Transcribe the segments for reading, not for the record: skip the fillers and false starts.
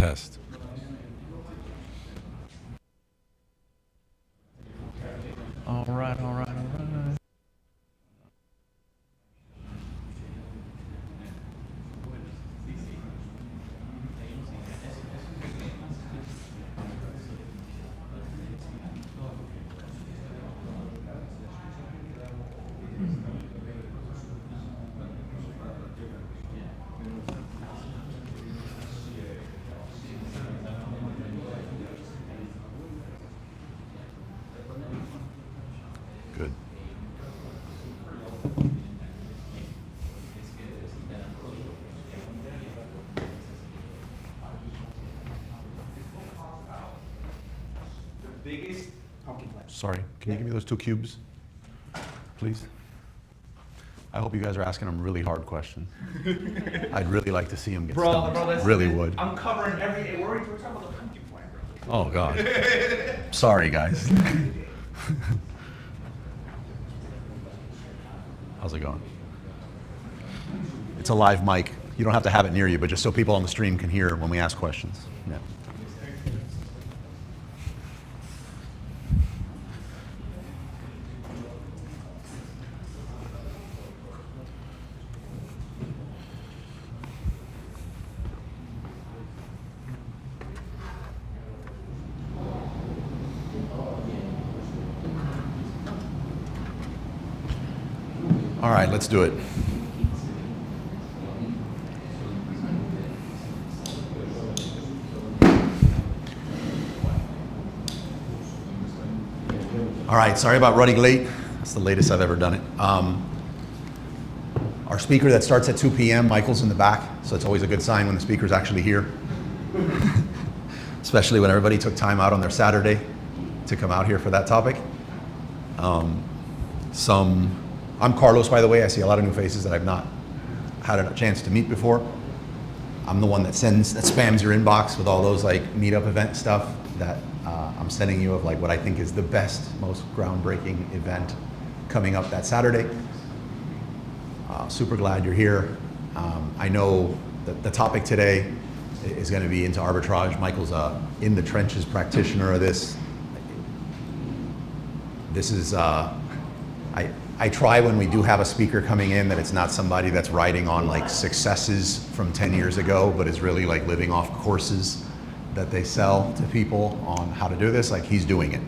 Test. All right, all right, all right. Good. Sorry, can you give me those 2 cubes, please? I hope you guys are asking them really hard questions. I'd really like to see them get stumped. Really would. I'm covering every. We're talking about the pumpkin plan, bro. Oh, God. Sorry, guys. How's it going? It's a live mic. You don't have to have it near you, but just so people on the stream can hear when we ask questions. Yeah. All right, let's do it. All right, sorry about running late. That's the latest I've ever done it. Our speaker that starts at 2 p.m., Michael's in the back, so it's always a good sign when the speaker's actually here. Especially when everybody took time out on their Saturday to come out here for that topic. I'm Carlos, by the way. I see a lot of new faces that I've not had a chance to meet before. I'm the one that spams your inbox with all those like meetup event stuff that I'm sending you of like what I think is the best, most groundbreaking event coming up that Saturday. Super glad you're here. I know that the topic today is going to be into arbitrage. Michael's a in the trenches practitioner of this. This is, I try when we do have a speaker coming in that it's not somebody that's writing on like successes from 10 years ago, but is really like living off courses that they sell to people on how to do this. Like he's doing it.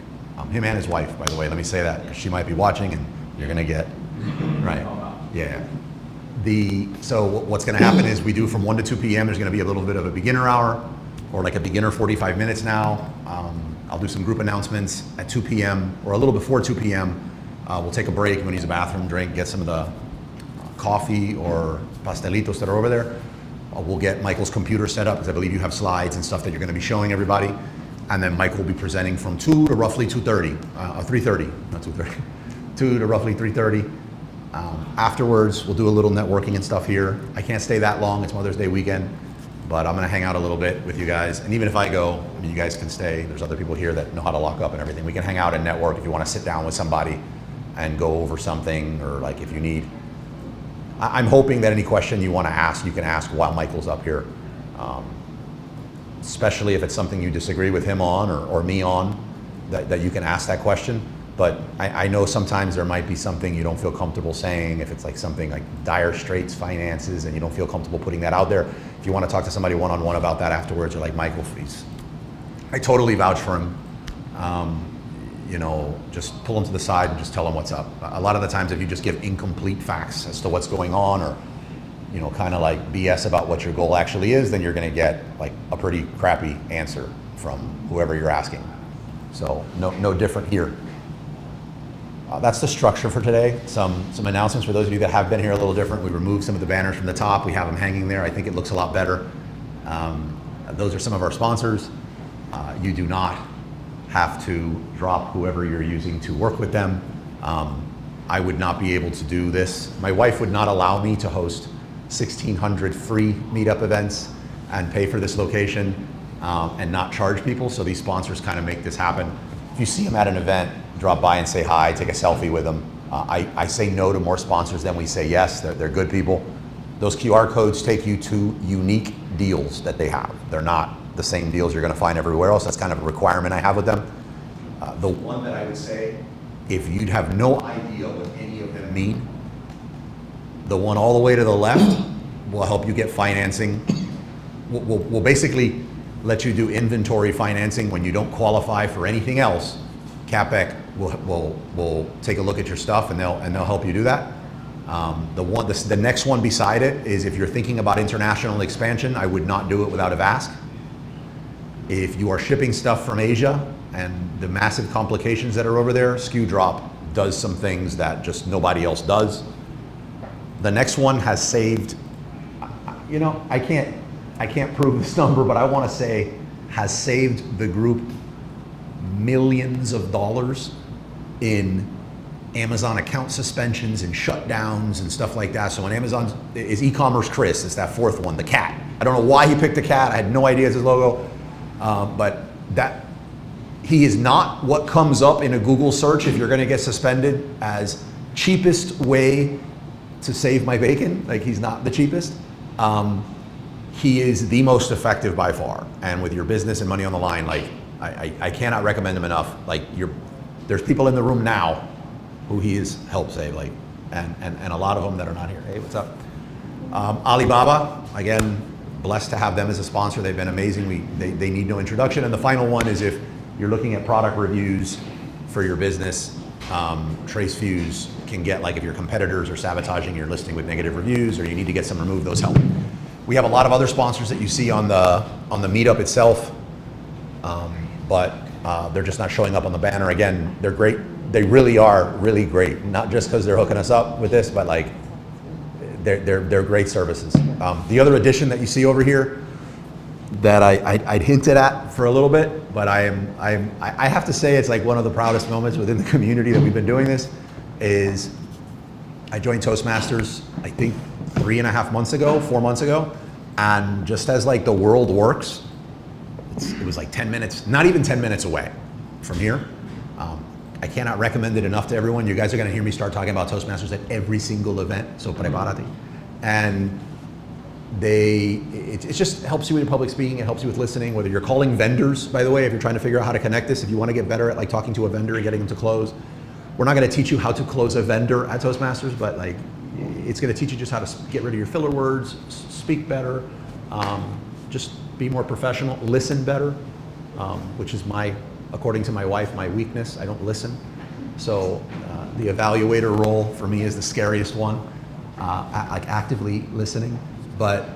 Him and his wife, by the way, let me say that because she might be watching and you're gonna get, right, yeah. So what's gonna happen is we do from 1 to 2 p.m. There's gonna be a little bit of a beginner hour or like a beginner 45 minutes now. I'll do some group announcements at 2 p.m. or a little before 2 p.m. We'll take a break. I'm gonna use a bathroom, drink, get some of the coffee or pastelitos that are over there. We'll get Michael's computer set up because I believe you have slides and stuff that you're gonna be showing everybody. And then Mike will be presenting from 2 to roughly 2:30, 3:30, not 2:30, 2 to roughly 3:30. Afterwards, we'll do a little networking and stuff here. I can't stay that long, it's Mother's Day weekend, but I'm gonna hang out a little bit with you guys. And even if I go, I mean, you guys can stay. There's other people here that know how to lock up and everything. We can hang out and network if you wanna sit down with somebody and go over something, or like if you need. I'm hoping that any question you wanna ask, you can ask while Michael's up here. Especially if it's something you disagree with him on or me on, that you can ask that question. But I know sometimes there might be something you don't feel comfortable saying, if it's like something like dire straits finances and you don't feel comfortable putting that out there. If you want to talk to somebody one-on-one about that afterwards, or like Michael, please. I totally vouch for him. You know, just pull him to the side and just tell him what's up. A lot of the times if you just give incomplete facts as to what's going on, or you know, kind of like BS about what your goal actually is, then you're gonna get like a pretty crappy answer from whoever you're asking. So no different here. That's the structure for today. Some announcements for those of you that have been here a little different. We removed some of the banners from the top. We have them hanging there. I think it looks a lot better. Those are some of our sponsors. You do not have to drop whoever you're using to work with them. I would not be able to do this. My wife would not allow me to host 1,600 free meetup events and pay for this location and not charge people. So these sponsors kind of make this happen. If you see them at an event, drop by and say hi, take a selfie with them. I say no to more sponsors than we say yes. They're good people. Those QR codes take you to unique deals that they have. They're not the same deals you're going to find everywhere else. That's kind of a requirement I have with them. The one that I would say, if you'd have no idea what any of them mean, the one all the way to the left will help you get financing. We'll basically let you do inventory financing when you don't qualify for anything else. CapEx will take a look at your stuff and they'll help you do that. The next one beside it is if you're thinking about international expansion, I would not do it without a VASC. If you are shipping stuff from Asia and the massive complications that are over there, SKU Drop does some things that just nobody else does. The next one has saved, you know, I can't prove this number, but I want to say has saved the group millions of dollars in Amazon account suspensions and shutdowns and stuff like that. So when Amazon is e-commerce Chris, it's that fourth one, the cat. I don't know why he picked the cat. I had no idea it's his logo, but that he is not what comes up in a Google search if you're going to get suspended as cheapest way to save my bacon. Like, he's not the cheapest. He is the most effective by far. And with your business and money on the line, like I cannot recommend him enough. Like, there's people in the room now who he has helped save, like, and a lot of them that are not here. Hey, what's up? Alibaba, again, blessed to have them as a sponsor. They've been amazing. They need no introduction. And the final one is if you're looking at product reviews for your business, Trace Fuse can get, like, if your competitors are sabotaging your listing with negative reviews or you need to get some removed, those help. We have a lot of other sponsors that you see on the meetup itself, but they're just not showing up on the banner. Again, they're great. They really are really great. Not just because they're hooking us up with this, but like they're great services. The other addition that you see over here that I'd hinted at for a little bit, but I have to say it's like one of the proudest moments within the community that we've been doing this is I joined Toastmasters, I think 4 months ago, and just as like the world works, it was like 10 minutes, not even 10 minutes away from here. I cannot recommend it enough to everyone. You guys are going to hear me start talking about Toastmasters at every single event, so prepárate. And it just helps you with public speaking, it helps you with listening, whether you're calling vendors, by the way, if you're trying to figure out how to connect this, if you want to get better at like talking to a vendor and getting them to close. We're not going to teach you how to close a vendor at Toastmasters, but like it's going to teach you just how to get rid of your filler words, speak better, just be more professional, listen better, which is according to my wife, my weakness. I don't listen. So the evaluator role for me is the scariest one, like actively listening. But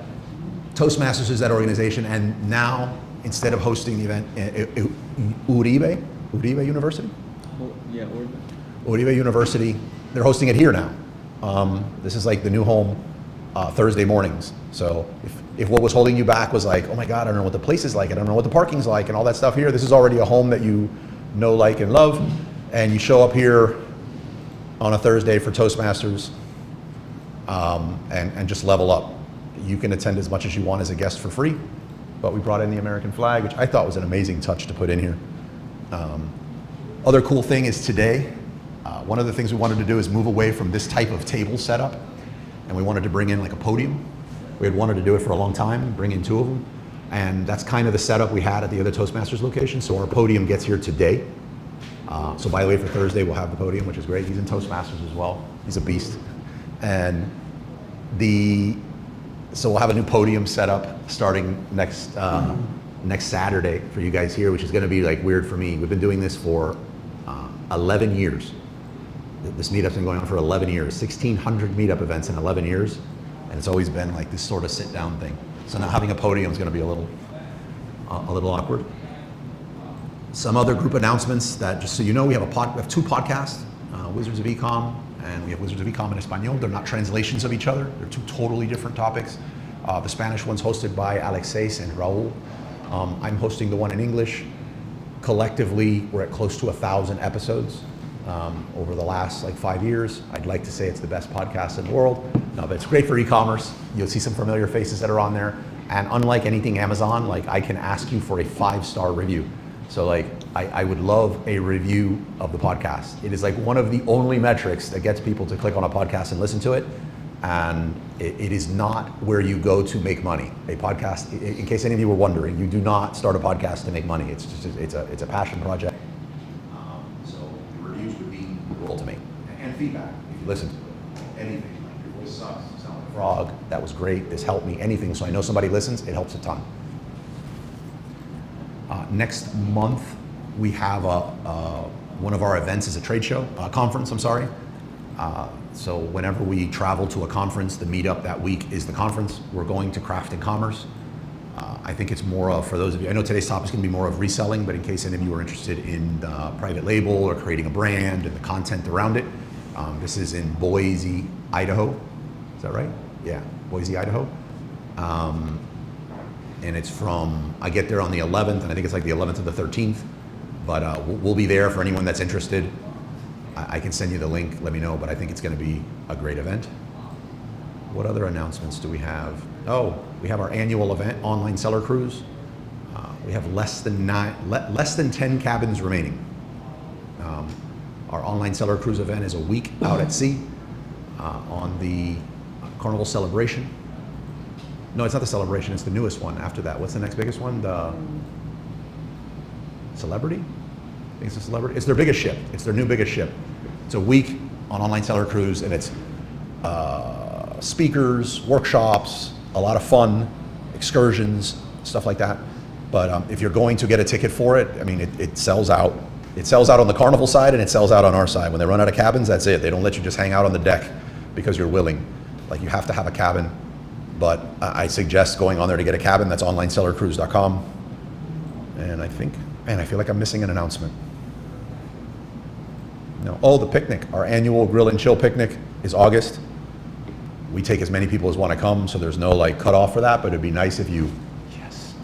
Toastmasters is that organization, and now instead of hosting the event, Uribe University? Yeah, Uribe University, they're hosting it here now. This is like the new home Thursday mornings. So if what was holding you back was like, oh my God, I don't know what the place is like, I don't know what the parking's like and all that stuff here, this is already a home that you know, like, and love. And you show up here on a Thursday for Toastmasters and just level up. You can attend as much as you want as a guest for free, but we brought in the American flag, which I thought was an amazing touch to put in here. Other cool thing is today, one of the things we wanted to do is move away from this type of table setup, and we wanted to bring in like a podium. We had wanted to do it for a long time, bring in 2 of them, and that's kind of the setup we had at the other Toastmasters location, so our podium gets here today. So by the way, for Thursday, we'll have the podium, which is great. He's in Toastmasters as well. He's a beast. And so we'll have a new podium set up starting next Saturday for you guys here, which is gonna be like weird for me. We've been doing this for 11 years. This meetup's been going on for 11 years, 1,600 meetup events in 11 years. And it's always been like this sort of sit down thing. So now having a podium is gonna be a little awkward. Some other group announcements that, just so you know, we have 2 podcasts, Wizards of Ecom, and we have Wizards of Ecom in Espanol. They're not translations of each other. They're 2 totally different topics. The Spanish one's hosted by Alexis and Raul. I'm hosting the one in English. Collectively, we're at close to 1,000 episodes over the last like 5 years. I'd like to say it's the best podcast in the world. No, but it's great for e-commerce. You'll see some familiar faces that are on there. And unlike anything Amazon, like I can ask you for a 5-star review. So like, I would love a review of the podcast. It is like one of the only metrics that gets people to click on a podcast and listen to it. And it is not where you go to make money. A podcast, in case any of you were wondering, you do not start a podcast to make money. It's just, it's a passion project. So the reviews would mean the world to me. And feedback, if you listen to it. Anything, like your voice sucks, you sound like a frog, that was great, this helped me, anything. So I know somebody listens, it helps a ton. Next month, we have one of our events is a trade show, conference, I'm sorry. So whenever we travel to a conference, the meetup that week is the conference. We're going to Craft and Commerce. I think it's more of, for those of you, I know today's topic is going to be more of reselling, but in case any of you are interested in private label or creating a brand and the content around it, this is in Boise, Idaho. Is that right? Yeah, Boise, Idaho. And it's from, I get there on the 11th, and I think it's like the 11th to the 13th, but we'll be there for anyone that's interested. I can send you the link, let me know, but I think it's going to be a great event. What other announcements do we have? Oh, we have our annual event, Online Seller Cruise. We have less than 10 cabins remaining. Our Online Seller Cruise event is a week out at sea on the Carnival Celebration. No, it's not the Celebration, it's the newest one after that. What's the next biggest one? The Celebrity? I think it's the Celebrity. It's their biggest ship. It's their new biggest ship. It's a week on Online Seller Cruise, and it's speakers, workshops, a lot of fun, excursions, stuff like that. But if you're going to get a ticket for it, I mean, it sells out. It sells out on the Carnival side, and it sells out on our side. When they run out of cabins, that's it. They don't let you just hang out on the deck because you're willing. Like, you have to have a cabin. But I suggest going on there to get a cabin. That's onlinesellercruise.com. And I think, man, I feel like I'm missing an announcement. No. Oh, the picnic. Our annual Grill and Chill picnic is August. We take as many people as want to come, so there's no like cutoff for that, but it'd be nice if you, yes.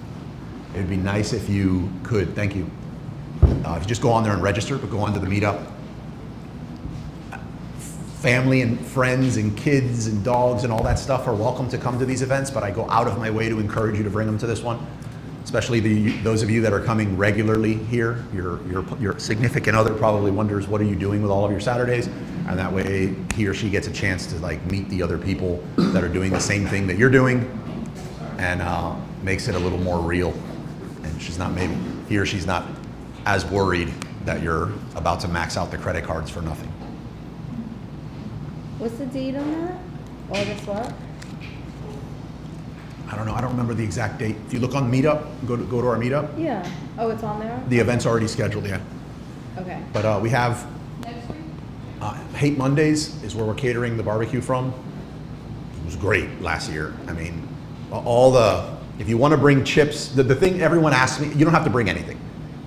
It'd be nice if you could, thank you. If you just go on there and register, but go on to the meetup. Family and friends and kids and dogs and all that stuff are welcome to come to these events, but I go out of my way to encourage you to bring them to this one. Especially those of you that are coming regularly here. Your significant other probably wonders, what are you doing with all of your Saturdays? And that way he or she gets a chance to like meet the other people that are doing the same thing that you're doing, and makes it a little more real. And he or she's not as worried that you're about to max out the credit cards for nothing. What's the date on that? August what? I don't know. I don't remember the exact date. If you look on Meetup, go to our Meetup. Yeah. Oh, it's on there? The event's already scheduled, yeah. Okay. But we have Next week? Hate Mondays is where we're catering the barbecue from. It was great last year. I mean, if you want to bring chips, the thing everyone asks me, you don't have to bring anything.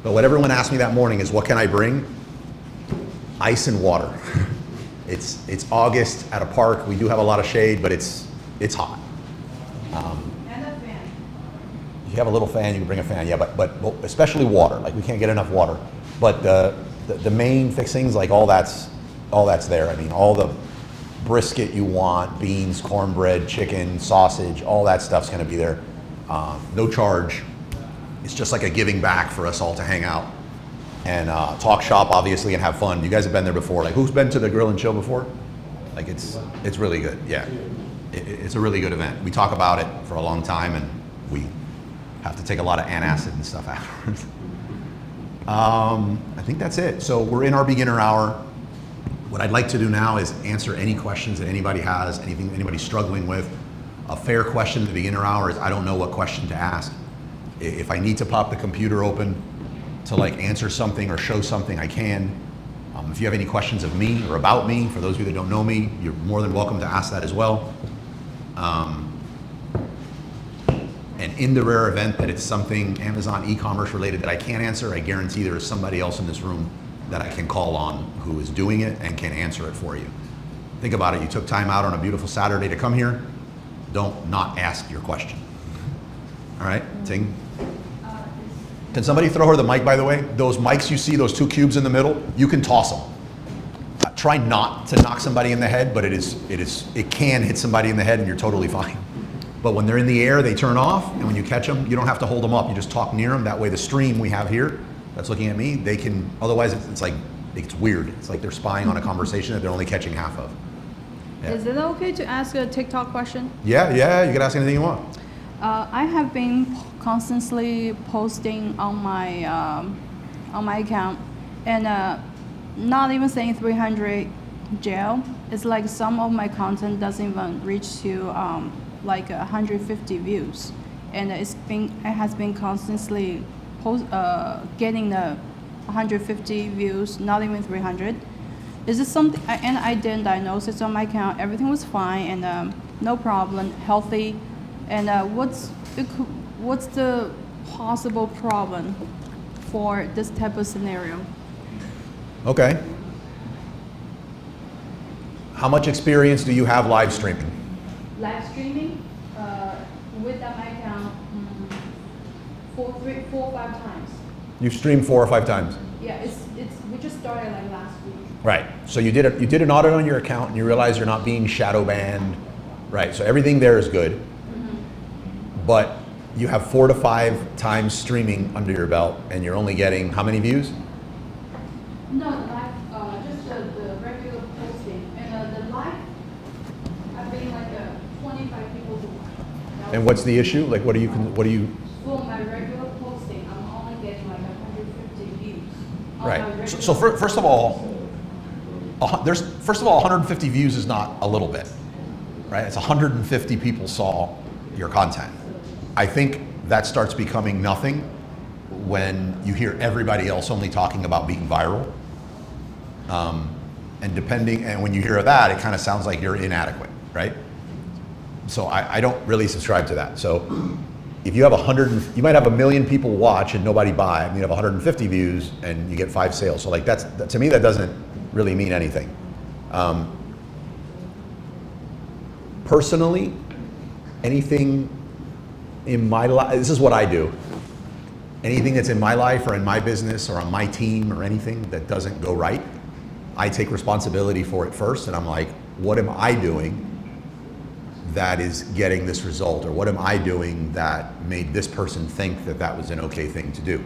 But what everyone asks me that morning is, what can I bring? Ice and water. It's August at a park. We do have a lot of shade, but it's hot. And a fan. If you have a little fan, you can bring a fan, yeah, but especially water. Like, we can't get enough water. But the main fixings, like all that's there. I mean, all the brisket you want, beans, cornbread, chicken, sausage, all that stuff's gonna be there. No charge. It's just like a giving back for us all to hang out and talk shop, obviously, and have fun. You guys have been there before. Like, who's been to the Grill and Chill before? Like, it's really good, yeah. It's a really good event. We talk about it for a long time, and we have to take a lot of antacid and stuff afterwards. I think that's it. So we're in our beginner hour. What I'd like to do now is answer any questions that anybody has, anything anybody's struggling with. A fair question in the beginner hour is, I don't know what question to ask. If I need to pop the computer open to like answer something or show something, I can. If you have any questions of me or about me, for those of you that don't know me, you're more than welcome to ask that as well. And in the rare event that it's something Amazon e-commerce related that I can't answer, I guarantee there is somebody else in this room that I can call on who is doing it and can answer it for you. Think about it. You took time out on a beautiful Saturday to come here. Don't not ask your question. All right, Ting? Can somebody throw her the mic, by the way? Those mics you see, those two cubes in the middle, you can toss them. Try not to knock somebody in the head, but it can hit somebody in the head and you're totally fine. But when they're in the air, they turn off, and when you catch them, you don't have to hold them up. You just talk near them. That way the stream we have here that's looking at me, they can, otherwise it's like, it's weird. It's like they're spying on a conversation that they're only catching half of. Yeah. Is it okay to ask a TikTok question? Yeah, you can ask anything you want. I have been constantly posting on my account, and not even saying 300 jail. It's like some of my content doesn't even reach to like 150 views, and it has been constantly getting the 150 views, not even 300. Is this something? And I didn't diagnose it on my account. Everything was fine and no problem, healthy. And what's the possible problem for this type of scenario? Okay. How much experience do you have live streaming? Live streaming with that my account 4 or 5 times. You've streamed 4 or 5 times. Yeah, it's we just started like last week. Right. So you did an audit on your account and you realize you're not being shadow banned. Right. So everything there is good. But you have 4 to 5 times streaming under your belt and you're only getting how many views? No, live, just the regular posting. And the live, I've been like 25 people to watch. And what's the issue? Like what do you For my regular posting, I'm only getting like 150 views. On my Right. regular So first of all, 150 views is not a little bit, right? It's 150 people saw your content. I think that starts becoming nothing when you hear everybody else only talking about being viral. And when you hear that, it kind of sounds like you're inadequate, right? So I don't really subscribe to that. So if you have you might have 1 million people watch and nobody buy, and you have 150 views and you get 5 sales. So like to me, that doesn't really mean anything. Personally, anything in my life, this is what I do. Anything that's in my life or in my business or on my team or anything that doesn't go right, I take responsibility for it first and I'm like, what am I doing that is getting this result? Or what am I doing that made this person think that that was an okay thing to do?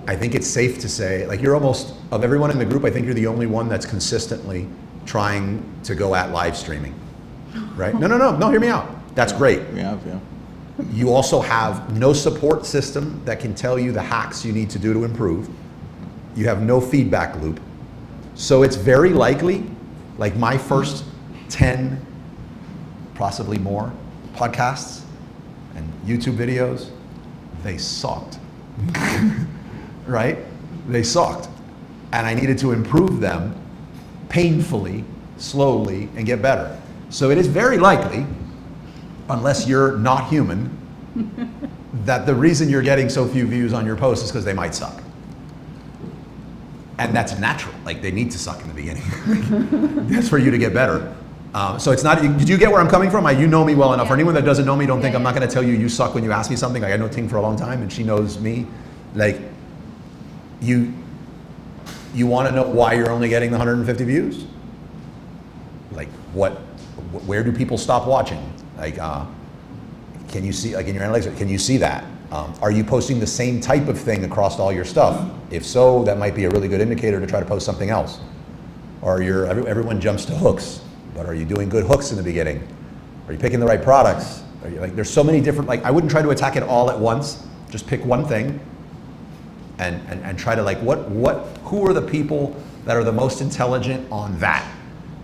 I think it's safe to say, like of everyone in the group, I think you're the only one that's consistently trying to go at live streaming, right? No, hear me out. That's great. Yeah. You also have no support system that can tell you the hacks you need to do to improve. You have no feedback loop. So it's very likely, like my first 10, possibly more, podcasts and YouTube videos, they sucked, right? They sucked. And I needed to improve them painfully, slowly, and get better. So it is very likely, unless you're not human, that the reason you're getting so few views on your posts is because they might suck. And that's natural. Like they need to suck in the beginning. That's for you to get better. So it's not, did you get where I'm coming from? You know me well enough. For anyone that doesn't know me, don't think I'm not going to tell you suck when you ask me something. Like I know Ting for a long time and she knows me. Like you want to know why you're only getting the 150 views? Like where do people stop watching? Like, can you see, like in your analytics, can you see that? Are you posting the same type of thing across all your stuff? If so, that might be a really good indicator to try to post something else. Or everyone jumps to hooks, but are you doing good hooks in the beginning? Are you picking the right products? Are you, like, there's so many different, like I wouldn't try to attack it all at once. Just pick one thing and try to like, who are the people that are the most intelligent on that?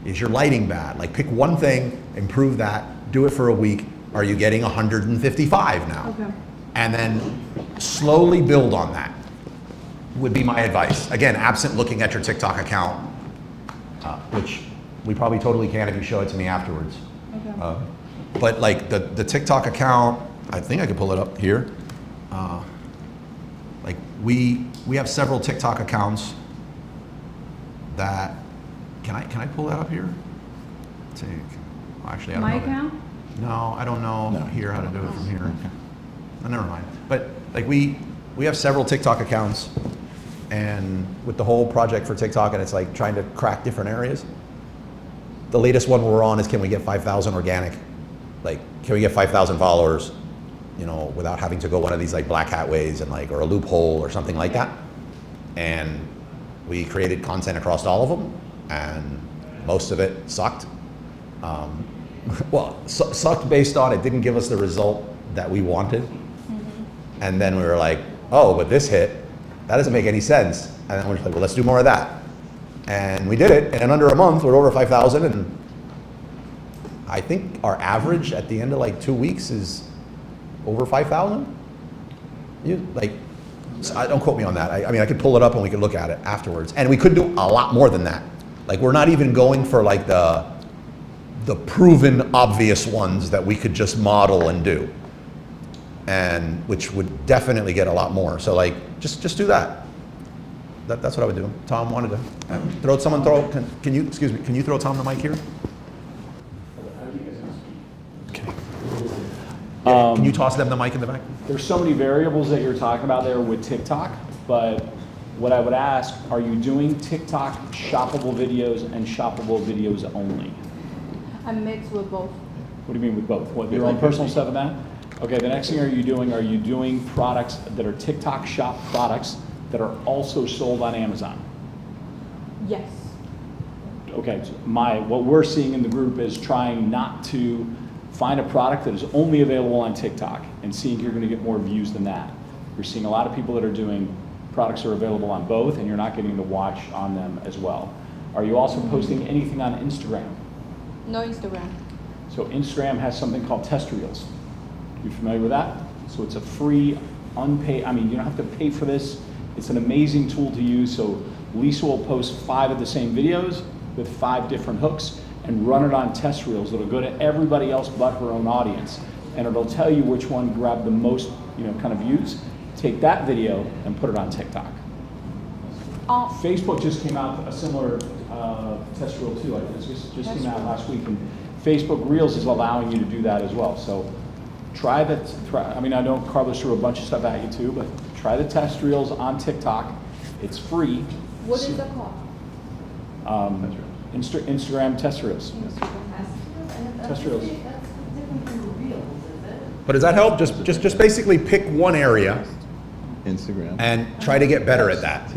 Is your lighting bad? Like pick one thing, improve that, do it for a week. Are you getting 155 now? Okay. And then slowly build on that would be my advice. Again, absent looking at your TikTok account, which we probably totally can if you show it to me afterwards. Okay. But like the TikTok account, I think I could pull it up here. Like we have several TikTok accounts that, can I pull that up here? Actually, I don't My know. account? No, I don't know No. here how to do it from here. Oh, never mind. But like we have several TikTok accounts, and with the whole project for TikTok, and it's like trying to crack different areas. The latest one we're on is, can we get 5,000 organic? Like, can we get 5,000 followers, you know, without having to go one of these like black hat ways and like, or a loophole or something like that. And we created content across all of them, and most of it sucked. Well, sucked based on it didn't give us the result that we wanted. And then we were like, oh, but this hit, that doesn't make any sense. And then we're just like, well, let's do more of that. And we did it, and in under a month, we're over 5,000, and I think our average at the end of like 2 weeks is over 5,000. Don't quote me on that. I mean, I could pull it up and we could look at it afterwards. And we could do a lot more than that. Like, we're not even going for like the proven obvious ones that we could just model and do, and which would definitely get a lot more. So like, just do that. That's what I would do. Tom wanted to can you throw Tom the mic here? Okay. Yeah, can you toss them the mic in the back? There's so many variables that you're talking about there with TikTok, but what I would ask, are you doing TikTok shoppable videos and shoppable videos only? I mix with both. What do you mean with both? What, your own personal stuff and that? Okay, the next thing are you doing products that are TikTok shop products that are also sold on Amazon? Yes. Okay, so what we're seeing in the group is trying not to find a product that is only available on TikTok and seeing if you're going to get more views than that. You're seeing a lot of people that are doing products that are available on both, and you're not getting to watch on them as well. Are you also posting anything on Instagram? No Instagram. So Instagram has something called test reels. You familiar with that? So it's a free, unpaid, I mean, you don't have to pay for this. It's an amazing tool to use. So Lisa will post 5 of the same videos with 5 different hooks and run it on test reels. It'll go to everybody else but her own audience. And it'll tell you which one grabbed the most, kind of views. Take that video and put it on TikTok. Facebook just came out a similar test reel too. It just came out last week, and Facebook Reels is allowing you to do that as well. So try that. I mean, I know Carlos threw a bunch of stuff at you too, but try the test reels on TikTok. It's free. What is that called? Instagram test reels. Test reels. But does that help? Just basically pick one area Instagram and try to get better at that.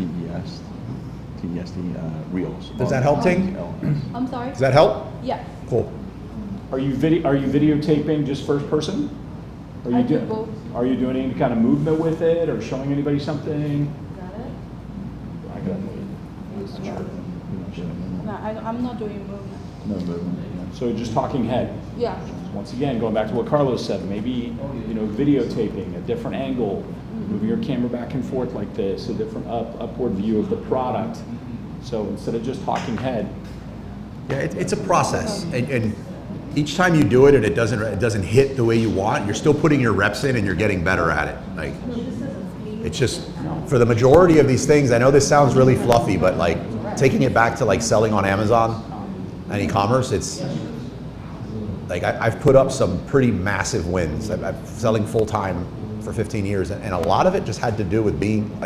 Reels. Does that help, Ting? I'm sorry? Does that help? Yeah. Cool. Are you videotaping just first person? I do both. Are you doing any kind of movement with it or showing anybody something? Got it? I got it. No, I'm not doing movement. No movement. So just talking head. Yeah. Once again, going back to what Carlos said, maybe videotaping a different angle, moving your camera back and forth like this, a different upward view of the product. So instead of just talking head. Yeah, it's a process, and each time you do it and it doesn't hit the way you want, you're still putting your reps in and you're getting better at it. Like, it's just, for the majority of these things, I know this sounds really fluffy, but like taking it back to like selling on Amazon and e-commerce, it's like I've put up some pretty massive wins. I'm selling full time for 15 years, and a lot of it just had to do with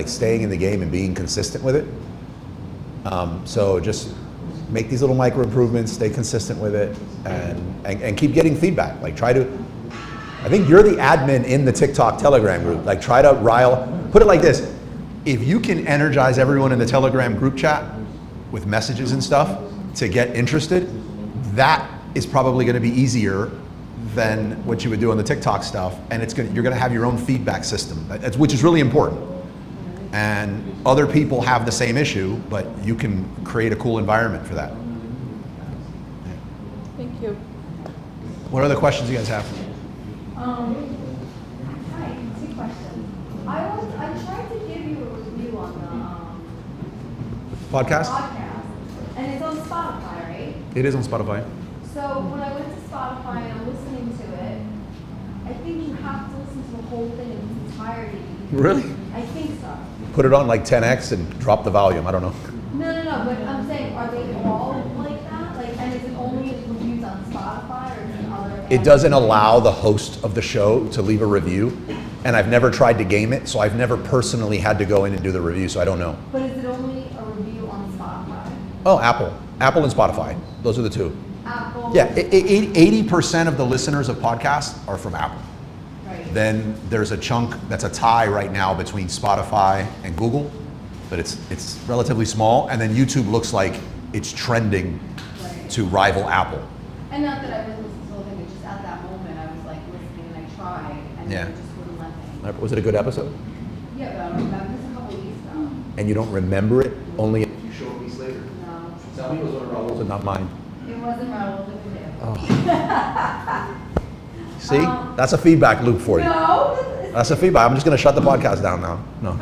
staying in the game and being consistent with it. So just make these little micro improvements, stay consistent with it, and keep getting feedback. I think you're the admin in the TikTok Telegram group. Like, try to put it like this: if you can energize everyone in the Telegram group chat with messages and stuff to get interested, that is probably going to be easier than what you would do on the TikTok stuff, and you're going to have your own feedback system, which is really important. And other people have the same issue, but you can create a cool environment for that. Thank you. What other questions you guys have? Hi, 2 questions. I tried to give you a review on the Podcast? podcast, and it's on Spotify, right? It is on Spotify. So when I went to Spotify and I'm listening to it, I think you have to listen to the whole thing in its entirety. Really? I think so. Put it on like 10x and drop the volume. I don't know. No, but I'm saying, are they all like that? And is it only reviews on Spotify or is it other? It doesn't allow the host of the show to leave a review, and I've never tried to game it, so I've never personally had to go in and do the review, so I don't know. But is it only a review on Spotify? Oh, Apple and Spotify. Those are the 2. Apple? Yeah, 80% of the listeners of podcasts are from Apple. Right. Then there's a chunk that's a tie right now between Spotify and Google, but it's relatively small. And then YouTube looks like it's trending to rival Apple. And not that I wasn't listening to the whole thing, it's just at that moment, I was like listening and I tried, and Yeah. it just wouldn't let me. Was it a good episode? Yeah, but I don't remember, this a couple of weeks ago. And you don't remember it only if you show it weeks later? No, Tell me it was one of Raul's and not mine. it wasn't Raoul, it was you. Oh. See? That's a feedback loop for you. No, That's a feedback. I'm just going to shut the podcast down now. No.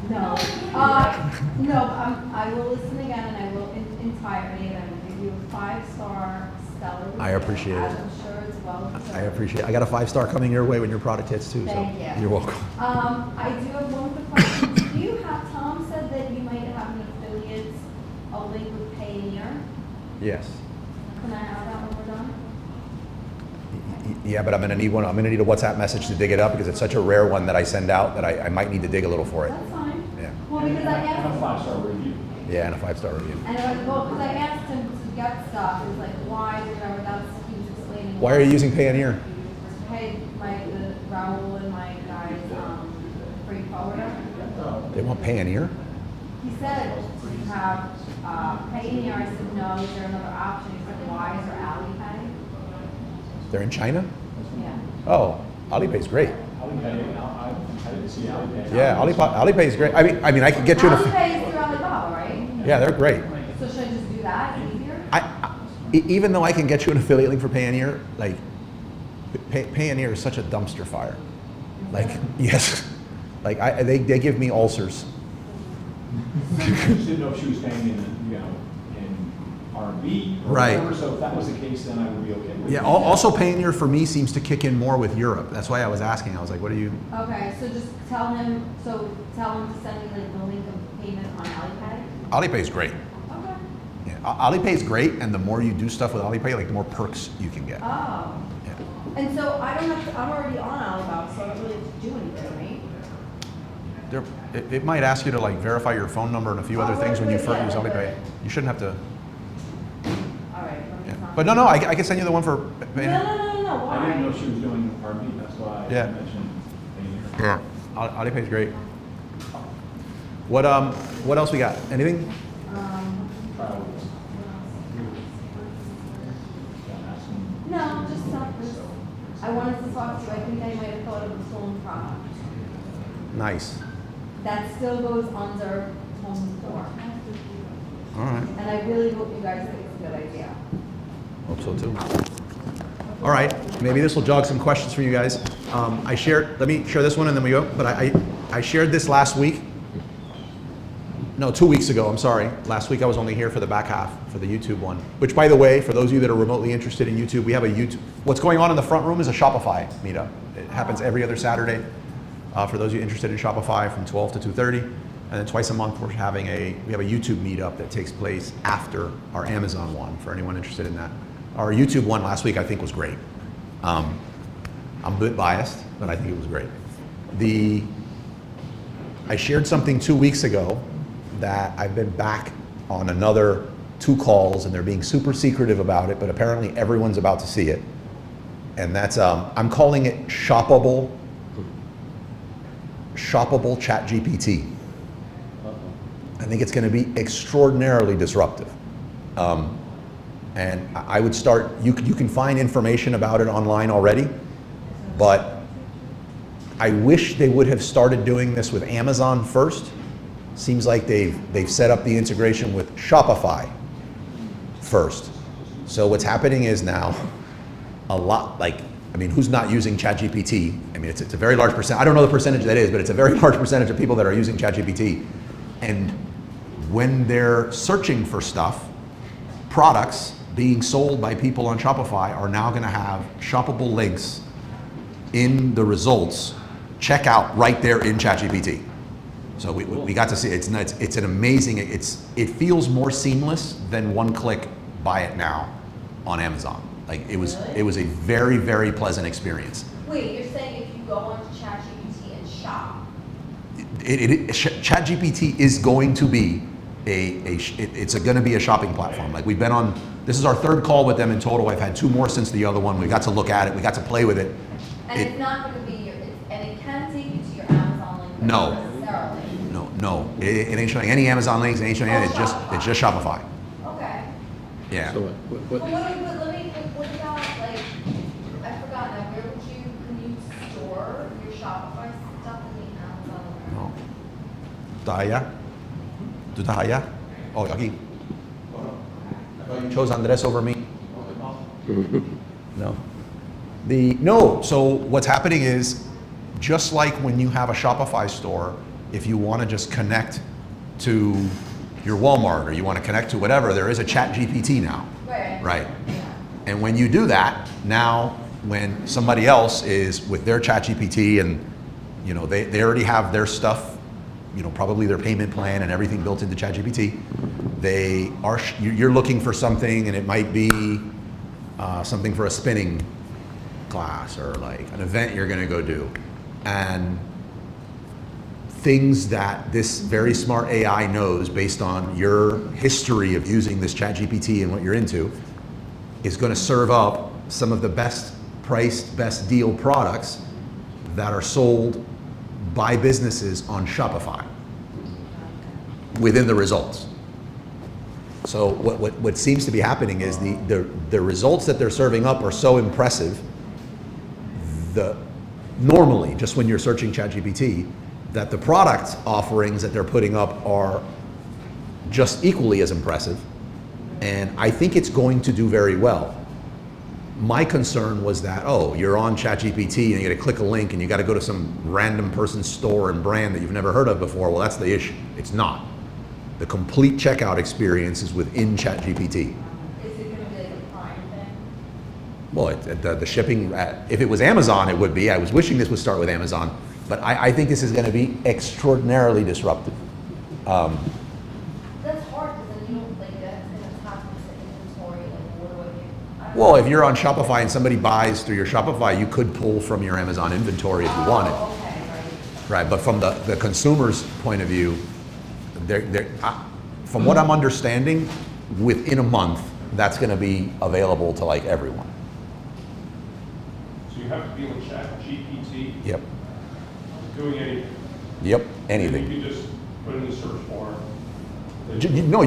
no, no, I will listen again and I will entirely, and I will give you a 5-star stellar review. I appreciate it. I'm sure it's well deserved. I appreciate it. I got a 5-star coming your way when your product hits too. Thank So you. you're welcome. I do have one quick question. Do you have, Tom said that you might have an affiliate, a link with Payoneer. Yes. Can I have that when we're done? Yeah, but I'm going to need one. I'm going to need a WhatsApp message to dig it up because it's such a rare one that I send out that I might need to dig a little for it. That's fine. Yeah. Well, because I And a asked, 5-star review. Yeah, and a 5-star review. and because I asked him to get stuff, it was like, why, whatever, that's, he was explaining. Why are you using Payoneer? To pay Raoul and my guys, free forwarder. They want Payoneer? He said, do you have, Payoneer? I said, no, is there another option? He said, Wise or Alipay? They're in China? Yeah. Oh, Alipay's great. Alipay, I didn't see Alipay. Yeah, Alipay's great. I mean, I could get you in a. Alipay is through Alibaba, right? Yeah, they're great. So should I just do that, easier? Even though I can get you an affiliate link for Payoneer, like Payoneer is such a dumpster fire. Like, yes, like they give me ulcers. I just didn't know if she was paying in RMB or Right. whatever, so if that was the case, then I would be okay with it. Yeah. Also, Payoneer for me seems to kick in more with Europe. That's why I was asking. I was like, what do you? Okay, so just tell him to send me like the link of payment on Alipay? Alipay's great. Okay. Yeah, Alipay's great, and the more you do stuff with Alipay, like the more perks you can get. Oh. Yeah. And so I don't have to, I'm already on Alibaba, so I don't really have to do anything, right? It might ask you to like verify your phone number and a few other things when you first use Yeah, Alipay. You shouldn't have to. All right. Yeah. But no, I can send you the one for Payoneer. No, why? I didn't know she was doing RMB, that's why I Yeah. mentioned Payoneer. Yeah. Alipay's great. What else we got? Anything? Trial was- ask them. No, just something. I wanted to talk to you, I think I might have thought of a stolen product. Nice. That still goes under home store. All right. And I really hope you guys think it's a good idea. Hope so too. All right. Maybe this will jog some questions for you guys. I shared. Let me share this one and then we go. But I shared this last week. No, 2 weeks ago. I'm sorry. Last week I was only here for the back half for the YouTube one. Which, by the way, for those of you that are remotely interested in YouTube, we have a YouTube. What's going on in the front room is a Shopify meetup. It happens every other Saturday. For those of you interested in Shopify, from 12 to 2:30, and then twice a month we have a YouTube meetup that takes place after our Amazon one. For anyone interested in that, our YouTube one last week I think was great. I'm a bit biased, but I think it was great. I shared something 2 weeks ago that I've been back on another 2 calls, and they're being super secretive about it, but apparently everyone's about to see it. And that's I'm calling it shoppable ChatGPT. I think it's going to be extraordinarily disruptive. And I would start, you can find information about it online already, but I wish they would have started doing this with Amazon first. Seems like they've set up the integration with Shopify first. So what's happening is now a lot, like, I mean, who's not using ChatGPT? I mean, it's a very large percent. I don't know the percentage that is, but it's a very large percentage of people that are using ChatGPT. And when they're searching for stuff, products being sold by people on Shopify are now going to have shoppable links in the results, checkout right there in ChatGPT. So we got to see it's an amazing. It feels more seamless than one click buy it now on Amazon. Like it was a very, very pleasant experience. Wait, you're saying if you go onto ChatGPT and shop? ChatGPT is going to be it's going to be a shopping platform. Like we've been on. This is our 3rd call with them in total. I've had 2 more since the other one. We got to look at it. We got to play with it. And it's not going to be and it can take you to your Amazon link. But No. not necessarily. No. It ain't showing any Amazon links. It ain't showing any. It's just Shopify. Okay. Yeah. So Well, let me Shopify stuff in the Amazon warehouse? No. Tahan ya? Tu tahan ya? Oh, aquí. I thought you chose Andres over me. No. No, so what's happening is, just like when you have a Shopify store, if you want to just connect to your Walmart or you want to connect to whatever, there is a chat GPT now. Right. Right. And when you do that, now when somebody else is with their chat GPT and they already have their stuff, probably their payment plan and everything built into chat GPT, you're looking for something, and it might be something for a spinning class or like an event you're going to go do, and things that this very smart AI knows based on your history of using this chat GPT and what you're into, is going to serve up some of the best priced, best deal products that are sold by businesses on Shopify within the results. So what seems to be happening is the results that they're serving up are so impressive, normally, just when you're searching ChatGPT, that the product offerings that they're putting up are just equally as impressive. And I think it's going to do very well. My concern was that, you're on ChatGPT and you got to click a link and you got to go to some random person's store and brand that you've never heard of before. Well, that's the issue. It's not. The complete checkout experience is within ChatGPT. Is it going to be like a Prime thing? Well, the shipping, if it was Amazon, it would be. I was wishing this would start with Amazon, but I think this is going to be extraordinarily disruptive. That's hard because then you don't that's going to tap into inventory. Like, what do I do? I don't Well, know. if you're on Shopify and somebody buys through your Shopify, you could pull from your Amazon inventory if you wanted. Oh, okay, right. Right, but from the consumer's point of view, from what I'm understanding, within a month, that's going to be available to like everyone. So you have to be on Chat GPT, Yep. doing anything. Yep. And Anything. you can just put in the search bar. No,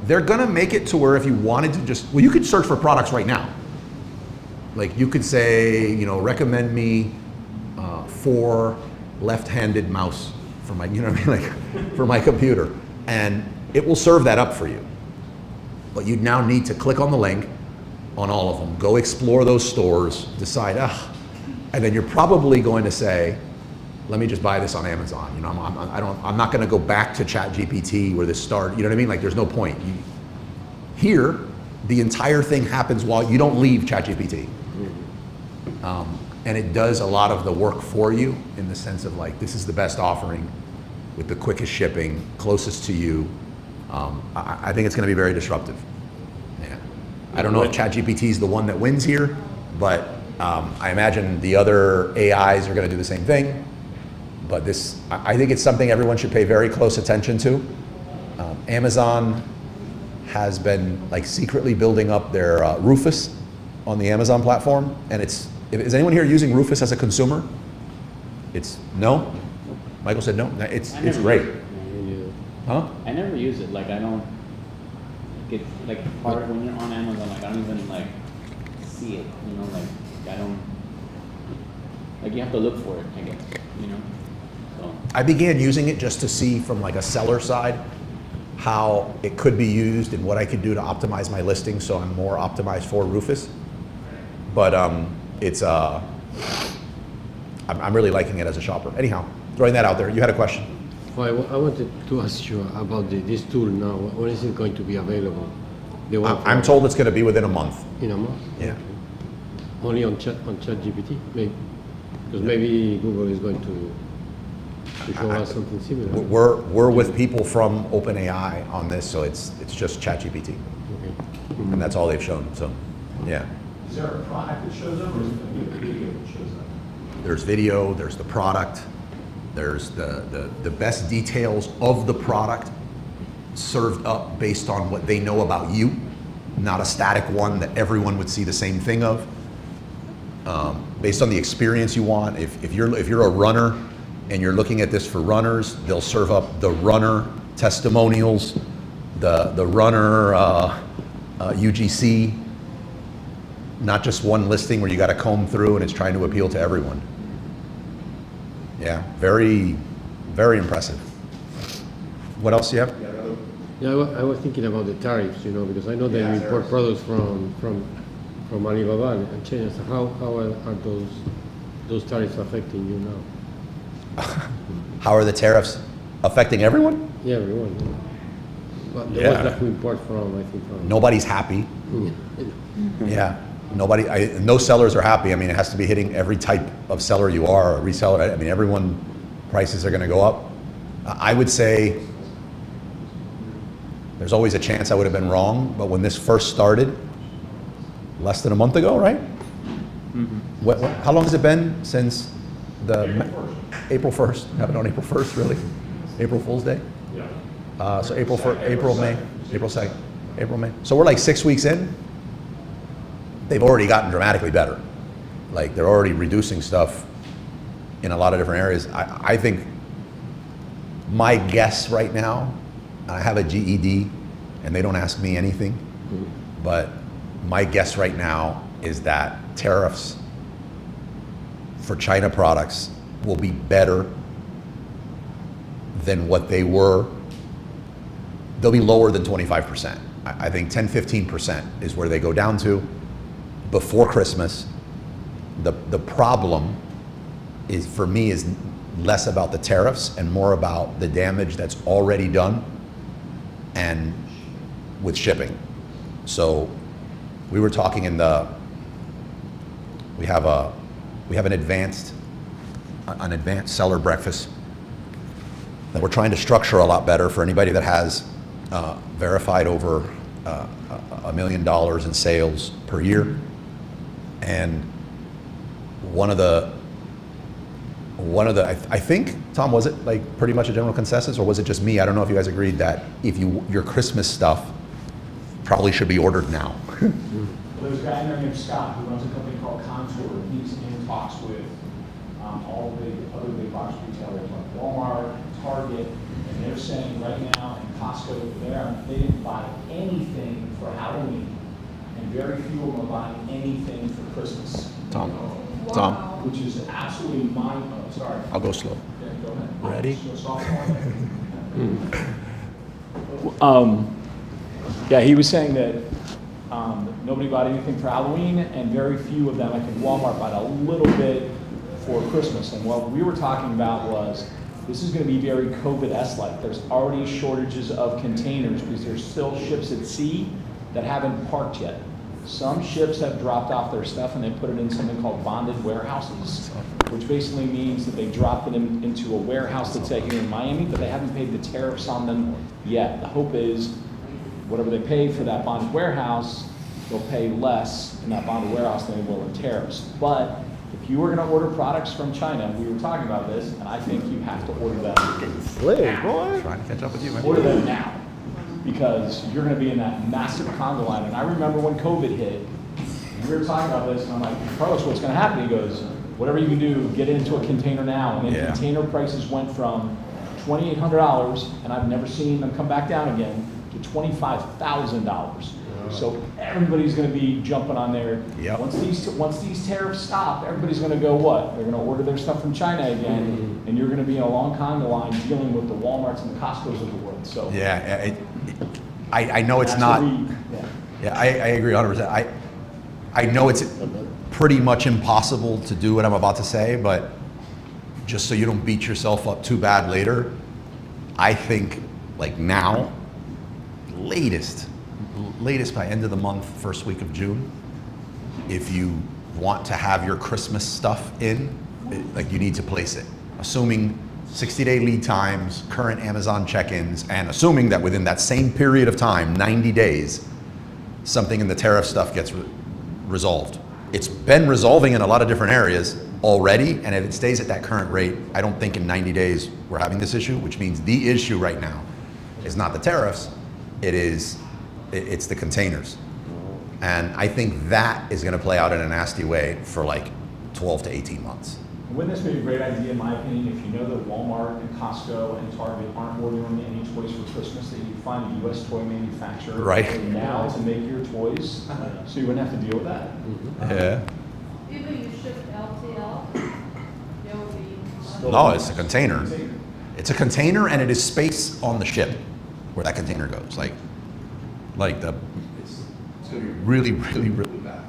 they're going to make it to where if you wanted to you could search for products right now. Like you could say, recommend me 4 left-handed mouse for my, like for my computer, and it will serve that up for you. But you'd now need to click on the link on all of them, go explore those stores, decide, and then you're probably going to say, let me just buy this on Amazon. I'm not going to go back to ChatGPT where this started. You know what I mean? Like, there's no point. Here, the entire thing happens while you don't leave ChatGPT. And it does a lot of the work for you in the sense of like, this is the best offering with the quickest shipping, closest to you. I think it's going to be very disruptive. Yeah. I don't know if ChatGPT is the one that wins here, but I imagine the other AIs are going to do the same thing. But I think it's something everyone should pay very close attention to. Amazon has been like secretly building up their Rufus on the Amazon platform, and is anyone here using Rufus as a consumer? No? Michael said no. It's great. Huh? I never use it. Like I don't get like hard when you're on Amazon. Like I don't even like see it. Like I don't. Like you have to look for it. I guess. So. I began using it just to see from like a seller side how it could be used and what I could do to optimize my listing so I'm more optimized for Rufus. But it's I'm really liking it as a shopper. Anyhow, throwing that out there. You had a question. Well, I wanted to ask you about this tool now. When is it going to be available? The one I'm told it's going to be within a month. in a month? Yeah. Only on ChatGPT? Maybe. Because maybe Google is going to show us something similar. We're with people from OpenAI on this, so it's just ChatGPT, Okay. and that's all they've shown. So, yeah. Is there a product that shows up or is it a video that shows up? There's video. There's the product. There's the best details of the product served up based on what they know about you, not a static one that everyone would see the same thing of. Based on the experience you want. If you're a runner and you're looking at this for runners, they'll serve up the runner testimonials, the runner UGC not just one listing where you got to comb through and it's trying to appeal to everyone. Yeah, very, very impressive. What else do you have? Yeah, I was thinking about the tariffs, you know, because I know they import products from Alibaba and China. So how are those tariffs affecting you now? How are the tariffs affecting everyone? Yeah, everyone. But the Yeah. ones that we import from, I think. Nobody's happy. Yeah, no sellers are happy. I mean, it has to be hitting every type of seller you are, or reseller. I mean, everyone, prices are going to go up. I would say there's always a chance I would have been wrong, but when this first started, less than a month ago, right? How long has it been since April 1st? Happened on April 1st, really? April Fool's Day? Yeah. So April 2nd, April, May. So we're like 6 weeks in. They've already gotten dramatically better. Like they're already reducing stuff in a lot of different areas. I think my guess right now, I have a GED and they don't ask me anything, but my guess right now is that tariffs for China products will be better than what they were. They'll be lower than 25%. I think 10-15% is where they go down to before Christmas. The problem is, for me, is less about the tariffs and more about the damage that's already done and with shipping. So we were talking we have an advanced seller breakfast that we're trying to structure a lot better for anybody that has verified over $1 million in sales per year. And one of the, I think, Tom, was it like pretty much a general consensus, or was it just me? I don't know if you guys agreed that if your Christmas stuff probably should be ordered now. Well, there's a guy in there named Scott who runs a company called Contour, and he's in talks with all the other big box retailers like Walmart, Target, and they're saying right now in Costco, they didn't buy anything for Halloween, and very few of them are buying anything for Christmas. Tom, Which is absolutely sorry. I'll go slow. Yeah, go ahead. Ready? Go softball. Yeah, he was saying that nobody bought anything for Halloween, and very few of them, I think Walmart bought a little bit for Christmas. And what we were talking about was, this is going to be very COVID-esque-like. There's already shortages of containers because there's still ships at sea that haven't parked yet. Some ships have dropped off their stuff and they put it in something called bonded warehouses, which basically means that they dropped it into a warehouse that's here in Miami, but they haven't paid the tariffs on them yet. The hope is whatever they pay for that bonded warehouse, they'll pay less in that bonded warehouse than they will in tariffs. But if you were going to order products from China, we were talking about this, and I think you have to order them now. Trying to catch up with you, man. Order them now, because you're going to be in that massive conga line. And I remember when COVID hit, we were talking about this, and I'm like, Carlos, what's going to happen? He goes, whatever you can do, get into a container now. And then container prices went from $2,800, and I've never seen them come back down again, to $25,000. So everybody's going to be jumping on there. Yep. Once these tariffs stop, everybody's going to go what? They're going to order their stuff from China again, and you're going to be in a long conga line dealing with the Walmarts and the Costco's of the world. So I know it's not. I agree 100%. I know it's pretty much impossible to do what I'm about to say, but just so you don't beat yourself up too bad later, I think like now, latest by end of the month, first week of June, if you want to have your Christmas stuff in, like you need to place it, assuming 60-day lead times, current Amazon check-ins, and assuming that within that same period of time, 90 days, something in the tariff stuff gets resolved. It's been resolving in a lot of different areas already, and if it stays at that current rate, I don't think in 90 days we're having this issue, which means the issue right now is not the tariffs, it's the containers. And I think that is going to play out in a nasty way for like 12 to 18 months. Wouldn't this be a great idea, in my opinion, if you know that Walmart and Costco and Target aren't ordering any toys for Christmas, that you find a U.S. toy manufacturer Right. now to make your toys, so you wouldn't have to deal with that? Yeah. Even you ship LTL, there will be. No, it's a container. It's a container and it is space on the ship where that container goes. Like the, it's going to be really, really, really bad.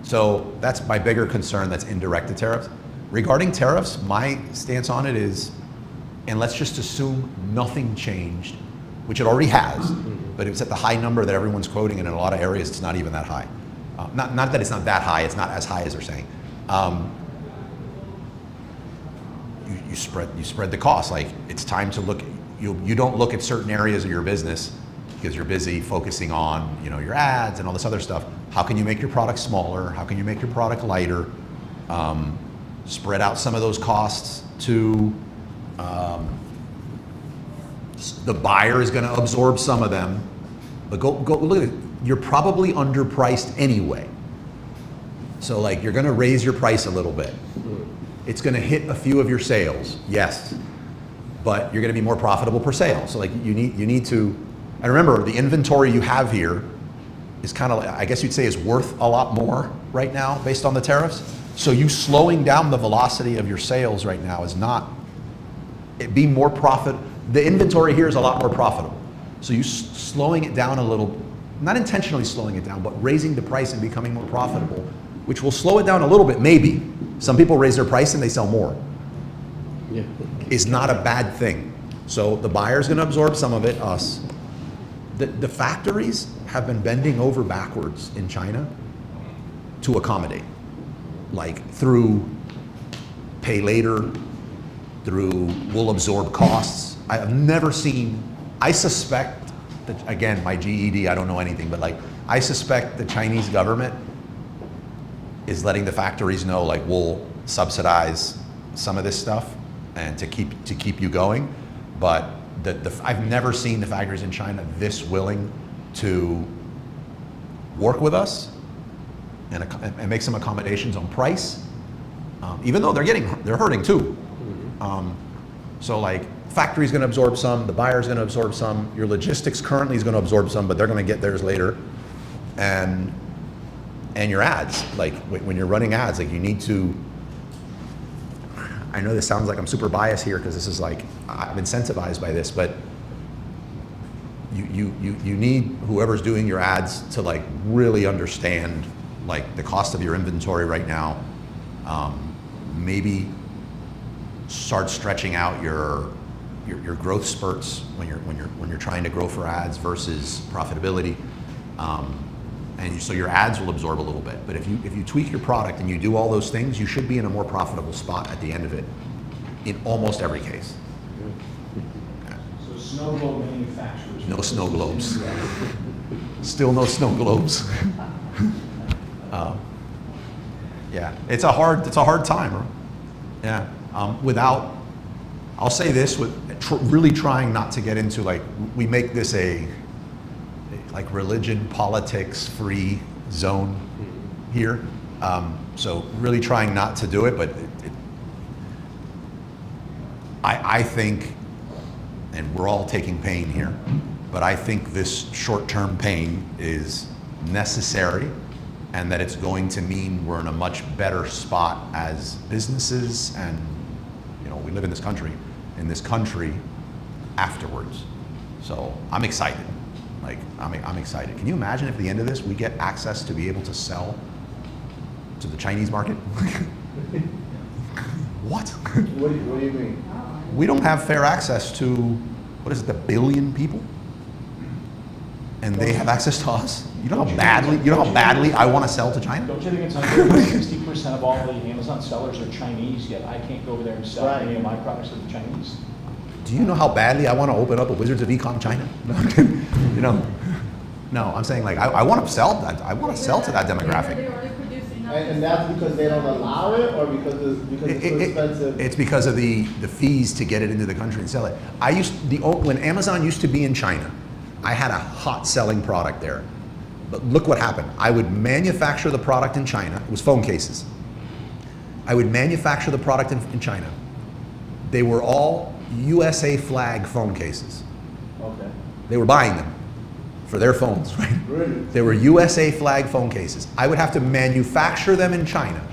So that's my bigger concern, that's indirect to tariffs. Regarding tariffs, my stance on it is, and let's just assume nothing changed, which it already has, but it's at the high number that everyone's quoting, and in a lot of areas it's not even that high. Not that it's not that high, it's not as high as they're saying. You spread the cost. Like, it's time to look. You don't look at certain areas of your business because you're busy focusing on, you know, your ads and all this other stuff. How can you make your product smaller? How can you make your product lighter? Spread out some of those costs to the buyer is going to absorb some of them. But go look at it. You're probably underpriced anyway. So like, you're going to raise your price a little bit. It's going to hit a few of your sales, yes, but you're going to be more profitable per sale. So like, you need to, and remember, the inventory you have here is kind of, I guess you'd say, is worth a lot more right now based on the tariffs. So you slowing down the velocity of your sales right now is not, it be more profit. The inventory here is a lot more profitable. So you slowing it down a little, not intentionally slowing it down, but raising the price and becoming more profitable, which will slow it down a little bit, maybe. Some people raise their price and they sell more. Yeah. Is not a bad thing. So the buyer's going to absorb some of it, us. The factories have been bending over backwards in China to accommodate, like through pay later, through we'll absorb costs. I have never seen, I suspect that, again, my GED, I don't know anything, but like, I suspect the Chinese government is letting the factories know, like, we'll subsidize some of this stuff and to keep you going. But I've never seen the factories in China this willing to work with us and make some accommodations on price, even though they're hurting too. So like, factory's going to absorb some, the buyer's going to absorb some, your logistics currently is going to absorb some, but they're going to get theirs later, and your ads, like when you're running ads, like you need to. I know this sounds like I'm super biased here because this is like, I'm incentivized by this, but you need whoever's doing your ads to like really understand like the cost of your inventory right now. Maybe start stretching out your growth spurts when you're trying to grow for ads versus profitability. So your ads will absorb a little bit. But if you tweak your product and you do all those things, you should be in a more profitable spot at the end of it in almost every case. So snow globe manufacturers. No snow globes. Still no snow globes. Yeah, it's a hard time. Right? Yeah, I'll say this, with really trying not to get into like, we make this a like religion, politics free zone here. So really trying not to do it, but I think, and we're all taking pain here, but I think this short-term pain is necessary, and that it's going to mean we're in a much better spot as businesses, and you know, we live in this country afterwards. So I'm excited. Like, I'm excited. Can you imagine if at the end of this we get access to be able to sell to the Chinese market? What? What do you mean? We don't have fair access to, what is it, 1 billion people? And they have access to us? You know how badly I want to sell to China? Don't you think it's unfair that 60% of all the Amazon sellers are Chinese, yet I can't go over there and sell any of my products to the Chinese? Do you know how badly I want to open up a Wizards of Ecom China? You know, no, I'm saying like, I want to sell that. I want to sell to that demographic. And that's because they don't allow it, or because it's too expensive? It's because of the fees to get it into the country and sell it. When Amazon used to be in China, I had a hot selling product there. But look what happened. I would manufacture the product in China. It was phone cases. I would manufacture the product in China. They were all USA flag phone cases. Okay. They were buying them for their phones, right? Really? They were USA flag phone cases. I would have to manufacture them in China,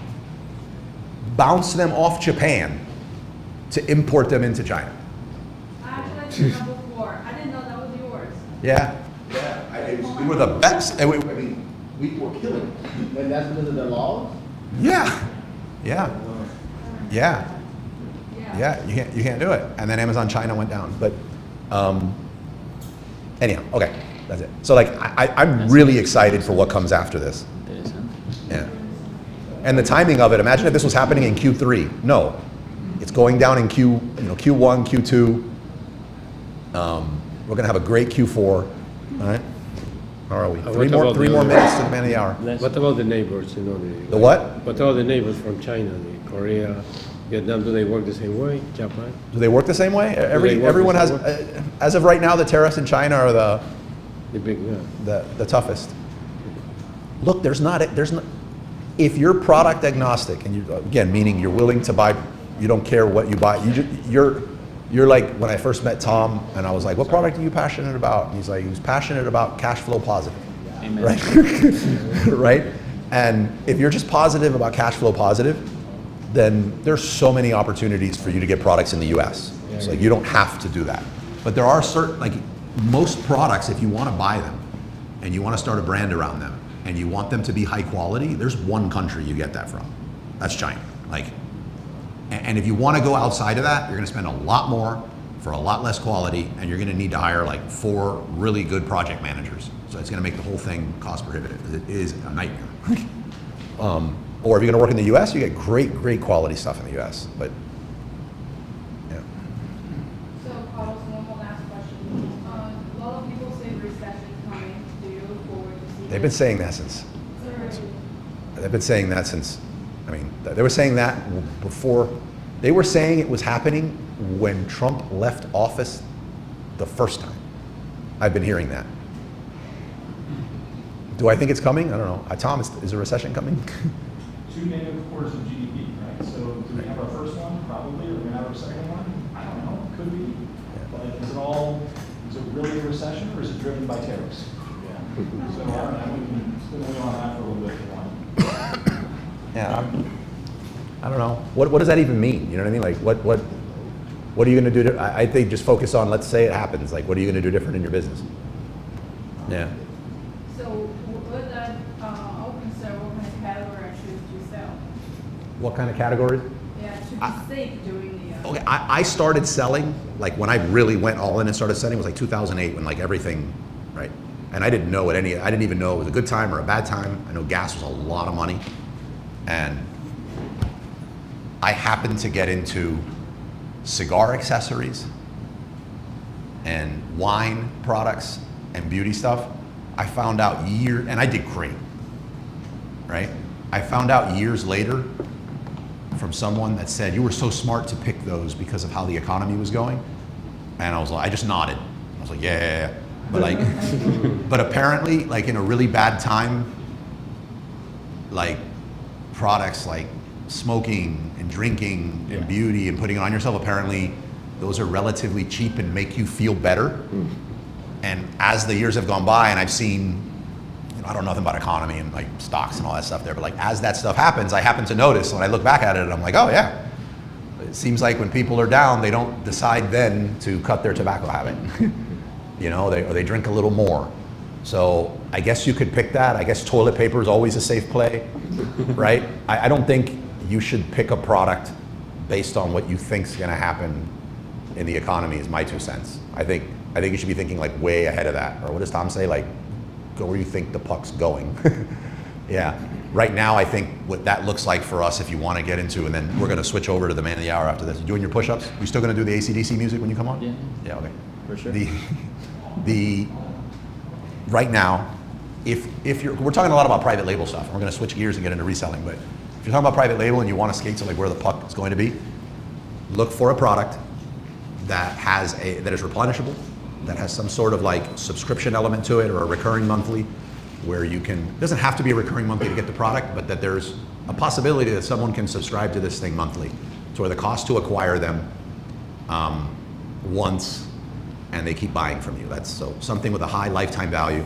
bounce them off Japan to import them into China. I actually did that before. I didn't know that was yours. Yeah. We were the best. And we were killing it. And that's because of the laws? Yeah. Yeah. Yeah. Yeah. You can't do it. And then Amazon China went down. But anyhow, okay. That's it. So like I'm really excited for what comes after this. Yeah. And the timing of it, imagine if this was happening in Q3. No. It's going down in Q1, Q2. We're gonna have a great Q4. All right. How are we? Three more minutes to the man of the hour. What about the neighbors, The what? What about the neighbors from China, the Korea, Vietnam, do they work the same way? Japan? Do they work the same way? they work Everyone the has, same as of right now, the tariffs in China are The big, yeah. the toughest. Look, there's not, if you're product agnostic, and you, again, meaning you're willing to buy, you don't care what you buy, you're like, when I first met Tom, and I was like, what product are you passionate about? And he's like, he was passionate about cash flow positive. Amen. Right? Right? And if you're just positive about cash flow positive, then there's so many opportunities for you to get products in the US. So like, you don't have to do that. But there are certain, like most products, if you want to buy them and you want to start a brand around them and you want them to be high quality, there's one country you get that from. That's China. Like, and if you want to go outside of that, you're going to spend a lot more for a lot less quality, and you're going to need to hire like 4 really good project managers. So it's going to make the whole thing cost prohibitive. It is a nightmare. Or if you're going to work in the US, you get great quality stuff in the US. But yeah. So, Carlos, one more last question. A lot of people say recession coming. Do you look forward to see They've been saying that since. They've been saying that since. I mean, they were saying that before. They were saying it was happening when Trump left office the first time. I've been hearing that. Do I think it's coming? I don't know. Tom, is a recession coming? 2 negative quarters of GDP, right? So do we have our first one? Probably. Are we going to have our second one? I don't know. Could be. But is it really a recession, or is it driven by tariffs? Yeah. So I don't know. We can spin the wheel on that for a little bit if you want. Yeah, I don't know. What does that even mean? You know what I mean? Like, what are you going to do? I think just focus on, let's say it happens. Like, what are you going to do different in your business? Yeah. So, with that open sale, what kind of category should you sell? What kind of categories? Yeah, to be safe during the. Okay, I started selling, like when I really went all in and started selling was like 2008 when like everything, right? And I didn't know I didn't even know it was a good time or a bad time. I know gas was a lot of money. And I happened to get into cigar accessories and wine products and beauty stuff. I found out and I did great, right? I found out years later from someone that said, you were so smart to pick those because of how the economy was going. And I was like, I just nodded. I was like, yeah. But like, but apparently like in a really bad time, like products like smoking and drinking and beauty and putting it on yourself, apparently those are relatively cheap and make you feel better. And as the years have gone by and I've seen, I don't know nothing about economy and like stocks and all that stuff there, but like as that stuff happens, I happen to notice when I look back at it, I'm like, oh yeah. It seems like when people are down, they don't decide then to cut their tobacco habit. Or they drink a little more. So I guess you could pick that. I guess toilet paper is always a safe play, right? I don't think you should pick a product based on what you think is going to happen in the economy is my 2 cents. I think you should be thinking like way ahead of that. Or what does Tom say? Like, go where you think the puck's going. Yeah. Right now, I think what that looks like for us, if you want to get into, and then we're going to switch over to the man of the hour after this. You doing your push-ups? You still going to do the AC/DC music when you come on? Yeah. Yeah. Okay. For sure. Right now, if we're talking a lot about private label stuff. We're going to switch gears and get into reselling. But if you're talking about private label and you want to skate to like where the puck is going to be, look for a product that is replenishable, that has some sort of like subscription element to it or a recurring monthly, where you can, it doesn't have to be a recurring monthly to get the product, but that there's a possibility that someone can subscribe to this thing monthly. So where the cost to acquire them once and they keep buying from you. That's so something with a high lifetime value.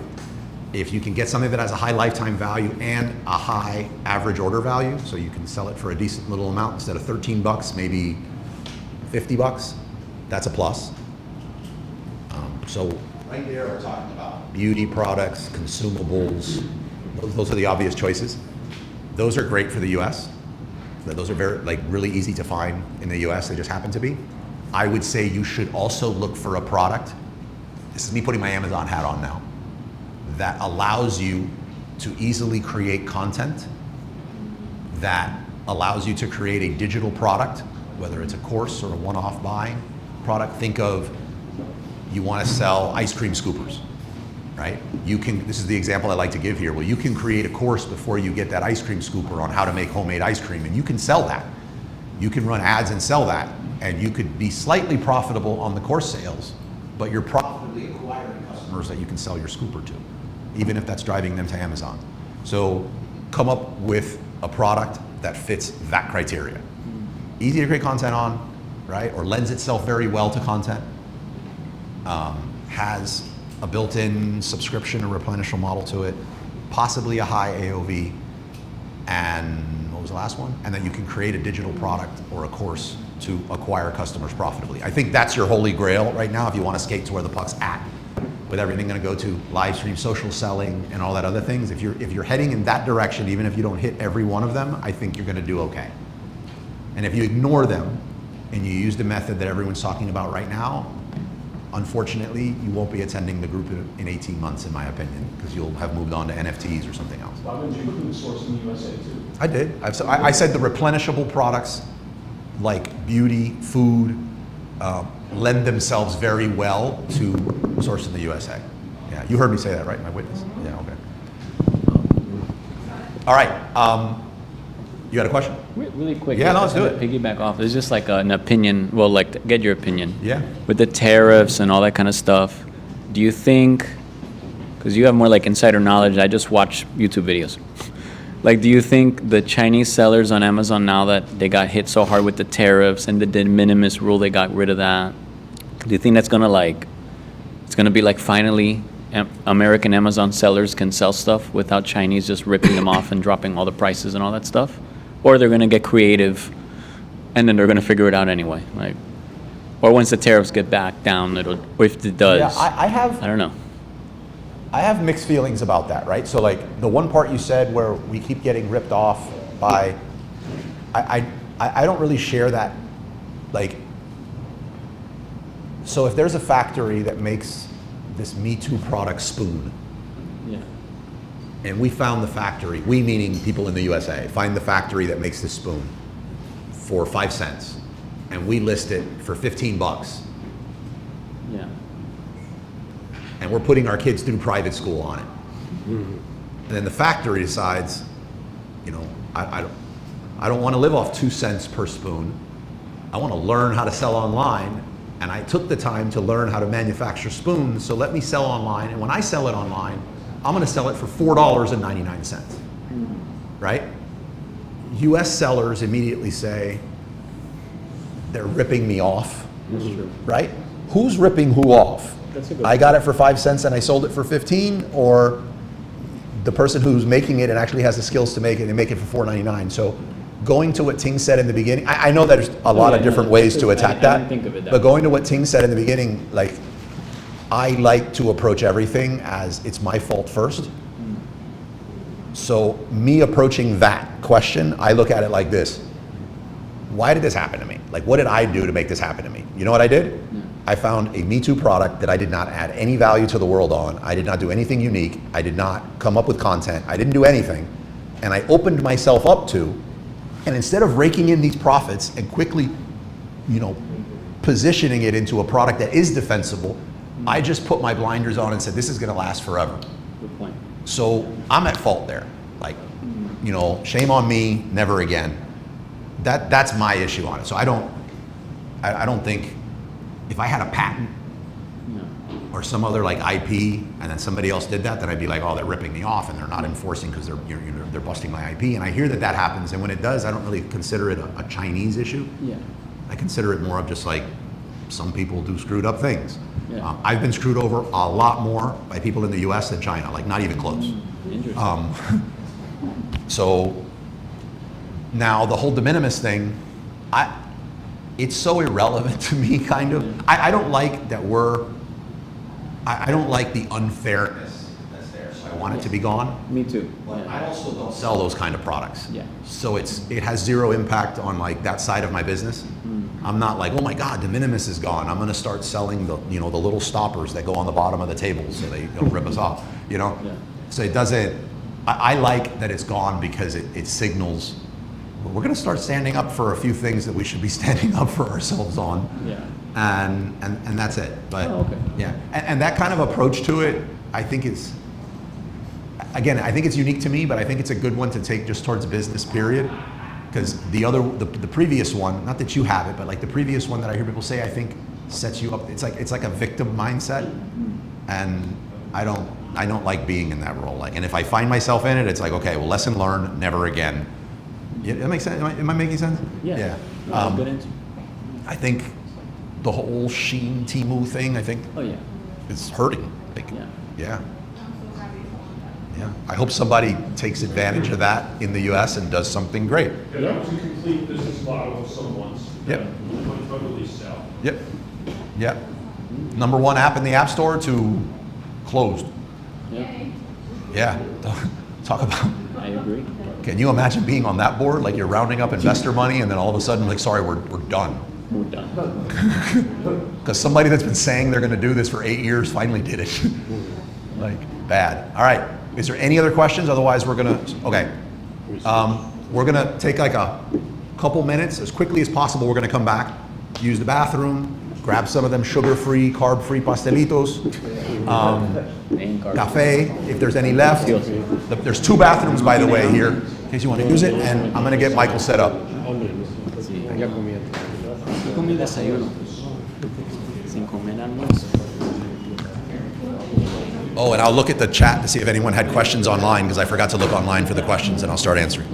If you can get something that has a high lifetime value and a high average order value, so you can sell it for a decent little amount instead of 13 bucks, maybe 50 bucks, that's a plus. So right there we're talking about beauty products, consumables, those are the obvious choices. Those are great for the US. Those are very, like, really easy to find in the US, they just happen to be. I would say you should also look for a product, this is me putting my Amazon hat on now, that allows you to easily create content, that allows you to create a digital product, whether it's a course or a one-off buying product. Think of, you want to sell ice cream scoopers, right? You can, this is the example I like to give here. Well, you can create a course before you get that ice cream scooper on how to make homemade ice cream, and you can sell that. You can run ads and sell that, and you could be slightly profitable on the course sales, but you're profitably acquiring customers that you can sell your scooper to, even if that's driving them to Amazon. So come up with a product that fits that criteria. Easy to create content on, right? Or lends itself very well to content. Has a built-in subscription or replenishable model to it, possibly a high AOV, and what was the last one? And then you can create a digital product or a course to acquire customers profitably. I think that's your holy grail right now if you want to skate to where the puck's at, with everything going to go to live stream, social selling, and all that other things. If you're heading in that direction, even if you don't hit every one of them, I think you're going to do okay. And if you ignore them and you use the method that everyone's talking about right now, unfortunately, you won't be attending the group in 18 months, in my opinion, because you'll have moved on to NFTs or something else. Why wouldn't you include sourcing USA too? I did. I said the replenishable products like beauty, food, lend themselves very well to source in the USA. Yeah, you heard me say that, right, my witness? Yeah, okay. All right, you got a question? Really quick. Yeah, no, let's do it. Piggyback off. It's just like an opinion. Well, like to get your opinion. Yeah. With the tariffs and all that kind of stuff, do you think? Because you have more like insider knowledge. I just watch YouTube videos. Like, do you think the Chinese sellers on Amazon, now that they got hit so hard with the tariffs and the de minimis rule, they got rid of that? Do you think that's gonna it's gonna be like finally American Amazon sellers can sell stuff without Chinese just ripping them off and dropping all the prices and all that stuff? Or they're gonna get creative and then they're gonna figure it out anyway? Like, or once the tariffs get back down, or if it does, Yeah, I don't know. I have mixed feelings about that, right? So like the one part you said where we keep getting ripped off by, I don't really share that. Like, so if there's a factory that makes this Me Too product spoon, Yeah. and we found the factory, we meaning people in the USA, find the factory that makes this spoon for 5 cents, and we list it for 15 bucks. Yeah. And we're putting our kids through private school on it. And then the factory decides, you know, I don't want to live off 2 cents per spoon. I want to learn how to sell online, and I took the time to learn how to manufacture spoons, so let me sell online, and when I sell it online, I'm going to sell it for $4.99, right? US sellers immediately say, they're ripping me off, right? Who's ripping who off? I got it for 5 cents and I sold it for 15, or the person who's making it and actually has the skills to make it and make it for $4.99. So going to what Ting said in the beginning, I know there's a lot of different ways to attack I that, didn't think of it that but going to what Ting said in the beginning, like, I like to approach everything as it's my fault first. So me approaching that question, I look at it like this. Why did this happen to me? Like, what did I do to make this happen to me? You know what I did? I found a Me Too product that I did not add any value to the world on. I did not do anything unique. I did not come up with content. I didn't do anything. And I opened myself up to, and instead of raking in these profits and quickly, you know, positioning it into a product that is defensible, I just put my blinders on and said, this is gonna last forever. Good point. So I'm at fault there. Like, you know, shame on me, never again. That's my issue on it. So I don't think, if I had a patent, No. or some other like IP, and then somebody else did that, then I'd be like, oh, they're ripping me off and they're not enforcing because they're busting my IP. And I hear that happens, and when it does, I don't really consider it a Chinese issue. Yeah. I consider it more of just like some people do screwed up things. Yeah. I've been screwed over a lot more by people in the U.S. than China, like not even close. Interesting. So now the whole de minimis thing, it's so irrelevant to me, kind of. I don't like that I don't like the unfairness that's there, so I want it to be gone. Me too. But Yeah. I also don't sell those kind of products. Yeah. So it has zero impact on like that side of my business. I'm not like, oh my God, de minimis is gone. I'm gonna start selling the little stoppers that go on the bottom of the table so they don't rip us off, Yeah. So it doesn't, I like that it's gone because it signals, we're gonna start standing up for a few things that we should be standing up for ourselves on. Yeah. And that's it. But Oh, okay. yeah, and that kind of approach to it, I think it's, again, I think it's unique to me, but I think it's a good one to take just towards business, period. Because the previous one, not that you have it, but like the previous one that I hear people say, I think sets you up. It's like a victim mindset, and I don't like being in that role. Like, and if I find myself in it, it's like, okay, well, lesson learned, never again. Yeah, that makes sense. Am I making sense? Yeah. Yeah. No, good answer. I think the whole Shein Temu thing, I think, Oh yeah. is hurting. Like, Yeah. yeah. Yeah. I hope somebody takes advantage of that in the U.S. and does something great. Yeah, that was a complete business model of someone's. Yep. Totally sell. Yep. Yep. Number one app in the App Store to closed. Yeah. Yeah. Talk about. I agree. Can you imagine being on that board? Like you're rounding up investor money and then all of a sudden, like, sorry, we're done. We're done. Because somebody that's been saying they're going to do this for 8 years finally did it. Like, bad. All right. Is there any other questions? Otherwise, we're going to, okay. We're going to take like a couple minutes, as quickly as possible. We're going to come back, use the bathroom, grab some of them sugar-free, carb-free pastelitos, Main card. cafe, if there's any left. There's 2 bathrooms, by the way, here, in case you want to use it, and I'm going to get Michael set up. Sí. Ya comí antes. Yo comí desayuno. Sin comer almuerzo. Oh, and I'll look at the chat to see if anyone had questions online, because I forgot to look online for the questions, and I'll start answering.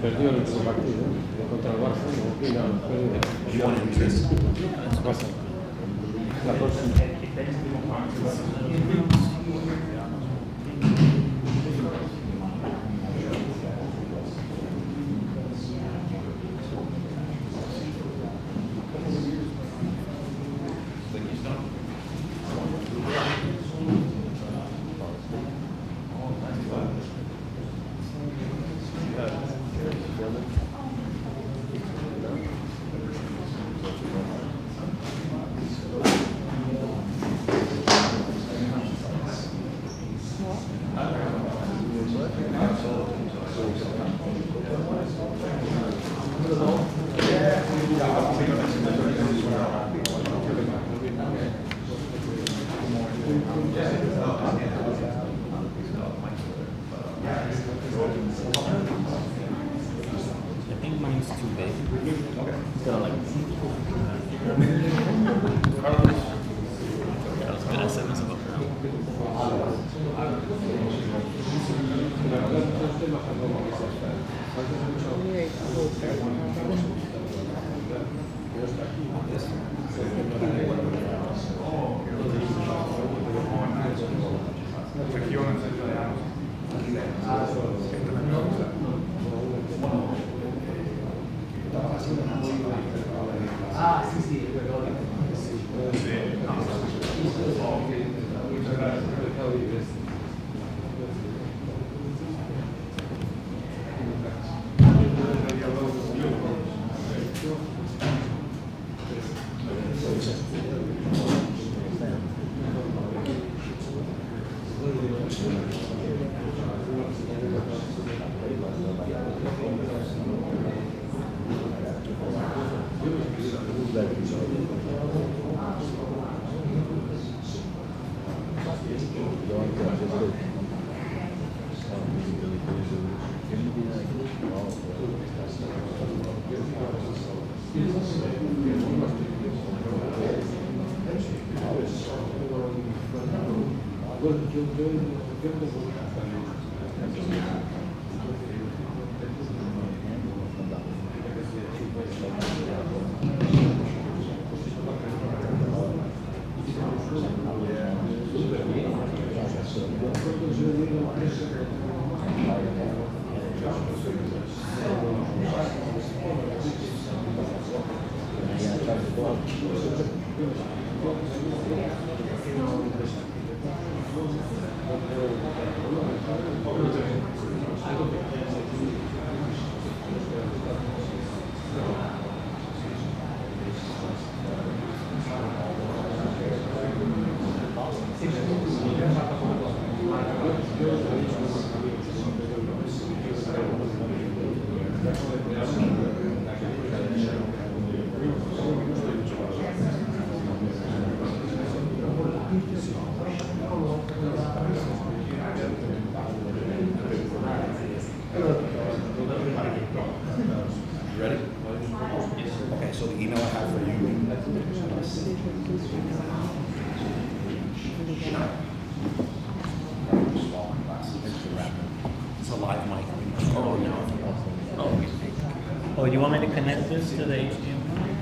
Perdió el último partido contra el Barça. No, perdió. You want to use this? Barça. La próxima. I think mine's too big. It's got like. You ready? Okay, so the email I have for you. It's a live mic. Oh, no. Oh, you want me to connect this to the HDMI?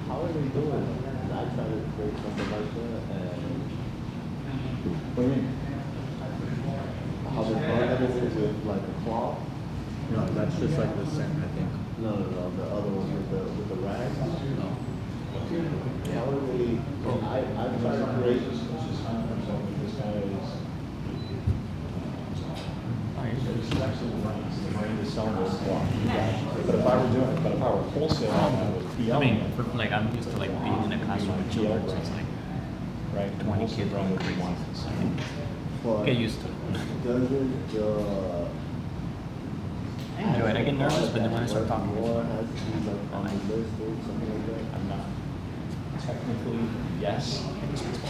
How are they doing? I tried to create something like that, and What do you mean? how they're targeted is with like a claw. No, that's just like the same, I think. No, the other one with the rag. How are they? I tried to create. This guy is. But if I were doing it, but if I were wholesale, I would PL. I mean, like I'm used to like being in a classroom with children, so it's like right, 20 kids run going what you crazy. want. But Get used to it. doesn't I enjoy it. I get nervous, but then when I start talking, more has to be like on the list or something like that. I'm not. Technically, yes,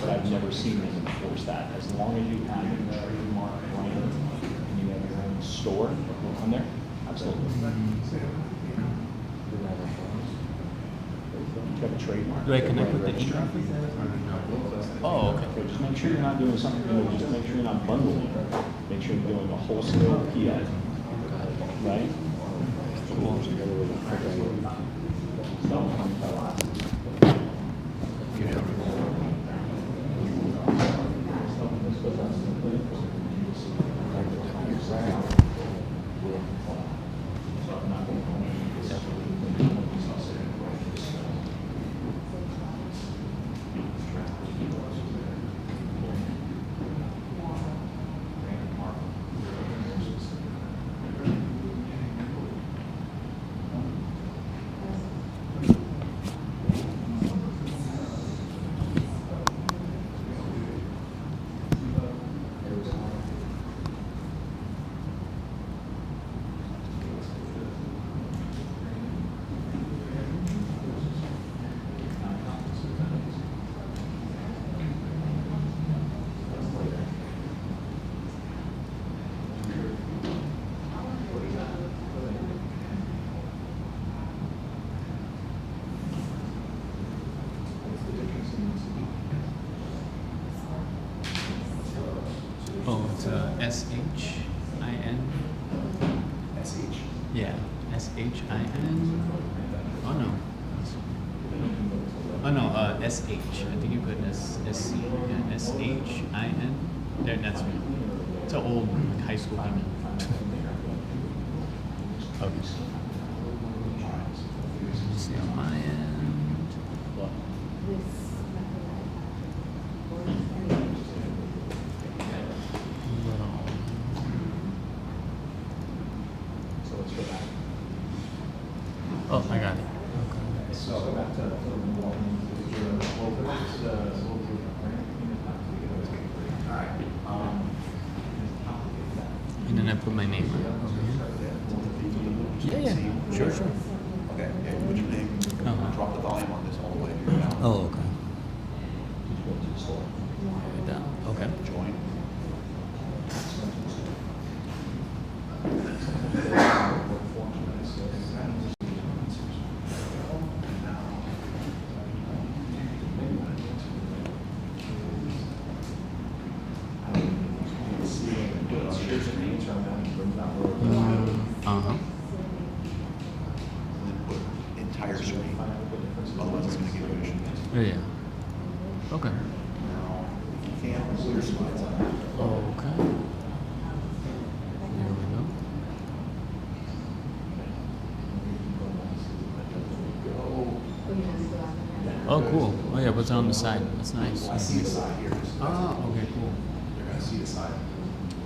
but I've never seen them enforce that. As long as you have a trademark brand and you have your own store on there, absolutely. You have a trademark. do I connect with the Register. email? Oh, okay. Okay, just make sure you're not doing something, just make sure you're not bundling. Make sure you're doing a wholesale PL, right? S-H-I-N. SH. Yeah, S-H-I-N. Oh no. Oh no, S-H. I think you put S-C. Yeah, S-H-I-N. There, that's me. It's an old like, high school email. Okay. See on my end. So let's go back. Oh, I got it. So go back to And then I put my name right over here. Yeah, yeah. Sure, sure. Okay, yeah, put your name, Uh-huh. drop the volume on this all the way down. Oh, okay. Down. Okay. Join. Uh-huh. And then put entire screen. Otherwise, it's going to give you issues. Yeah. Okay. Now, if you can, pull your slides up. Okay. There we go. Oh, cool. Oh, yeah, what's on the side? That's nice. I see the side here. Oh, okay, cool. You're going to see the side.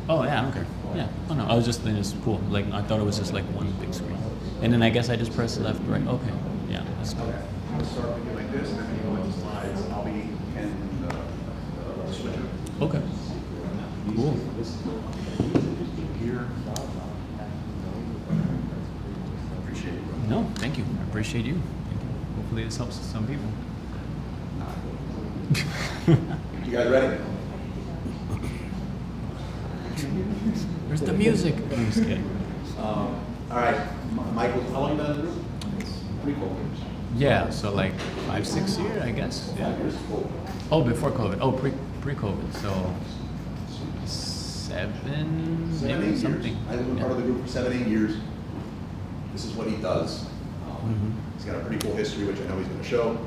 Oh, yeah, okay. Yeah. Oh, no, I was just thinking it's cool. Like, I thought it was just like one big screen. And then I guess I just press left, right. Okay. Yeah, that's cool. Okay. I'll start with you like this, and then when you go into slides, I'll be in the switcher. Okay. Cool. Here. Appreciate it, bro. No, thank you. I appreciate you. Thank you. Hopefully this helps some people. You guys ready? Where's the music? I'm just kidding. All right, Michael, how long you been in the group? Pretty cool. Yeah, so like 5, 6 years, I guess. Yeah. Cool. Oh, before COVID. Oh, pre-COVID. So 7, 7, 8 maybe years. something. I've been Yeah. part of the group for 7, 8 years. This is what he does. Mhm. He's got a pretty cool history, which I know he's going to show.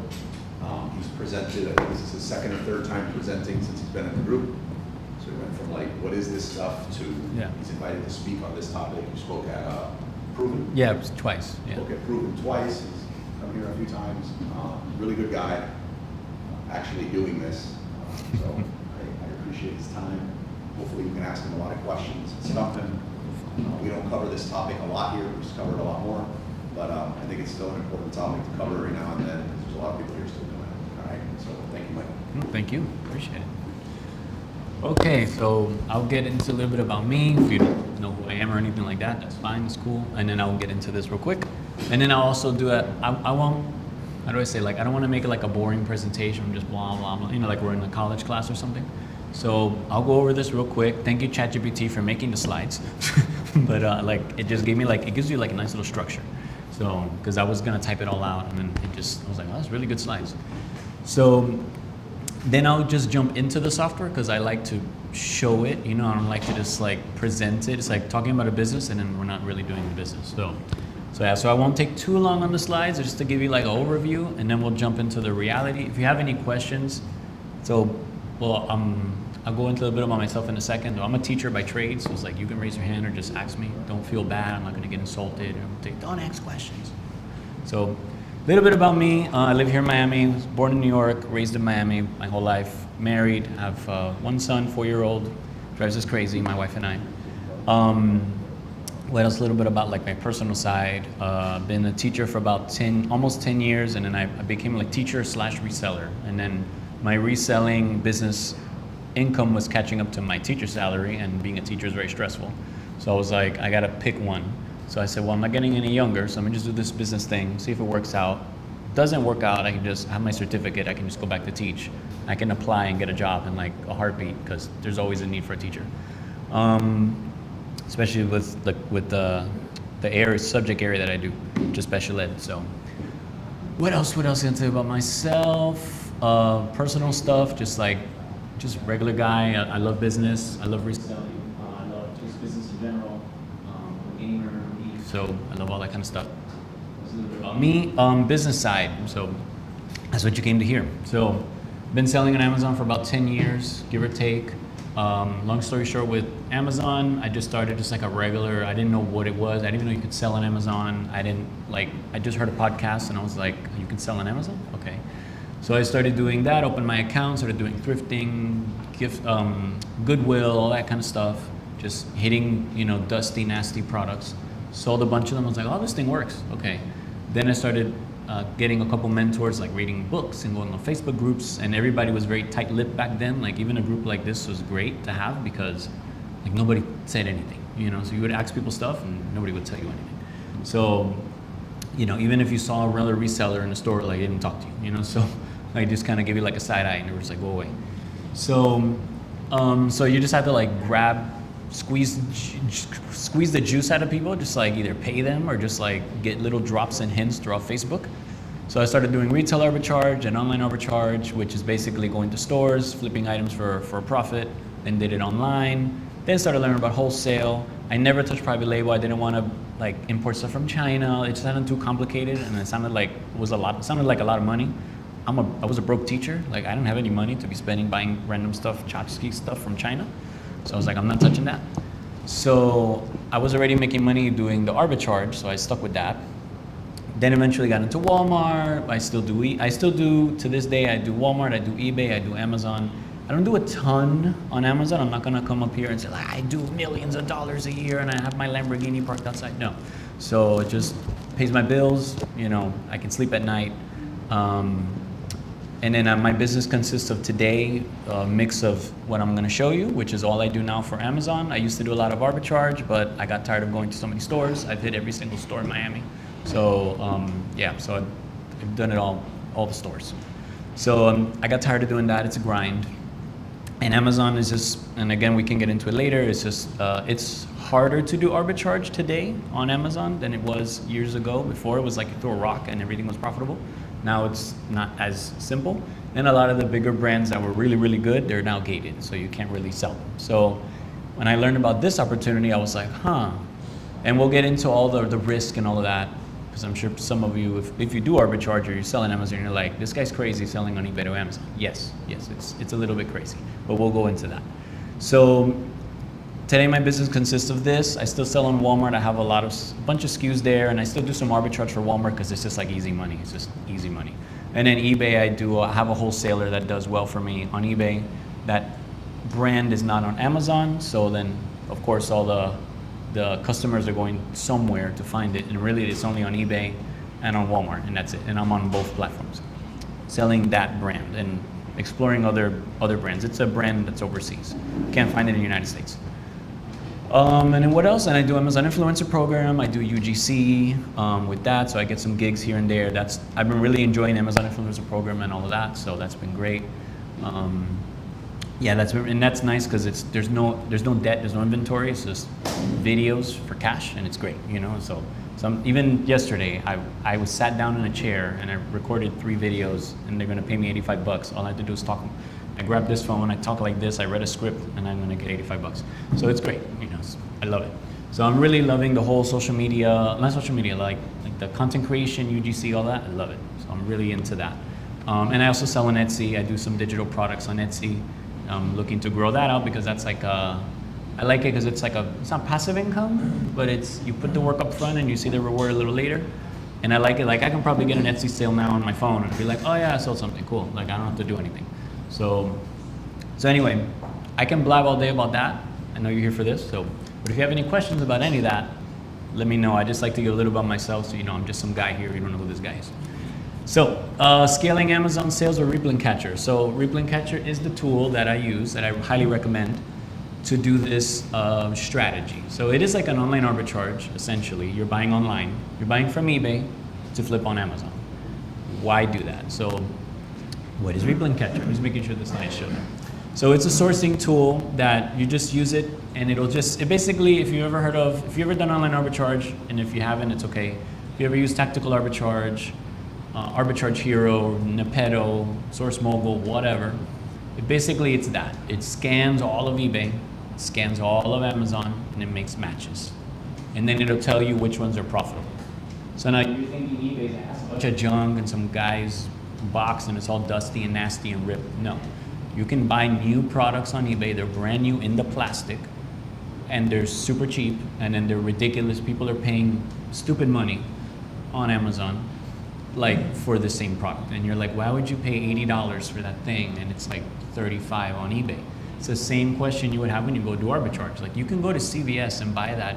He's presented, I think this is his second or third time presenting since he's been in the group. So he went from like, what is this stuff, to Yeah. he's invited to speak on this topic. You spoke at Proven. Yeah, it was twice. Yeah. Spoke at Proven twice. He's come here a few times. Really good guy, actually doing this. So I appreciate his time. Hopefully we can ask him a lot of questions, stump him. We don't cover this topic a lot here. We just cover it a lot more. But I think it's still an important topic to cover every now and then, because there's a lot of people here still doing it. All right, so thank you, Michael. Thank you. Appreciate it. Okay, so I'll get into a little bit about me. If you don't know who I am or anything like that, that's fine. It's cool. And then I'll get into this real quick. And then I'll also do I won't, how do I say, like, I don't want to make it like a boring presentation, just blah, blah, blah, you know, like we're in a college class or something. So I'll go over this real quick. Thank you, ChatGPT, for making the slides. But like, it just gave me like, it gives you like a nice little structure. So, because I was going to type it all out, and then I was like, oh, that's really good slides. So then I'll just jump into the software, because I like to show it, you know, I don't like to just like present it. It's like talking about a business and then we're not really doing the business. So yeah, so I won't take too long on the slides, just to give you like an overview, and then we'll jump into the reality. If you have any questions, I'll go into a bit about myself in a second. I'm a teacher by trade, so it's like you can raise your hand or just ask me. Don't feel bad. I'm not going to get insulted. Don't ask questions. So a little bit about me. I live here in Miami. Was born in New York, raised in Miami my whole life. Married. Have one son, 4-year-old. Drives us crazy, my wife and I. What else? A little bit about like my personal side. Been a teacher for about almost 10 years, and then I became like teacher/reseller. And then my reselling business income was catching up to my teacher salary, and being a teacher is very stressful. So I was like, I gotta pick one. So I said, well, I'm not getting any younger, so I'm gonna just do this business thing, see if it works out. Doesn't work out, I can just have my certificate, I can just go back to teach. I can apply and get a job in like a heartbeat, because there's always a need for a teacher. Especially with the subject area that I do, just special ed. So what else can I tell you about myself? Personal stuff, just regular guy. I love business. I love reselling. I So I love all that kind of stuff. That's a little bit about me. Business side. So that's what you came to hear. So been selling on Amazon for about 10 years, give or take. Long story short, with Amazon, I just started just like a regular, I didn't know what it was. I didn't even know you could sell on Amazon. I just heard a podcast and I was like, you can sell on Amazon? Okay. So I started doing that, opened my account, started doing thrifting, gift, Goodwill, all that kind of stuff. Just hitting, dusty, nasty products. Sold a bunch of them. I was like, oh, this thing works. Okay. Then I started getting a couple mentors, like reading books and going on Facebook groups, and everybody was very tight-lipped back then. Like even a group like this was great to have because like nobody said anything, so you would ask people stuff and nobody would tell you anything. So, even if you saw another reseller in the store, like they didn't talk to you, so I just kind of give you like a side eye and it was like, go away. So, so you just have to like squeeze the juice out of people, just like either pay them or just like get little drops and hints throughout Facebook. So I started doing retail arbitrage and online arbitrage, which is basically going to stores, flipping items for a profit, then did it online, then started learning about wholesale. I never touched private label. I didn't want to like import stuff from China. It sounded too complicated and it sounded like a lot of money. I was a broke teacher. Like I didn't have any money to be spending buying random stuff, tchotchke stuff from China. So I was like, I'm not touching that. So I was already making money doing the arbitrage, so I stuck with that. Then eventually got into Walmart. I still do to this day. I do Walmart, I do eBay, I do Amazon. I don't do a ton on Amazon. I'm not gonna come up here and say like, I do millions of dollars a year and I have my Lamborghini parked outside. No. So it just pays my bills. I can sleep at night. And then my business consists of today a mix of what I'm going to show you, which is all I do now for Amazon. I used to do a lot of arbitrage, but I got tired of going to so many stores. I've hit every single store in Miami. So so I've done it all the stores. So I got tired of doing that. It's a grind. And Amazon is just, and again, we can get into it later, it's just, it's harder to do arbitrage today on Amazon than it was years ago. Before it was like you throw a rock and everything was profitable. Now it's not as simple. And a lot of the bigger brands that were really, really good, they're now gated, so you can't really sell them. So when I learned about this opportunity, I was like, And we'll get into all the risk and all of that, because I'm sure some of you, if you do arbitrage or you sell on Amazon, you're like, this guy's crazy selling on eBay to Amazon. Yes, it's a little bit crazy, but we'll go into that. So today my business consists of this. I still sell on Walmart. I have a bunch of SKUs there, and I still do some arbitrage for Walmart because it's just like easy money. It's just easy money. And then eBay, I have a wholesaler that does well for me on eBay. That brand is not on Amazon, so then of course all the customers are going somewhere to find it, and really it's only on eBay and on Walmart, and that's it. And I'm on both platforms, selling that brand and exploring other brands. It's a brand that's overseas. Can't find it in the United States. And then what else? And I do Amazon Influencer Program. I do UGC with that, so I get some gigs here and there. I've been really enjoying Amazon Influencer Program and all of that, so that's been great. That's nice because there's no debt, there's no inventory. It's just videos for cash, and it's great, So even yesterday, I was sat down in a chair and I recorded 3 videos, and they're gonna pay me $85. All I have to do is talk. I grab this phone, I talk like this, I read a script, and I'm gonna get $85. So it's great, I love it. So I'm really loving the whole social media, not social media, like the content creation, UGC, all that, I love it. So I'm really into that. And I also sell on Etsy. I do some digital products on Etsy. I'm looking to grow that out because that's like I like it because it's not passive income, but you put the work up front and you see the reward a little later. And I like it, like I can probably get an Etsy sale now on my phone and be like, oh yeah, I sold something, cool. Like I don't have to do anything. So anyway, I can blab all day about that. I know you're here for this, but if you have any questions about any of that, let me know. I just like to give a little about myself, so I'm just some guy here, you don't know who this guy is. So, scaling Amazon sales or Replink Catcher. So Replink Catcher is the tool that I use, that I highly recommend to do this strategy. So it is like an online arbitrage, essentially. You're buying online. You're buying from eBay to flip on Amazon. Why do that? So what is Replink Catcher? Just making sure the slides show that. So it's a sourcing tool that you just use it, and it basically, if you've ever done online arbitrage, and if you haven't, it's okay. If you ever use tactical arbitrage, Arbitrage Hero, Nepeto, Source Mogul, whatever, it's that. It scans all of eBay, it scans all of Amazon, and it makes matches. and then it'll tell you which ones are profitable. So now you're thinking eBay has a bunch of junk and some guy's box and it's all dusty and nasty and ripped. No. You can buy new products on eBay. They're brand new in the plastic and they're super cheap and then they're ridiculous. People are paying stupid money on Amazon like for the same product. And you're like, why would you pay $80 for that thing and it's like $35 on eBay? It's the same question you would have when you go do arbitrage. Like you can go to CVS and buy that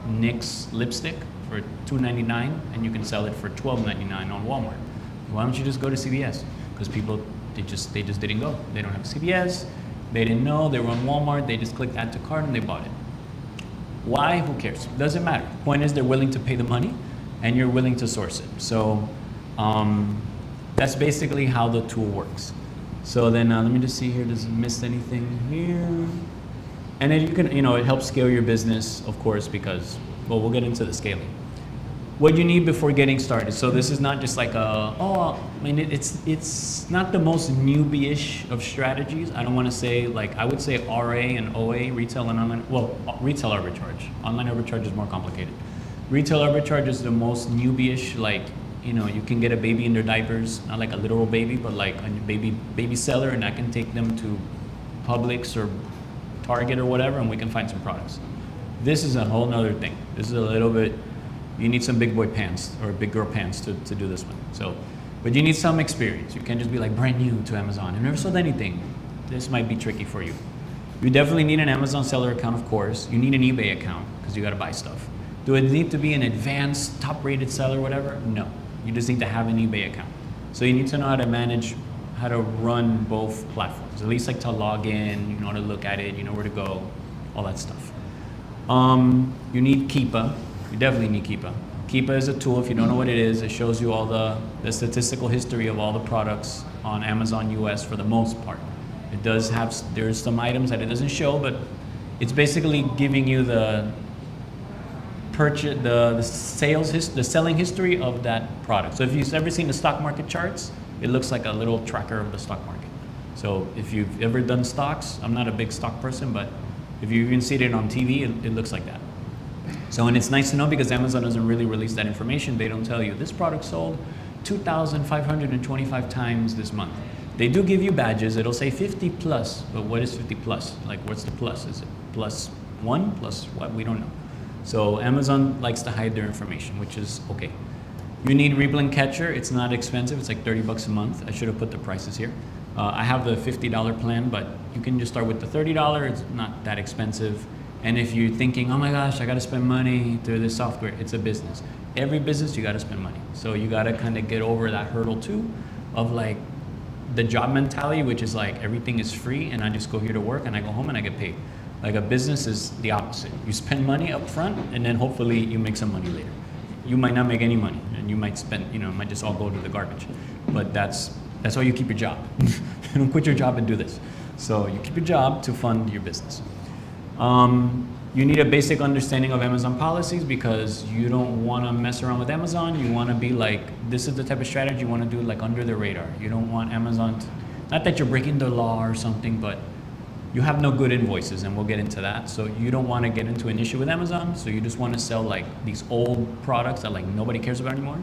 NYX lipstick for $2.99 and you can sell it for $12.99 on Walmart. Why don't you just go to CVS? Because people, they just didn't go. They don't have CVS, they didn't know, they were on Walmart, they just clicked add to cart and they bought it. Why? Who cares? Doesn't matter. Point is they're willing to pay the money and you're willing to source it. So that's basically how the tool works. So then let me just see here, does it miss anything here? And then you can, it helps scale your business, of course, because, well, we'll get into the scaling. What you need before getting started. So this is not just like it's not the most newbie-ish of strategies. I don't want to say, like, I would say RA and OA, retail and online, well, retail arbitrage. Online arbitrage is more complicated. Retail arbitrage is the most newbie-ish, like, you can get a baby in their diapers, not like a literal baby, but like a baby seller, and I can take them to Publix or Target or whatever, and we can find some products. This is a whole nother thing. This is a little bit, you need some big boy pants or big girl pants to do this one. So, but you need some experience. You can't just be like brand new to Amazon and never sold anything. This might be tricky for you. You definitely need an Amazon seller account, of course. You need an eBay account because you got to buy stuff. Do it need to be an advanced, top-rated seller, whatever? No. You just need to have an eBay account. So you need to know how to manage, how to run both platforms. At least like to log in, you know how to look at it, you know where to go, all that stuff. You need Keepa. You definitely need Keepa. Keepa is a tool. If you don't know what it is, it shows you all the statistical history of all the products on Amazon US for the most part. It does have, there's some items that it doesn't show, but it's basically giving you the purchase, the selling history of that product. So if you've ever seen the stock market charts, it looks like a little tracker of the stock market. So if you've ever done stocks, I'm not a big stock person, but if you even see it on TV, it looks like that. So, and it's nice to know because Amazon doesn't really release that information. They don't tell you this product sold 2,525 times this month. They do give you badges. It'll say 50 plus, but what is 50 plus? Like, what's the plus? Is it plus one, plus what? We don't know. So Amazon likes to hide their information, which is okay. You need Reblend Catcher. It's not expensive. It's like 30 bucks a month. I should have put the prices here. I have the $50 plan, but you can just start with the $30. It's not that expensive. And if you're thinking, oh my gosh, I got to spend money through this software, it's a business. Every business, you got to spend money. So you got to kind of get over that hurdle too of like the job mentality, which is like everything is free and I just go here to work and I go home and I get paid. Like a business is the opposite. You spend money up front and then hopefully you make some money later. You might not make any money and you might spend, it might just all go to the garbage. But that's why you keep your job. You don't quit your job and do this. So you keep your job to fund your business. You need a basic understanding of Amazon policies because you don't want to mess around with Amazon. You want to be like, this is the type of strategy you want to do like under the radar. You don't want Amazon to, not that you're breaking the law or something, but you have no good invoices and we'll get into that. So you don't want to get into an issue with Amazon. So you just want to sell like these old products that like nobody cares about anymore.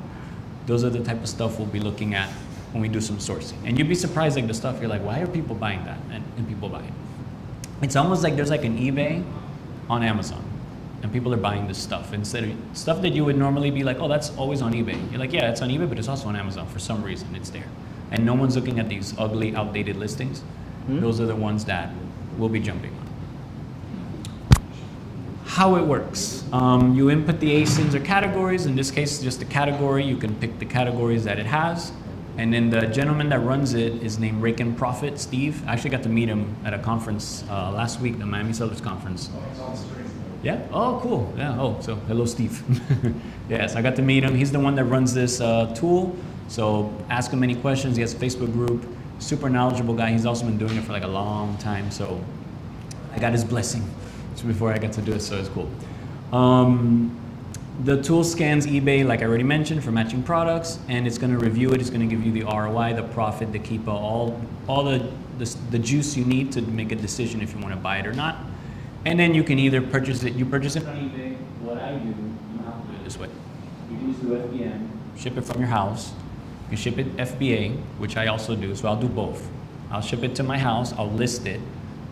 Those are the type of stuff we'll be looking at when we do some sourcing. And you'd be surprised like the stuff you're like, why are people buying that? And people buy it. It's almost like there's like an eBay on Amazon and people are buying this stuff instead of stuff that you would normally be like, oh, that's always on eBay. You're like, yeah, it's on eBay, but it's also on Amazon for some reason. It's there. And no one's looking at these ugly, outdated listings. Those are the ones that we'll be jumping on. How it works. You input the ASINs or categories. In this case, just the category. You can pick the categories that it has. And then the gentleman that runs it is named Rake and Profit, Steve. I actually got to meet him at a conference last week, the Miami Sellers Conference. Yeah? Oh, cool. Yeah. Oh, so hello, Steve. Yes, I got to meet him. He's the one that runs this tool. So ask him any questions. He has a Facebook group. Super knowledgeable guy. He's also been doing it for like a long time. So I got his blessing before I got to do it, so it's cool. The tool scans eBay, like I already mentioned, for matching products, and it's going to review it. It's going to give you the ROI, the profit, the Keepa, all the juice you need to make a decision if you want to buy it or not. And then you can either purchase it. You purchase it on eBay, what I do, you have to do it this way. You can just do FBM. Ship it from your house. You ship it FBA, which I also do, so I'll do both. I'll ship it to my house, I'll list it,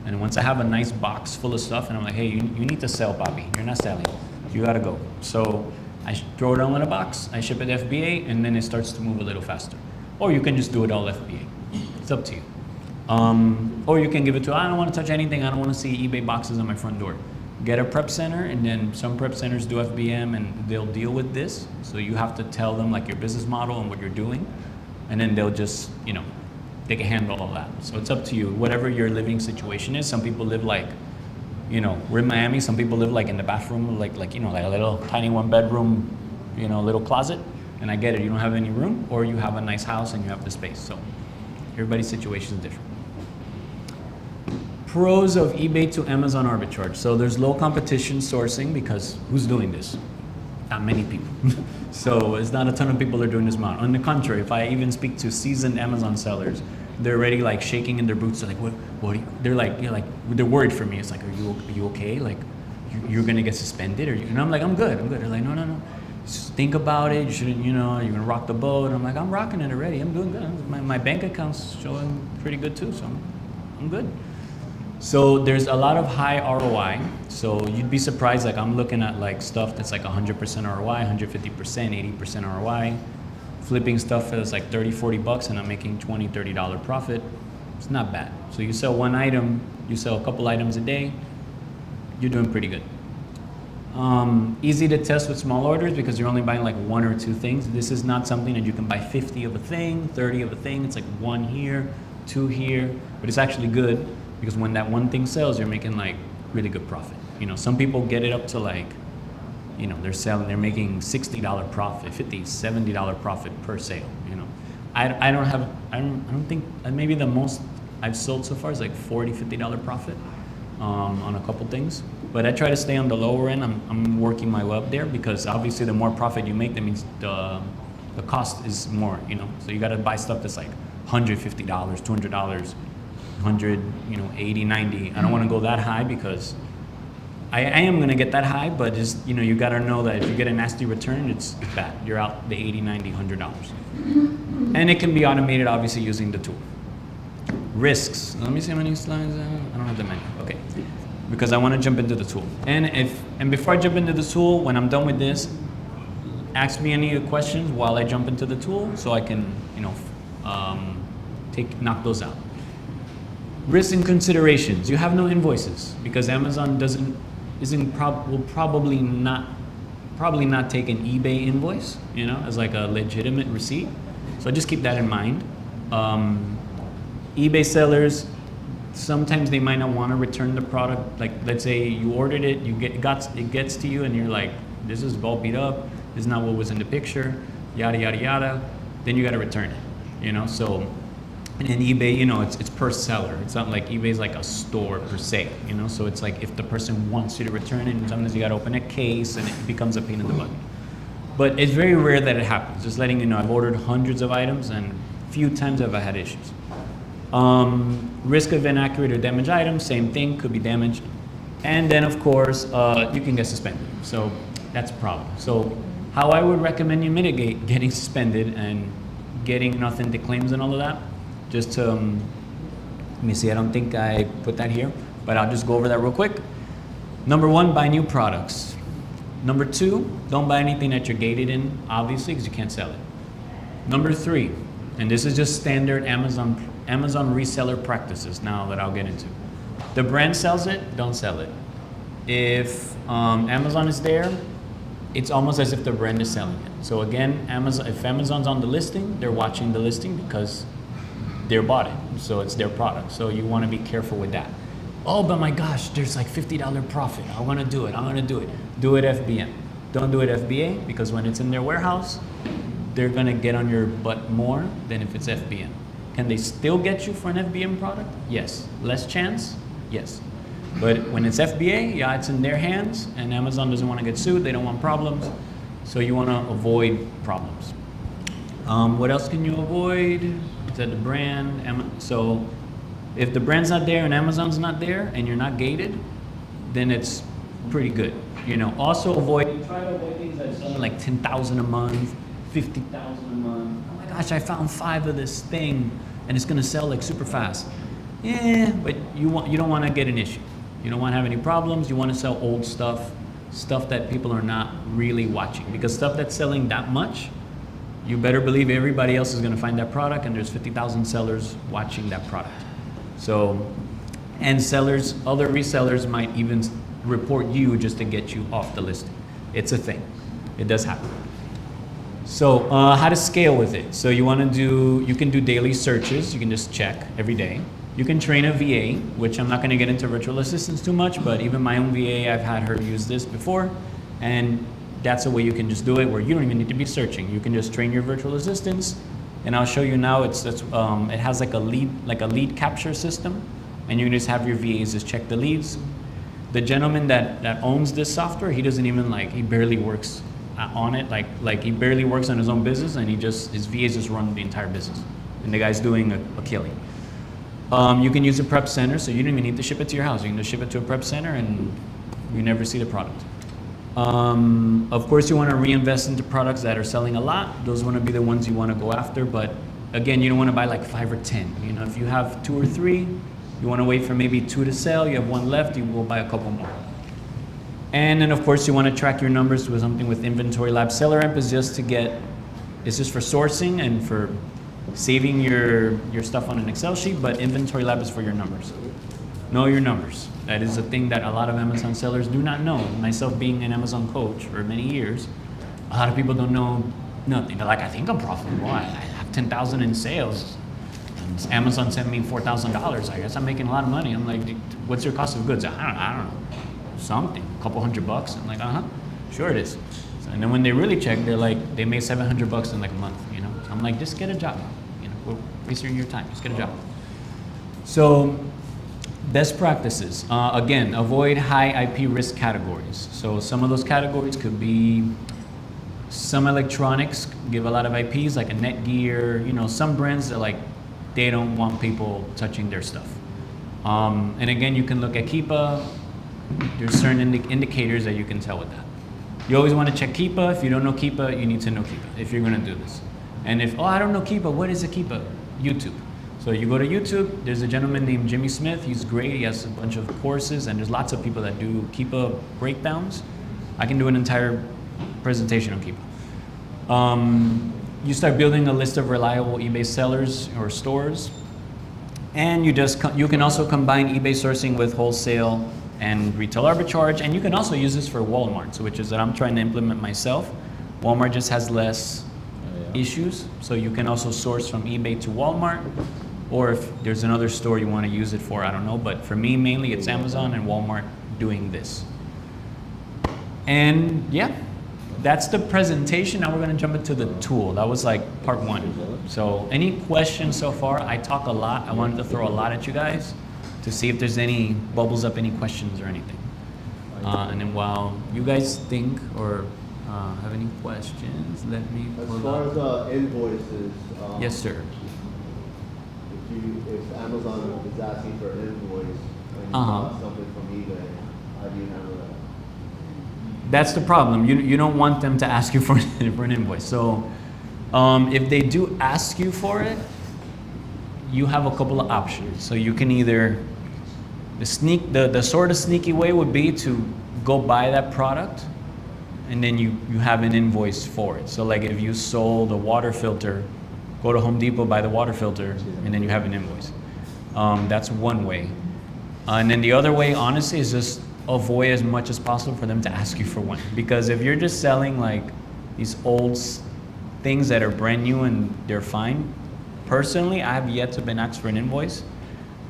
and once I have a nice box full of stuff, and I'm like, hey, you need to sell, Bobby. You're not selling. You gotta go. So I throw it all in a box, I ship it FBA, and then it starts to move a little faster. Or you can just do it all FBA. It's up to you. Or you can give it to, I don't want to touch anything, I don't want to see eBay boxes on my front door. Get a prep center, and then some prep centers do FBM and they'll deal with this. So you have to tell them like your business model and what you're doing, and then they'll just, they can handle all that. So it's up to you, whatever your living situation is. Some people live like, we're in Miami, some people live like in the bathroom, like a little tiny 1-bedroom, little closet. And I get it, you don't have any room, or you have a nice house and you have the space. So everybody's situation is different. Pros of eBay to Amazon arbitrage. So there's low competition sourcing, because who's doing this? Not many people. So it's not a ton of people that are doing this model. On the contrary, if I even speak to seasoned Amazon sellers, they're already like shaking in their boots. They're like, what are you? They're like, they're worried for me. It's like, are you okay? Like, you're gonna get suspended? And I'm like, I'm good. They're like, no. Just think about it. You shouldn't, you're gonna rock the boat. And I'm like, I'm rocking it already. I'm doing good. My bank account's showing pretty good too, so I'm good. So there's a lot of high ROI. So you'd be surprised, like I'm looking at like stuff that's like 100% ROI, 150%, 80% ROI. Flipping stuff that's like 30, 40 bucks, and I'm making $20, $30 profit. It's not bad. So you sell one item, you sell a couple items a day, you're doing pretty good. Easy to test with small orders because you're only buying like 1 or 2 things. This is not something that you can buy 50 of a thing, 30 of a thing. It's like 1 here, 2 here, but it's actually good because when that one thing sells, you're making like really good profit. Some people get it up to like, they're making $60 profit, $50, $70 profit per sale. I don't think, maybe the most I've sold so far is like $40, $50 profit on a couple things. But I try to stay on the lower end. I'm working my way up there because obviously the more profit you make, that means the cost is more, So you gotta buy stuff that's like $150, $200, 100, 80, 90. I don't wanna go that high because I am gonna get that high, but just, you gotta know that if you get a nasty return, it's bad. You're out the 80, 90, $100. And it can be automated, obviously, using the tool. Risks. Let me see how many slides. I don't have that many. Okay. Because I wanna jump into the tool. And before I jump into the tool, when I'm done with this, ask me any questions while I jump into the tool so I can, knock those out. Risks and considerations. You have no invoices because Amazon will probably not take an eBay invoice, as like a legitimate receipt. So just keep that in mind. eBay sellers, sometimes they might not want to return the product. Like let's say you ordered it, it gets to you, and you're like, this is all beat up. This is not what was in the picture. Yada yada yada. Then you got to return it. So. And in eBay, it's per seller. It's not like eBay's like a store per se, So it's like if the person wants you to return it, sometimes you gotta open a case and it becomes a pain in the butt. But it's very rare that it happens. Just letting you know, I've ordered hundreds of items and few times have I had issues. Risk of inaccurate or damaged items, same thing, could be damaged. And then of course, you can get suspended. So that's a problem. So how I would recommend you mitigate getting suspended and getting inauthentic claims and all of that, just to, let me see, I don't think I put that here, but I'll just go over that real quick. Number 1, buy new products. Number 2, don't buy anything that you're gated in, obviously, because you can't sell it. Number 3, and this is just standard Amazon reseller practices now that I'll get into. The brand sells it, don't sell it. If Amazon is there, it's almost as if the brand is selling it. So again, if Amazon's on the listing, they're watching the listing because they bought it, so it's their product. So you want to be careful with that. Oh, but my gosh, there's like $50 profit. I want to do it. I'm going to do it. Do it FBM. Don't do it FBA because when it's in their warehouse, they're going to get on your butt more than if it's FBM. Can they still get you for an FBM product? Yes. Less chance? Yes. But when it's FBA, yeah, it's in their hands, and Amazon doesn't want to get sued. They don't want problems. So you want to avoid problems. What else can you avoid? At the brand. So if the brand's not there and Amazon's not there and you're not gated, then it's pretty good. You know, also try to avoid things that sell like 10,000 a month, 50,000 a month. Oh my gosh, I found 5 of this thing and it's gonna sell like super fast. Yeah, but you don't want to get an issue. You don't want to have any problems. You want to sell old stuff that people are not really watching, because stuff that's selling that much, you better believe everybody else is going to find that product, and there's 50,000 sellers watching that product. So, and sellers, other resellers might even report you just to get you off the listing. It's a thing. It does happen. So how to scale with it. So you can do daily searches. You can just check every day. You can train a VA, which I'm not going to get into virtual assistants too much, but even my own VA, I've had her use this before, and that's a way you can just do it where you don't even need to be searching. You can just train your virtual assistants, and I'll show you now. It has like a lead capture system, and you can just have your VAs just check the leads. The gentleman that owns this software, he doesn't even he barely works on it. Like he barely works on his own business, and his VAs just run the entire business, and the guy's doing a killing. You can use a prep center, so you don't even need to ship it to your house. You can just ship it to a prep center and you never see the product. Of course, you want to reinvest into products that are selling a lot. Those want to be the ones you want to go after, but again, you don't want to buy like 5 or 10. You know, if you have 2 or 3, you want to wait for maybe 2 to sell, you have 1 left, you will buy a couple more. And then of course, you want to track your numbers with something with Inventory Lab. Seller Amp is just for sourcing and for saving your stuff on an Excel sheet, but Inventory Lab is for your numbers. Know your numbers. That is a thing that a lot of Amazon sellers do not know. Myself being an Amazon coach for many years, a lot of people don't know nothing. They're like, I think I'm profitable. I have 10,000 in sales. And Amazon sent me $4,000. I guess I'm making a lot of money. I'm like, what's your cost of goods? I don't know. Something, a couple $100. I'm like, sure it is. And then when they really check, they're like, they made $700 in like a month, you know? I'm like, just get a job, you know? We're wasting your time, just get a job. So, best practices. Again, avoid high IP risk categories. So some of those categories could be some electronics, give a lot of IPs, like a Netgear, you know, some brands that they don't want people touching their stuff. And again, you can look at Keepa. There's certain indicators that you can tell with that. You always want to check Keepa. If you don't know Keepa, you need to know Keepa if you're going to do this. And if, I don't know Keepa, what is a Keepa? YouTube. So you go to YouTube, there's a gentleman named Jimmy Smith. He's great. He has a bunch of courses, and there's lots of people that do Keepa breakdowns. I can do an entire presentation on Keepa. You start building a list of reliable eBay sellers or stores. And you can also combine eBay sourcing with wholesale and retail arbitrage, and you can also use this for Walmart, which is that I'm trying to implement myself. Walmart just has less issues, so you can also source from eBay to Walmart, or if there's another store you want to use it for, I don't know, but for me mainly it's Amazon and Walmart doing this. And yeah, that's the presentation. Now we're going to jump into the tool. That was like part 1. So any questions so far? I talk a lot. I wanted to throw a lot at you guys to see if there's any bubbles up, any questions or anything. And then while you guys think or have any questions, let me pull As far up. as invoices. Yes, sir. If Amazon is asking for an invoice and you bought something from eBay, how do you handle that? That's the problem. You don't want them to ask you for an invoice. So if they do ask you for it, you have a couple of options. So you can either, the sort of sneaky way would be to go buy that product, and then you have an invoice for it. So like if you sold a water filter, go to Home Depot, buy the water filter, and then you have an invoice. That's one way. And then the other way, honestly, is just avoid as much as possible for them to ask you for one. Because if you're just selling like these old things that are brand new and they're fine, personally, I have yet to been asked for an invoice.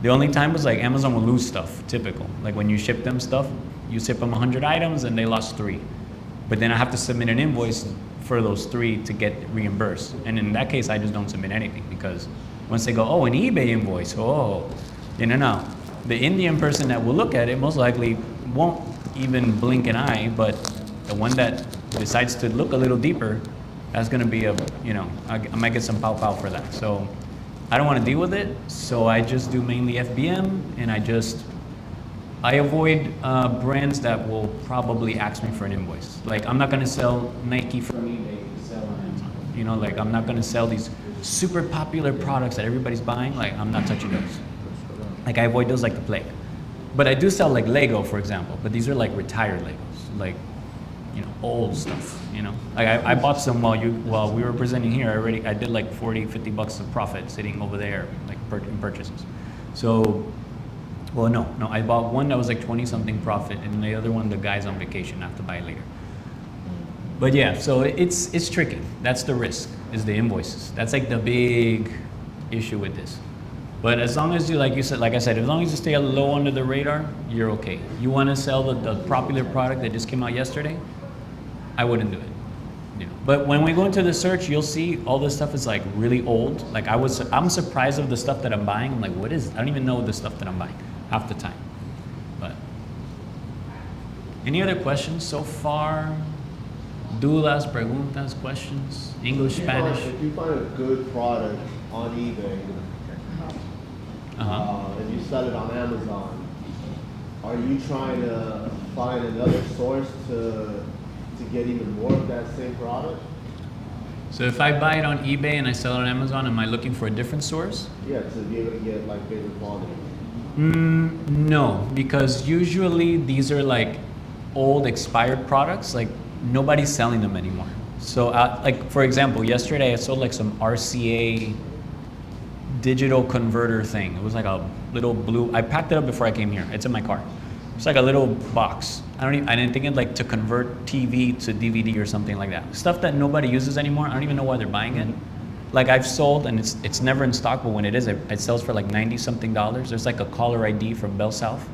The only time was like Amazon will lose stuff, typical. Like when you ship them stuff, you ship them 100 items and they lost 3. But then I have to submit an invoice for those 3 to get reimbursed. And in that case, I just don't submit anything, because once they go, oh, an eBay invoice, no. The Indian person that will look at it most likely won't even blink an eye, but the one that decides to look a little deeper, that's gonna be I might get some pow for that. So I don't wanna deal with it, so I just do mainly FBM, and I just I avoid brands that will probably ask me for an invoice. Like, I'm not gonna sell Nike from eBay to sell on Amazon. You know, like, I'm not gonna sell these super popular products that everybody's buying. Like, I'm not touching those. Like, I avoid those like the plague. But I do sell like Lego, for example, but these are like retired Legos, like, you know, old stuff, you know. Like, I bought some while we were presenting here. I did like 40, 50 bucks of profit sitting over there, like in purchases. So, well, no, I bought one that was like 20 something profit, and the other one, the guy's on vacation, I have to buy it later. But yeah, so it's tricky. That's the risk, is the invoices. That's like the big issue with this. But as long as you, like I said, as long as you stay low under the radar, you're okay. You want to sell the popular product that just came out yesterday, I wouldn't do it. You know. But when we go into the search, you'll see all this stuff is like really old. Like I'm surprised of the stuff that I'm buying. I'm like, what is it? I don't even know the stuff that I'm buying half the time. But any other questions so far? Dudas, preguntas, questions? English, Spanish? If you find a good product on eBay, and you sell it on Amazon, are you trying to find another source to get even more of that same product? So if I buy it on eBay and I sell it on Amazon, am I looking for a different source? Yeah, to be able to get like better quality. No, because usually these are like old expired products. Like nobody's selling them anymore. So like for example, yesterday I sold like some RCA digital converter thing. It was like a little blue. I packed it up before I came here. It's in my car. It's like a little box. I didn't think it like to convert TV to DVD or something like that. Stuff that nobody uses anymore. I don't even know why they're buying it. Like I've sold, and it's never in stock, but when it is, it sells for like $90 something. There's like a caller ID from Bell South.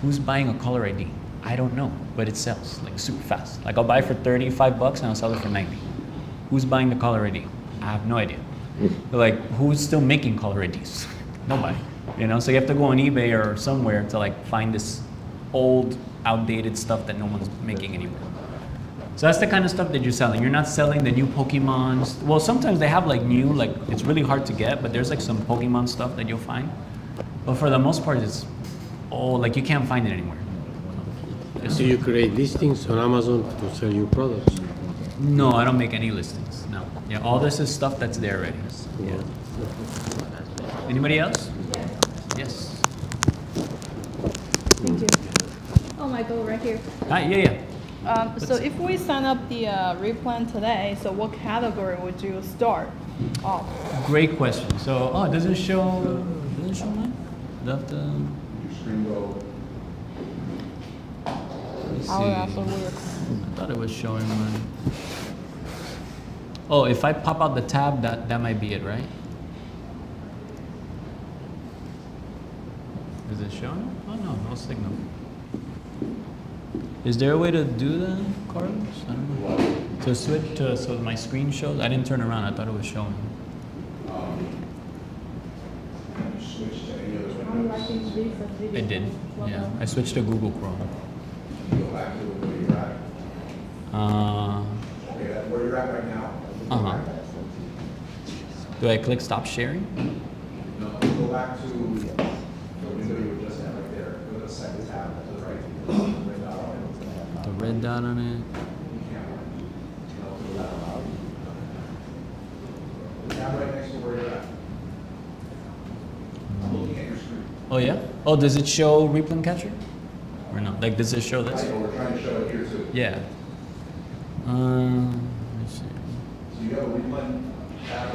Who's buying a caller ID? I don't know, but it sells like super fast. Like I'll buy it for 35 bucks and I'll sell it for 90. Who's buying the caller ID? I have no idea. But like, who's still making caller IDs? Nobody. You know, so you have to go on eBay or somewhere to like find this old, outdated stuff that no one's making anymore. So that's the kind of stuff that you're selling. You're not selling the new Pokemons. Well, sometimes they have like new, like it's really hard to get, but there's like some Pokemon stuff that you'll find. But for the most part, it's all like you can't find it anywhere. Do you create listings on Amazon to sell your products? No, I don't make any listings. No. Yeah, all this is stuff that's there already. Yeah. Anybody else? Yes. Thank you. Oh, Michael, right here. Hi, yeah. So if we sign up the replan today, so what category would you start off? Great question. So, does it show mine? Let me see. Oh, that's so weird. I thought it was showing mine. Oh, if I pop out the tab, that might be it, right? Is it showing? Oh no, no signal. Is there a way to do that, Carlos? I don't know. To switch to so my screen shows. I didn't turn around. I thought it was showing. Switch to any other windows. It did. Yeah, I switched to Google Chrome. Go back to where you're at. Okay, that's where you're at right now. Do I click stop sharing? No, go back to the window you were just at right there. Go to the second tab to the right. Red dot on it. The red dot on it. Camera. No, to the left. The tab right next to where you're at. I'm looking at your screen. Oh yeah? Oh, does it show Replan Catcher? Or no? Like, does it show this? I know, we're trying to show it here too. Yeah. Let me see. So you have a replay tab.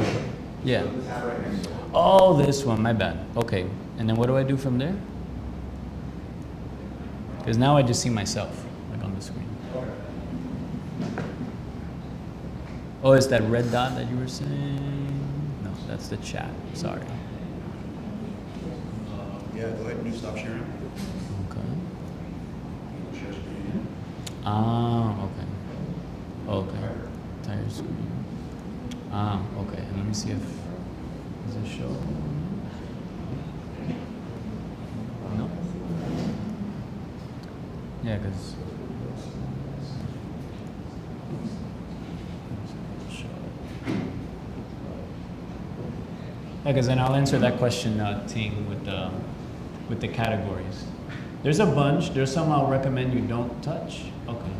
Yeah. The tab right next to it. Oh, this one. My bad. Okay. And then what do I do from there? Because now I just see myself, like on the screen. Okay. Oh, it's that red dot that you were saying? No, that's the chat. Sorry. Yeah, go ahead and do stop sharing. Okay. Share screen. Ah, okay. Okay. Entire screen. Ah, okay. And let me see if does it show. No. Yeah, because. Yeah, because then I'll answer that question, Ting, with the categories. There's a bunch. There's some I'll recommend you don't touch. Okay.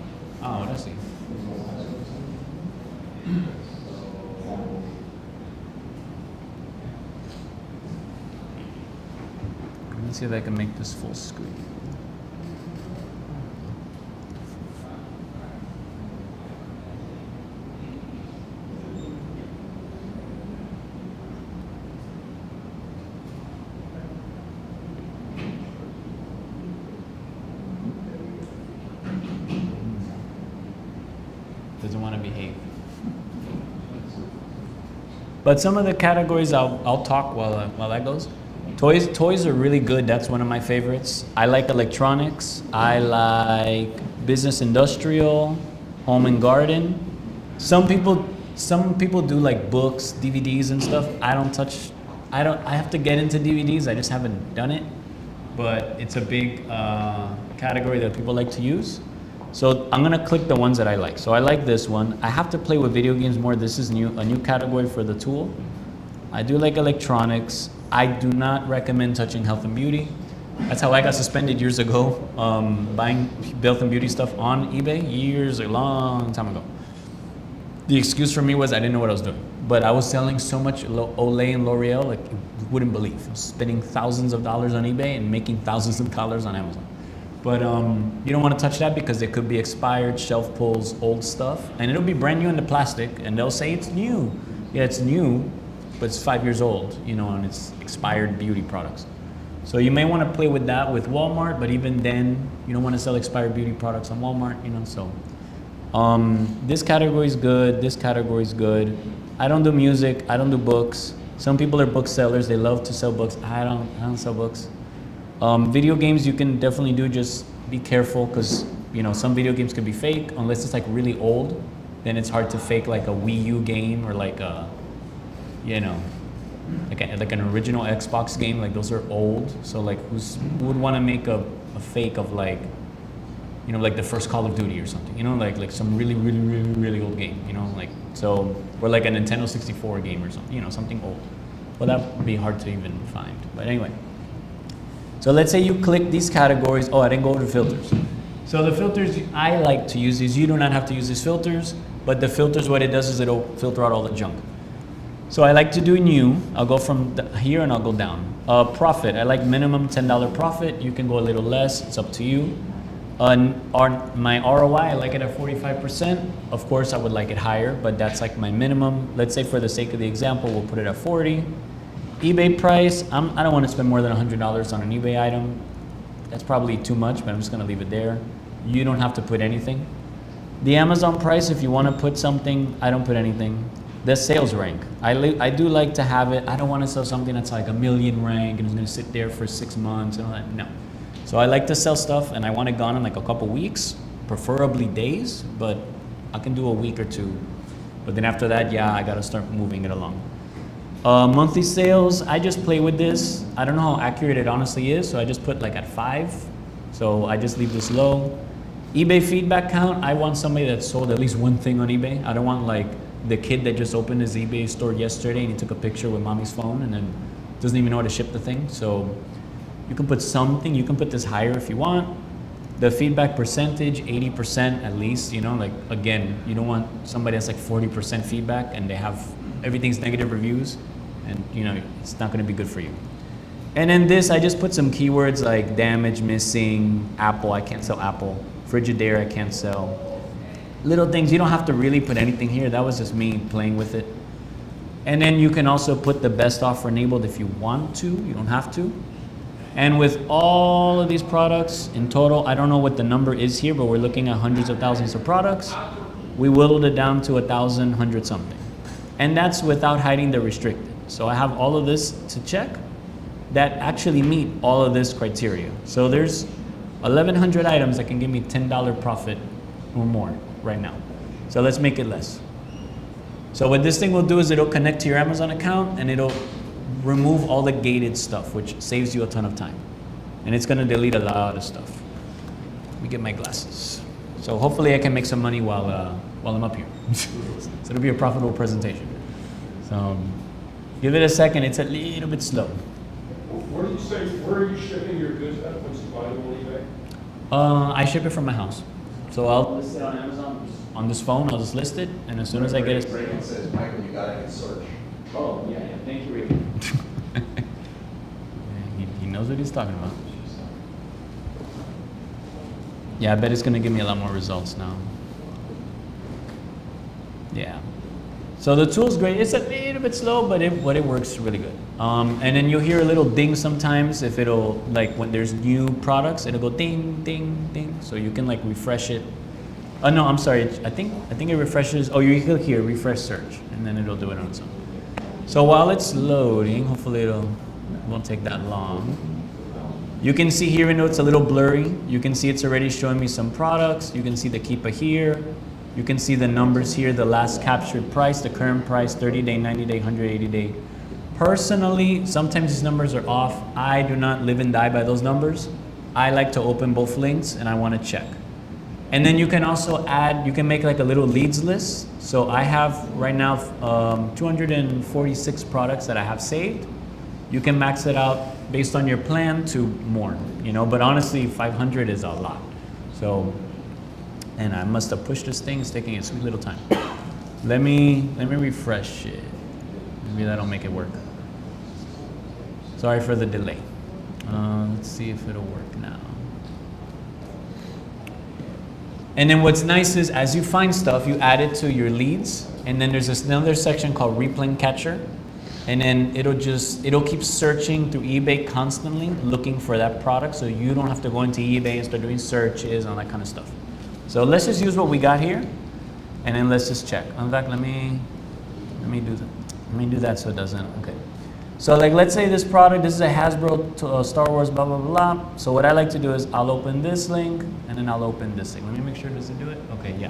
Oh, let's see. Let me see if I can make this full screen. Doesn't want to behave. But some of the categories I'll talk while that goes. Toys are really good. That's one of my favorites. I like electronics. I like business industrial, home and garden. Some people do like books, DVDs and stuff. I have to get into DVDs. I just haven't done it. But it's a big category that people like to use. So I'm gonna click the ones that I like. So I like this one. I have to play with video games more. This is a new category for the tool. I do like electronics. I do not recommend touching health and beauty. That's how I got suspended years ago, buying health and beauty stuff on eBay a long time ago. The excuse for me was I didn't know what I was doing. But I was selling so much Olay and L'Oreal, like you wouldn't believe. I was spending thousands of dollars on eBay and making thousands of dollars on Amazon. But you don't want to touch that because it could be expired, shelf pulls, old stuff. And it'll be brand new in the plastic and they'll say it's new. Yeah, it's new, but it's 5 years old, and it's expired beauty products. So you may want to play with that with Walmart, but even then, you don't want to sell expired beauty products on Walmart, so. This category is good, this category is good. I don't do music, I don't do books. Some people are booksellers, they love to sell books. I don't sell books. Video games you can definitely do, just be careful because some video games can be fake unless it's like really old. Then it's hard to fake like a Wii U game or like a, like an original Xbox game. Like those are old. So like who would want to make a fake of like, like the first Call of Duty or something, like some really, really, really, really old game, or like a Nintendo 64 game or something, something old. Well, that would be hard to even find. But anyway. So let's say you click these categories. Oh, I didn't go over the filters. So the filters I like to use is, you do not have to use these filters, but the filters, what it does is it'll filter out all the junk. So I like to do new. I'll go from here and I'll go down. Profit, I like minimum $10 profit. You can go a little less, it's up to you. My ROI, I like it at 45%. Of course, I would like it higher, but that's like my minimum. Let's say for the sake of the example, we'll put it at 40. eBay price, I don't want to spend more than $100 on an eBay item. That's probably too much, but I'm just going to leave it there. You don't have to put anything. The Amazon price, if you want to put something, I don't put anything. The sales rank, I do like to have it. I don't want to sell something that's like a million rank and it's going to sit there for 6 months and all that. No. So I like to sell stuff and I want it gone in like a couple weeks, preferably days, but I can do a week or two. But then after that, yeah, I got to start moving it along. Monthly sales, I just play with this. I don't know how accurate it honestly is, so I just put like at 5. So I just leave this low. eBay feedback count, I want somebody that sold at least one thing on eBay. I don't want like the kid that just opened his eBay store yesterday and he took a picture with mommy's phone and then doesn't even know how to ship the thing. So you can put something, you can put this higher if you want. The feedback percentage, 80% at least, like again, you don't want somebody that's like 40% feedback and they have everything's negative reviews and it's not going to be good for you. And then this, I just put some keywords like damage, missing, Apple, I can't sell Apple, Frigidaire, I can't sell. Little things, you don't have to really put anything here. That was just me playing with it. And then you can also put the best offer enabled if you want to, you don't have to. And with all of these products in total, I don't know what the number is here, but we're looking at hundreds of thousands of products. We whittled it down to 1,000, 100 something. And that's without hiding the restricted. So I have all of this to check that actually meet all of this criteria. So there's 1,100 items that can give me $10 profit or more right now. So let's make it less. So what this thing will do is it'll connect to your Amazon account and it'll remove all the gated stuff, which saves you a ton of time. And it's gonna delete a lot of stuff. Let me get my glasses. So hopefully I can make some money while I'm up here. So it'll be a profitable presentation. So give it a second, it's a little bit slow. Where do you say, where are you shipping your goods at once you buy them on eBay? I ship it from my house. So I'll list it on Amazon. On this phone, I'll just list it, and as soon as I get it. Reagan says, Michael, you gotta hit search. Oh, yeah, thank you, Ricky. He knows what he's talking about. Yeah, I bet it's gonna give me a lot more results now. Yeah. So the tool's great. It's a little bit slow, but it works really good. And then you'll hear a little ding sometimes if it'll, like when there's new products, it'll go ding, ding, ding. So you can like refresh it. Oh no, I'm sorry. I think it refreshes. Oh, you click here, refresh search, and then it'll do it on its own. So while it's loading, hopefully it won't take that long. You can see here, even though it's a little blurry, you can see it's already showing me some products. You can see the Keepa here. You can see the numbers here, the last captured price, the current price, 30-day, 90-day, 180-day. Personally, sometimes these numbers are off. I do not live and die by those numbers. I like to open both links and I want to check. And then you can also add, you can make like a little leads list. So I have right now 246 products that I have saved. You can max it out based on your plan to more, you know, but honestly 500 is a lot. So, and I must have pushed this thing, it's taking a sweet little time. Let me refresh it. Maybe that'll make it work. Sorry for the delay. Let's see if it'll work now. And then what's nice is as you find stuff, you add it to your leads, and then there's this another section called Replay Catcher, and then it'll keep searching through eBay constantly, looking for that product, so you don't have to go into eBay and start doing searches and all that kind of stuff. So let's just use what we got here, and then let's just check. In fact, let me do that so it doesn't. Okay. So like, let's say this product, this is a Hasbro Star Wars, blah, blah, blah. So what I like to do is I'll open this link and then I'll open this thing. Let me make sure, does it do it? Okay, yeah.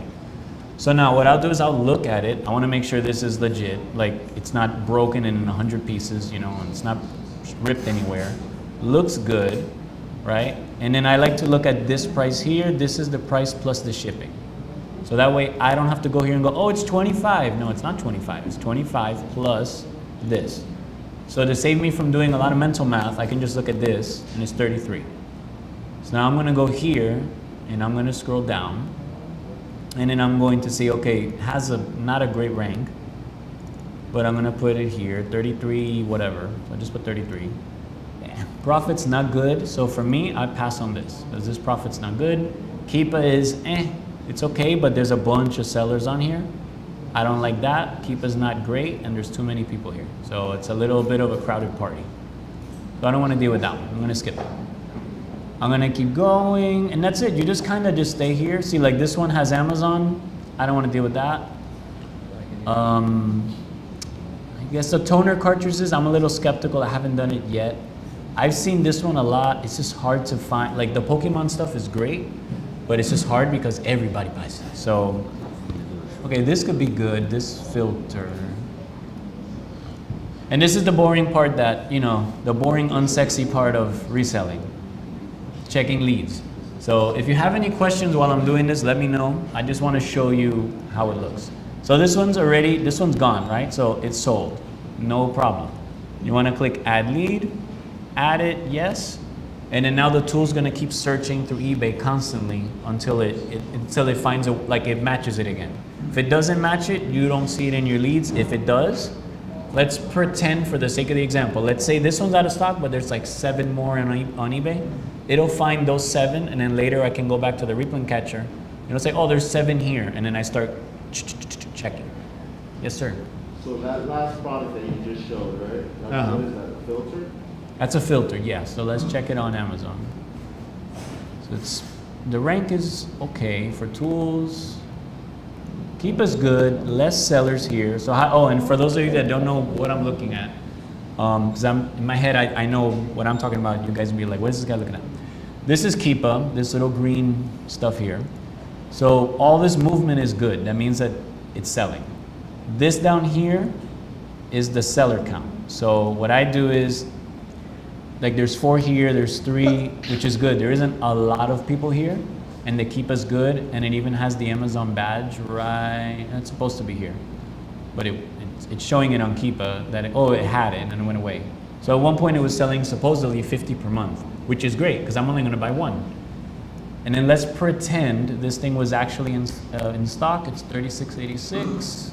So now what I'll do is I'll look at it. I want to make sure this is legit. Like it's not broken in 100 pieces, you know, and it's not ripped anywhere. Looks good, right? And then I like to look at this price here. This is the price plus the shipping. So that way I don't have to go here and go, oh, it's 25. No, it's not 25. It's 25 plus this. So to save me from doing a lot of mental math, I can just look at this and it's 33. So now I'm going to go here and I'm going to scroll down and then I'm going to see, okay, it has not a great rank, but I'm going to put it here, 33, whatever. So I just put 33. Yeah. Profit's not good. So for me, I pass on this because this profit's not good. Keepa is, it's okay, but there's a bunch of sellers on here. I don't like that. Keepa's not great, and there's too many people here. So it's a little bit of a crowded party. So I don't want to deal with that one. I'm going to skip it. I'm going to keep going, and that's it. You just kind of just stay here. See, like this one has Amazon. I don't want to deal with that. I guess the toner cartridges, I'm a little skeptical. I haven't done it yet. I've seen this one a lot. It's just hard to find. Like the Pokemon stuff is great, but it's just hard because everybody buys it. So, okay, this could be good, this filter. And this is the boring part that, you know, the boring, unsexy part of reselling. Checking leads. So if you have any questions while I'm doing this, let me know. I just want to show you how it looks. So this one's gone, right? So it's sold, no problem. You want to click add lead, add it, yes. And then now the tool's gonna keep searching through eBay constantly until it finds like it matches it again. If it doesn't match it, you don't see it in your leads. If it does, let's pretend for the sake of the example, let's say this one's out of stock, but there's like 7 more on eBay. It'll find those 7, and then later I can go back to the replay catcher. It'll say, oh, there's 7 here, and then I start checking. Yes, sir. So that last product that you just showed, right? What is that, a filter? That's a filter, yeah. So let's check it on Amazon. So the rank is okay for tools. Keepa's good, less sellers here. So and for those of you that don't know what I'm looking at, because in my head I know what I'm talking about. You guys will be like, what is this guy looking at? This is Keepa, this little green stuff here. So all this movement is good. That means that it's selling. This down here is the seller count. So what I do is, like there's 4 here, there's 3, which is good. There isn't a lot of people here, and the Keepa's good, and it even has the Amazon badge, right? It's supposed to be here, but it's showing it on Keepa that it had it and then it went away. So at one point it was selling supposedly 50 per month, which is great because I'm only going to buy one. And then let's pretend this thing was actually in stock. It's $36.86.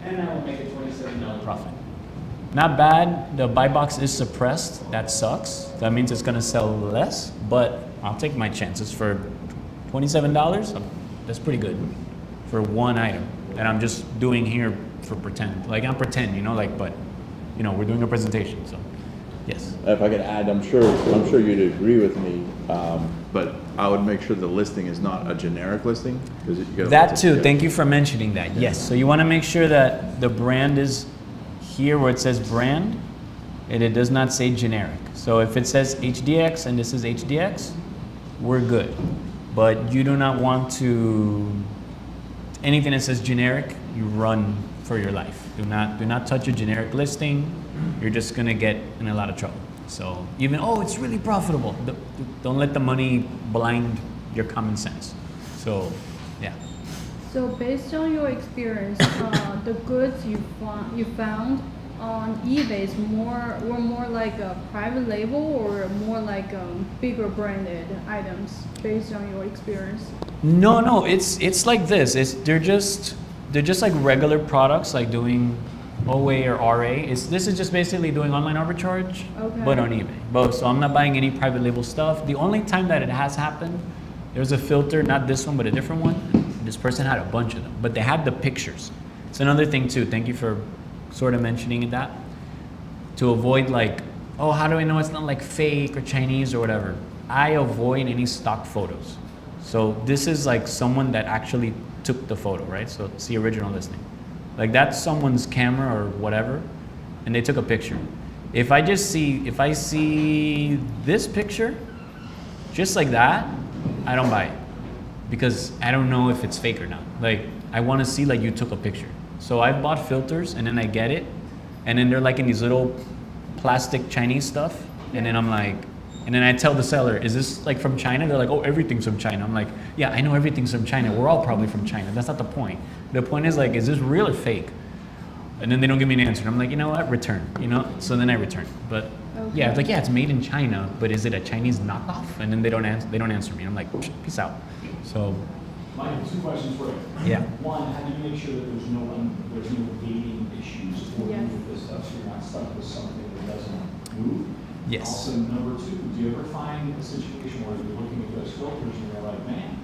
And I will make a $27 profit. Not bad. The buy box is suppressed. That sucks. That means it's going to sell less, but I'll take my chances for $27. That's pretty good for one item. And I'm just doing here for pretend. Like, I'm pretend, you know, like, but, you know, we're doing a presentation, so, yes. If I could add, I'm sure you'd agree with me, but I would make sure the listing is not a generic listing, because you gotta. That too, thank you for mentioning that, yes. So you want to make sure that the brand is here where it says brand, and it does not say generic. So if it says HDX and this is HDX, we're good. But you do not want to, anything that says generic, you run for your life. Do not touch a generic listing. You're just gonna get in a lot of trouble. So even, oh, it's really profitable. Don't let the money blind your common sense. So, yeah. So based on your experience, the goods you found on eBay were more like a private label or more like bigger branded items based on your experience? No, it's like this. They're just like regular products, like doing OA or RA. This is just basically doing online arbitrage, Okay. but on eBay. Both. So I'm not buying any private label stuff. The only time that it has happened, there's a filter, not this one, but a different one. This person had a bunch of them, but they had the pictures. It's another thing too. Thank you for sort of mentioning that. To avoid like, oh, how do I know it's not like fake or Chinese or whatever? I avoid any stock photos. So this is like someone that actually took the photo, right? So it's the original listing. Like that's someone's camera or whatever, and they took a picture. If I see this picture, just like that, I don't buy it. Because I don't know if it's fake or not. Like, I want to see like you took a picture. So I've bought filters and then I get it, and then they're like in these little plastic Chinese stuff, and then I'm like, and then I tell the seller, is this like from China? They're like, oh, everything's from China. I'm like, yeah, I know everything's from China. We're all probably from China. That's not the point. The point is like, is this real or fake? And then they don't give me an answer. And I'm like, you know what, return, you know? So then I return. But yeah, it's like, yeah, it's made in China, but is it a Chinese knockoff? And then they don't answer me. I'm like, peace out. So. Michael, two questions for you. Yeah. One, how do you make sure that there's no gating issues for you with this stuff, so you're not stuck with something that doesn't move? Yes. Also, number two, do you ever find a situation where you're looking at those filters and you're like, man,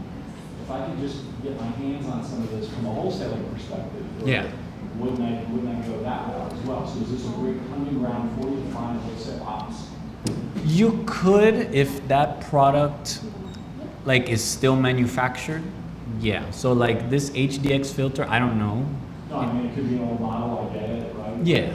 if I could just get my hands on some of this from a wholesaling perspective, Yeah. wouldn't I go that route as well? So is this a great hunting ground for you to find wholesale ops? You could, if that product like is still manufactured. Yeah. So like this HDX filter, I don't know. No, I mean, it could be an old model, I get it, right? Yeah.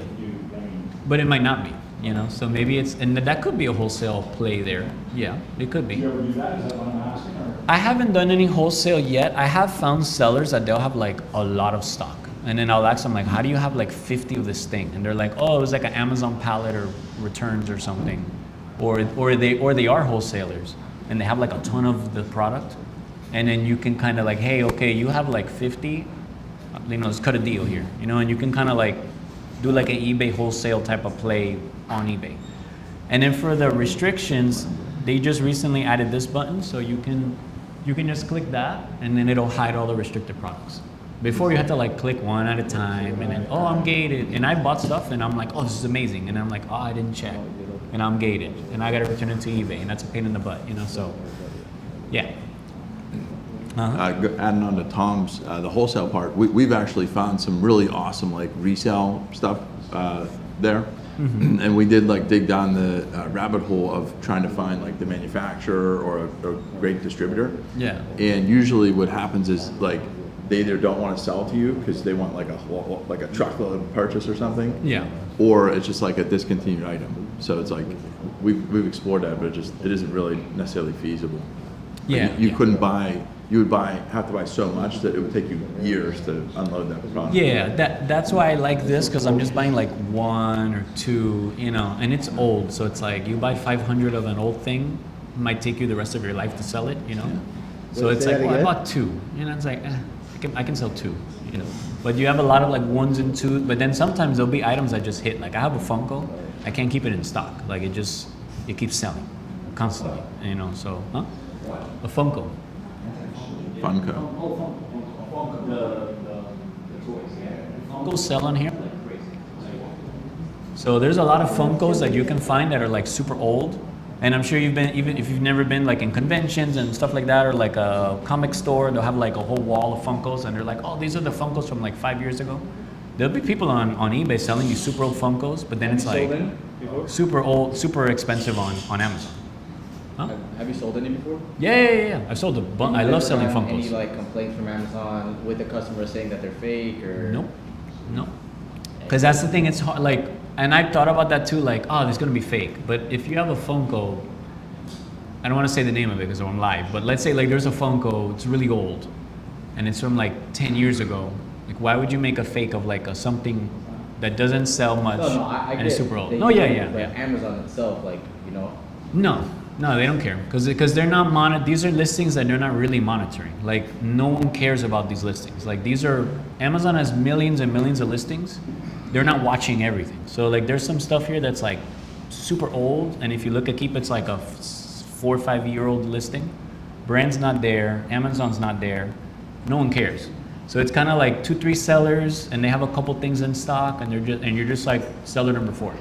But it might not be, you know. So maybe it's, and that could be a wholesale play there. Yeah, it could Do be. you ever do that? Is that what I'm asking? Or? I haven't done any wholesale yet. I have found sellers that they'll have like a lot of stock. And then I'll ask them like, how do you have like 50 of this thing? And they're like, oh, it was like an Amazon pallet or returns or something. Or they are wholesalers and they have like a ton of the product. And then you can kind of like, hey, okay, you have like 50, you know, let's cut a deal here, you know, and you can kind of like do like an eBay wholesale type of play on eBay. And then for the restrictions, they just recently added this button, so you can just click that, and then it'll hide all the restricted products. Before you had to like click one at a time, and then, oh, I'm gated. And I bought stuff, and I'm like, oh, this is amazing. And I'm like, oh, I didn't check, and I'm gated, and I gotta return it to eBay, and that's a pain in the butt, you know, so, yeah. Adding on to Tom's, the wholesale part, we've actually found some really awesome like resale stuff there. Mm-hmm. And we did like dig down the rabbit hole of trying to find like the manufacturer or a great distributor. Yeah. And usually what happens is like they either don't want to sell to you because they want like a truckload purchase or something. Yeah. Or it's just like a discontinued item. So it's like we've explored that, but it isn't really necessarily feasible. Yeah. Like you couldn't buy. You would have to buy so much that it would take you years to unload that product. Yeah, that's why I like this, because I'm just buying like one or two, you know, and it's old, so it's like you buy 500 of an old thing, it might take you the rest of your life to sell it, you know. Yeah. So it's like, well, I bought two, you know, it's like, I I can sell 2, you know. But you have a lot of like 1s and 2s, but then sometimes there'll be items that just hit. Like I have a Funko, I can't keep it in stock. Like it keeps selling constantly, you know. So, a Funko. Funko. Funkos sell on here. So there's a lot of Funkos that you can find that are like super old. And I'm sure you've been, even if you've never been like in conventions and stuff like that, or like a comic store, they'll have like a whole wall of Funkos and they're like, oh, these are the Funkos from like 5 years ago. There'll be people on eBay selling you super old Funkos, but then it's like super old, super expensive on Amazon. Huh? Have you sold any before? Yeah. I've sold a bunch. I love selling Funkos. Any like complaints from Amazon with the customer saying that they're fake or? Nope. Because that's the thing, it's hard, like, and I thought about that too, like, oh, this is gonna be fake. But if you have a Funko, I don't want to say the name of it because I'm live, but let's say like there's a Funko, it's really old, and it's from like 10 years ago. Like, why would you make a fake of like a something that doesn't sell much I and get is super old? they No, do, yeah. But Amazon itself, like, you know. No, they don't care because they're not these are listings that they're not really monitoring. Like no one cares about these listings. Like these are, Amazon has millions and millions of listings. They're not watching everything. So like there's some stuff here that's like super old, and if you look at Keep, it's like a 4 or 5 year old listing. Brand's not there, Amazon's not there, no one cares. So it's kind of like 2-3 sellers, and they have a couple things in stock, and you're just like seller number 4.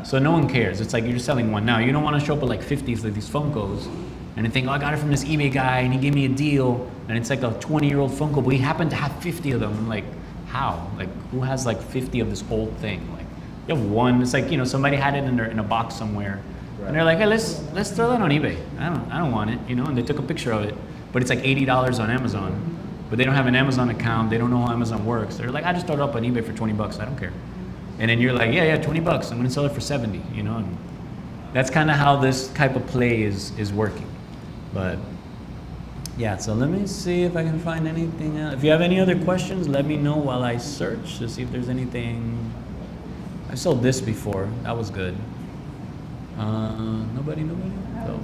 So no one cares. It's like you're just selling one. Now, you don't want to show up with like 50s, like these Funkos, and then think, oh, I got it from this eBay guy, and he gave me a deal, and it's like a 20-year-old Funko, but he happened to have 50 of them. I'm like, how? Like, who has like 50 of this old thing? Like, you have one. It's like, you know, somebody had it in a box somewhere, and they're like, hey, let's throw that on eBay. I don't want it, you know, and they took a picture of it, but it's like $80 on Amazon, but they don't have an Amazon account. They don't know how Amazon works. They're like, I just throw it up on eBay for $20. I don't care. And then you're like, yeah, $20. I'm gonna sell it for 70, you know? And that's kind of how this type of play is working. But yeah, so let me see if I can find anything else. If you have any other questions, let me know while I search to see if there's anything. I sold this before, that was good. Nobody? No.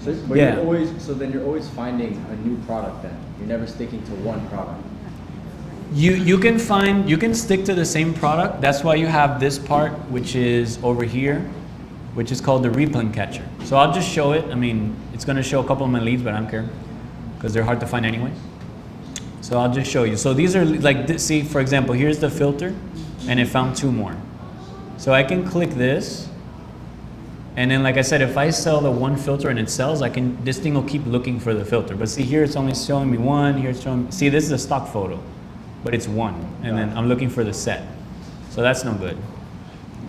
So, but Yeah. then you're always finding a new product then. You're never sticking to one product. You can stick to the same product. That's why you have this part, which is over here, which is called the replin catcher. So I'll just show it. I mean, it's gonna show a couple of my leads, but I don't care because they're hard to find anyway. So I'll just show you. So these are like, see, for example, here's the filter, and it found 2 more. So I can click this, and then like I said, if I sell the one filter and it sells, this thing will keep looking for the filter. But see, here it's only showing me 1. Here it's showing. See, this is a stock photo, but it's 1, and then I'm looking for the set. So that's no good.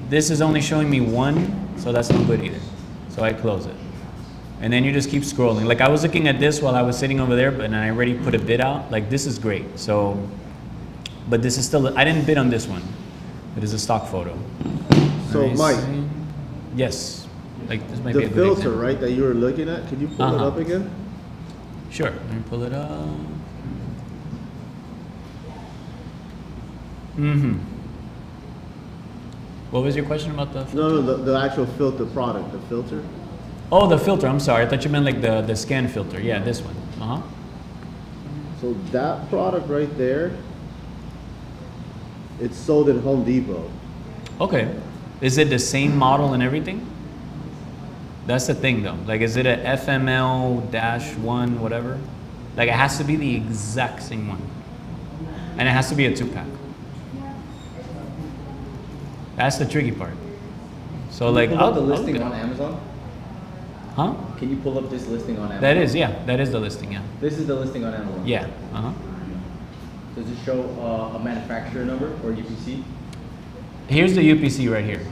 This is only showing me 1, so that's no good either. So I close it. And then you just keep scrolling. Like I was looking at this while I was sitting over there, but I already put a bid out. Like this is great. So, but this is still, I didn't bid on this one. It is a stock photo. So Mike, yes, like this might the be a good filter, example. right, that you were looking at, can you pull it up again? Sure, let me pull it up. What was your question about the filter? No, the actual filter product, the filter. Oh, the filter, I'm sorry. I thought you meant like the scan filter. Yeah, this one. So that product right there, it's sold at Home Depot. Okay. Is it the same model and everything? That's the thing though. Like, is it a FML-1 whatever? Like, it has to be the exact same one. And it has to be a 2-pack. That's the tricky part. So like, Can you pull up the listing on Amazon? Huh? Can you pull up this listing on Amazon? That is, yeah. That is the listing, yeah. This is the listing on Amazon? Yeah. Does it show a manufacturer number or UPC? Here's the UPC right here.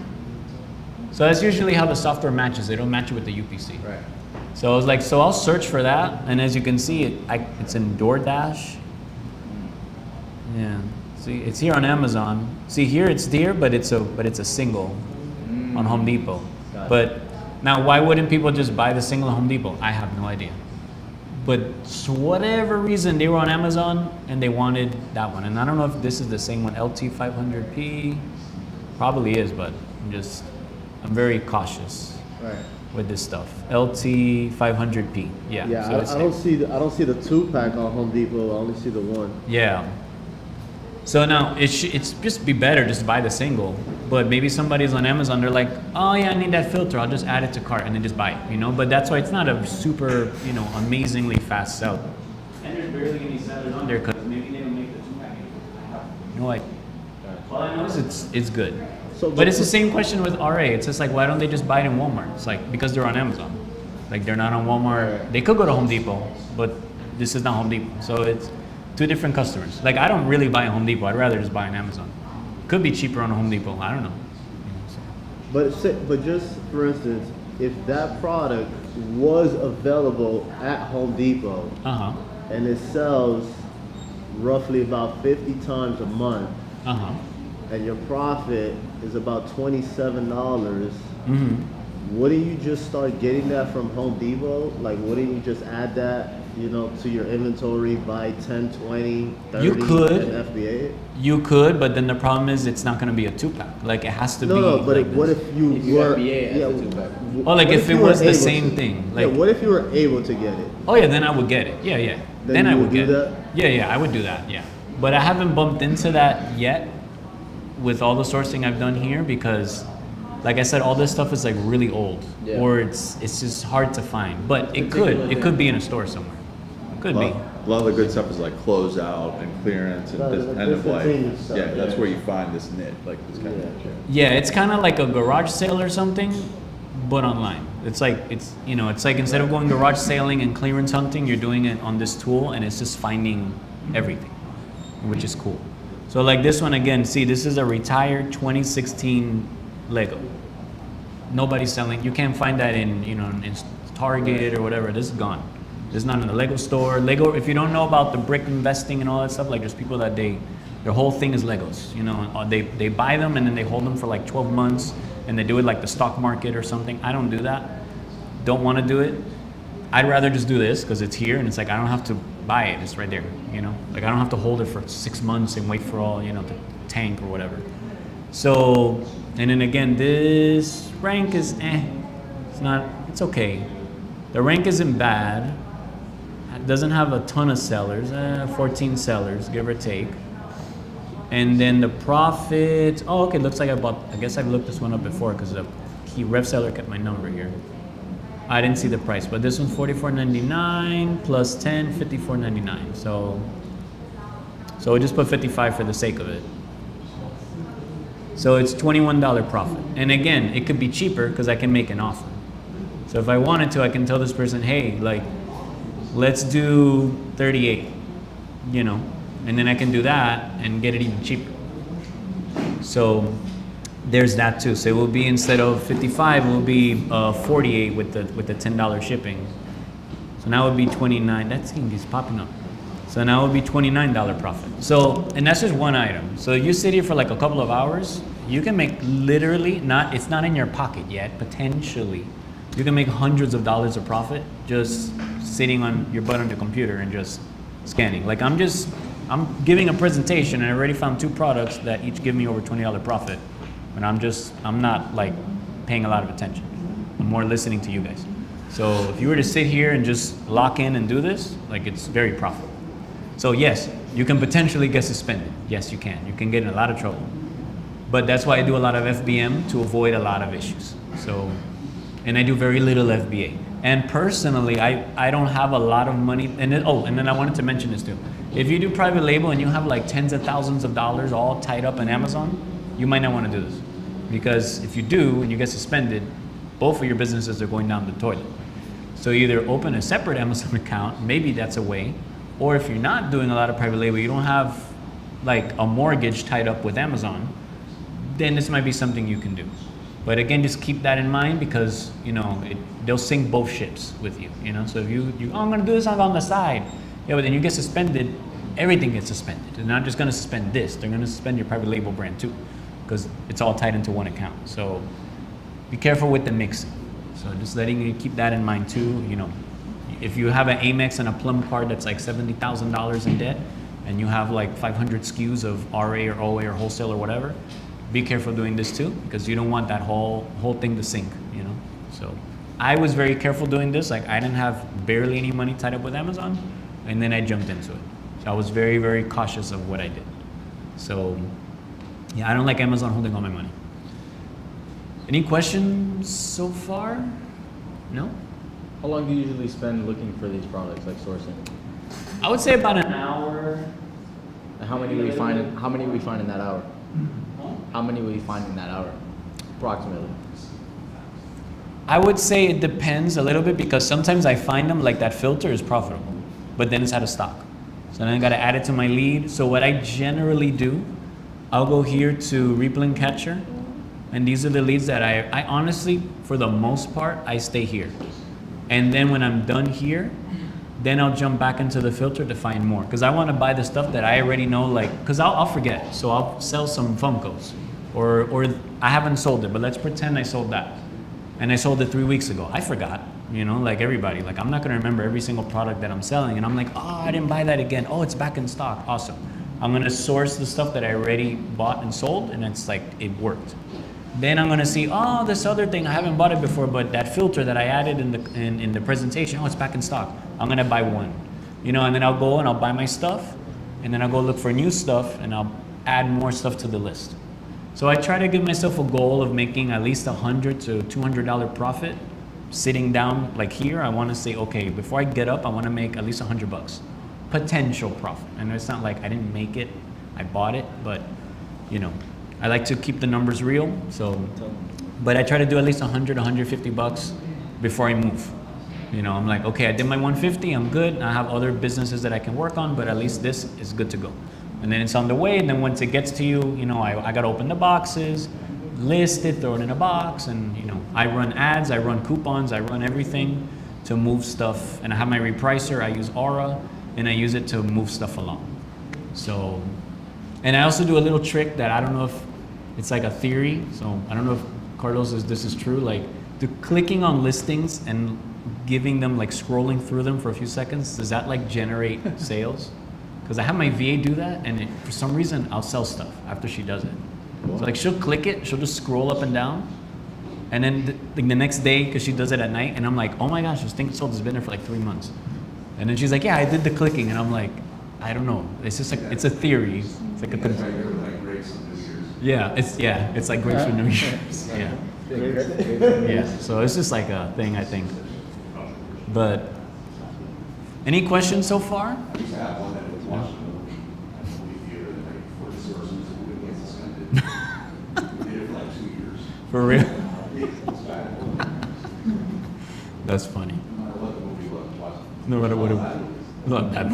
So that's usually how the software matches. They don't match it with the UPC. Right. So I was like, so I'll search for that, and as you can see, it's in DoorDash. Yeah. See, it's here on Amazon. See, here it's there, but it's a single on Home Depot. But now, why wouldn't people just buy the single at Home Depot? I have no idea. But for whatever reason, they were on Amazon and they wanted that one. And I don't know if this is the same one, LT500P. Probably is, but I'm very cautious. Right. with this stuff. LT 500P. Yeah. Yeah, so it's I don't see the 2-pack on Home Depot. I only see the one. Yeah. So now it's just be better just to buy the single, but maybe somebody's on Amazon, they're like, oh yeah, I need that filter, I'll just add it to cart and then just buy it, you know. But that's why it's not a super, you know, amazingly fast sell. And there's barely any sellers on there because maybe they don't make the 2-pack anymore. I have no idea. All I know is it's good. So, But it's the same question with RA. It's just like, why don't they just buy it in Walmart? It's like, because they're on Amazon. Like, they're not on Walmart. They could go to Home Depot, but this is not Home Depot. So it's two different customers. Like, I don't really buy a Home Depot. I'd rather just buy an Amazon. Could be cheaper on a Home Depot. I don't know. But just for instance, if that product was available at Home Depot Uh-huh. and it sells roughly about 50 times a month, Uh-huh. and your profit is about $27, Mm-hmm. wouldn't you just start getting that from Home Depot? Like, wouldn't you just add that, to your inventory, buy 10, 20, 30, You could. and FBA it? You could, but then the problem is it's not going to be a 2-pack. Like, it has to be. No, but like what this. if you If you were? FBA it as a 2-pack. Oh, like what if it you were was the able same to? thing, Yeah, like- what if you were able to get it? Oh yeah, then I would get it. Yeah, yeah. Then I you would would do get that? it. Yeah, I would do that. Yeah, but I haven't bumped into that yet with all the sourcing I've done here because, like I said, all this stuff is like really old, Yeah. or it's just hard to find. But it could be in a store somewhere. It could be. A lot of the good stuff is like closeout and clearance and No, dis- the end of life. discontinued stuff, Yeah, that's yeah. where you find this knit, like this kind of shit. Yeah, it's kind of like a garage sale or something, but online. It's like it's like instead of going garage sailing and clearance hunting, you're doing it on this tool, and it's just finding everything, which is cool. So like this one again, see, this is a retired 2016 Lego. Nobody's selling. You can't find that in in Target or whatever. This is gone. This is not in the Lego store. Lego. If you don't know about the brick investing and all that stuff, like there's people that their whole thing is Legos. They buy them and then they hold them for like 12 months and they do it like the stock market or something. I don't do that. Don't want to do it. I'd rather just do this because it's here and it's like I don't have to buy it. It's right there. Like I don't have to hold it for 6 months and wait for all to tank or whatever. So, and then again, this rank is it's okay. The rank isn't bad. It doesn't have a ton of sellers, 14 sellers, give or take. And then the profit, okay, looks like I guess I've looked this one up before because the key rev seller kept my number here. I didn't see the price, but this one's $44.99 plus 10, $54.99. So we'll just put 55 for the sake of it. So it's $21 profit. And again, it could be cheaper because I can make an offer. So if I wanted to, I can tell this person, hey, like, let's do 38, and then I can do that and get it even cheaper. So there's that too. So it will be, instead of 55, it will be 48 with the $10 shipping. So now it would be 29. That thing is popping up. So now it would be $29 profit. So, and that's just one item. So you sit here for like a couple of hours, you can make literally, it's not in your pocket yet, potentially. You can make hundreds of dollars of profit just sitting on your butt on the computer and just scanning. Like I'm giving a presentation and I already found 2 products that each give me over $20 profit. And I'm not like paying a lot of attention. I'm more listening to you guys. So if you were to sit here and just lock in and do this, like it's very profitable. So yes, you can potentially get suspended. Yes, you can. You can get in a lot of trouble. But that's why I do a lot of FBM to avoid a lot of issues. So, and I do very little FBA. And personally, I don't have a lot of money. And then I wanted to mention this too. If you do private label and you have like tens of thousands of dollars all tied up in Amazon, you might not want to do this. Because if you do and you get suspended, both of your businesses are going down the toilet. So either open a separate Amazon account, maybe that's a way. Or if you're not doing a lot of private label, you don't have like a mortgage tied up with Amazon, then this might be something you can do. But again, just keep that in mind because, they'll sink both ships with you, So if I'm going to do this on the side. Yeah, but then you get suspended, everything gets suspended. They're not just going to suspend this, they're going to suspend your private label brand too because it's all tied into one account. So be careful with the mixing. So just letting you keep that in mind too, If you have an Amex and a Plum card that's like $70,000 in debt and you have like 500 SKUs of RA or OA or wholesale or whatever, be careful doing this too because you don't want that whole thing to sink, So I was very careful doing this. Like I didn't have barely any money tied up with Amazon, and then I jumped into it. So I was very, very cautious of what I did. So yeah, I don't like Amazon holding all my money. Any questions so far? No? How long do you usually spend looking for these products, like sourcing? I would say about an hour. And how many will you find in, how many will you find in that hour? How many will you find in that hour? Approximately. I would say it depends a little bit because sometimes I find them like that filter is profitable, but then it's out of stock. So then I gotta add it to my lead. So what I generally do, I'll go here to Replink Catcher, and these are the leads that I honestly, for the most part, I stay here. And then when I'm done here, then I'll jump back into the filter to find more. Because I want to buy the stuff that I already know, like, because I'll forget. So I'll sell some Funkos. Or I haven't sold it, but let's pretend I sold that. And I sold it 3 weeks ago. I forgot, you know, like everybody. Like, I'm not going to remember every single product that I'm selling. And I'm like, oh, I didn't buy that again. Oh, it's back in stock. Awesome. I'm going to source the stuff that I already bought and sold. And it's like, it worked. Then I'm gonna see, oh, this other thing, I haven't bought it before, but that filter that I added in the presentation, oh, it's back in stock. I'm gonna buy one, you know, and then I'll go and I'll buy my stuff, and then I'll go look for new stuff, and I'll add more stuff to the list. So I try to give myself a goal of making at least $100 to $200 profit. Sitting down like here, I wanna say, okay, before I get up, I wanna make at least $100. Potential profit. And it's not like I didn't make it, I bought it, but you know, I like to keep the numbers real, so, but I try to do at least $100, $150 before I move. You know, I'm like, okay, I did my 150, I'm good. I have other businesses that I can work on, but at least this is good to go. And then it's on the way, and then once it gets to you, you know, I gotta open the boxes, list it, throw it in a box, and you know, I run ads, I run coupons, I run everything to move stuff. And I have my repricer, I use Aura, and I use it to move stuff along. So, and I also do a little trick that I don't know if it's like a theory, so I don't know if Carlos this is true, like clicking on listings and giving them, like scrolling through them for a few seconds, does that like generate sales? Because I have my VA do that, and for some reason I'll sell stuff after she does it. So like she'll click it, she'll just scroll up and down, and then the next day, because she does it at night, and I'm like, oh my gosh, this thing sold, has been there for like 3 months. And then she's like, yeah, I did the clicking, and I'm like, I don't know, it's just like, it's a theory. It's like it's like grapes for New Year's. Yeah. Yeah. So it's just like a thing, I think. But any questions so far? I used to have one that was watching a movie at the movie theater the night before the sources we went suspended. We did it for like 2 years. For real? It's bad. That's funny. No matter what the movie was, watch it. No matter what look, that.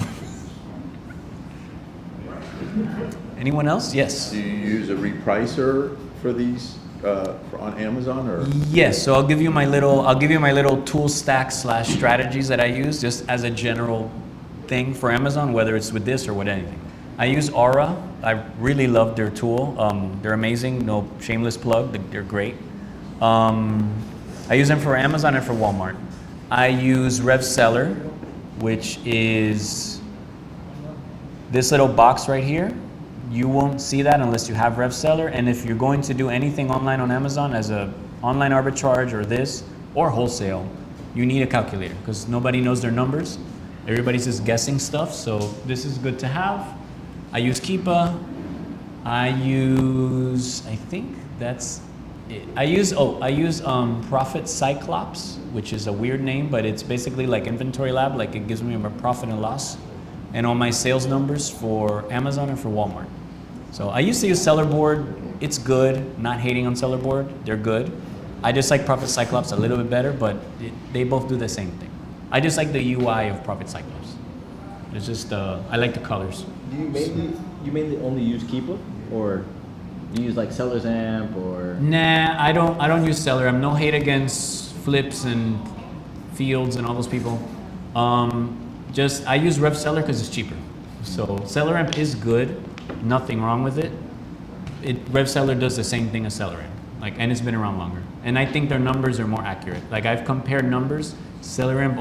Anyone else? Yes. Do you use a repricer for these on Amazon or? Yes. So I'll give you my little tool stack / strategies that I use just as a general thing for Amazon, whether it's with this or with anything. I use Aura. I really love their tool. They're amazing. No shameless plug. They're great. I use them for Amazon and for Walmart. I use RevSeller, which is this little box right here. You won't see that unless you have RevSeller. And if you're going to do anything online on Amazon as a online arbitrage or this or wholesale, you need a calculator because nobody knows their numbers. Everybody's just guessing stuff. So this is good to have. I use Keepa. I think that's it. I use Profit Cyclops, which is a weird name, but it's basically like Inventory Lab. Like it gives me a profit and loss and all my sales numbers for Amazon and for Walmart. So I used to use Sellerboard. It's good. Not hating on Sellerboard. They're good. I just like Profit Cyclops a little bit better, but they both do the same thing. I just like the UI of Profit Cyclops. It's just I like the colors. Do you mainly only use Keepa, or do you use like Seller's Amp or? Nah, I don't use Seller. I'm no hate against Flips and Fields and all those people. I use RevSeller because it's cheaper. So SellerAmp is good, nothing wrong with it. RevSeller does the same thing as SellerAmp, and it's been around longer. And I think their numbers are more accurate. Like I've compared numbers, SellerAmp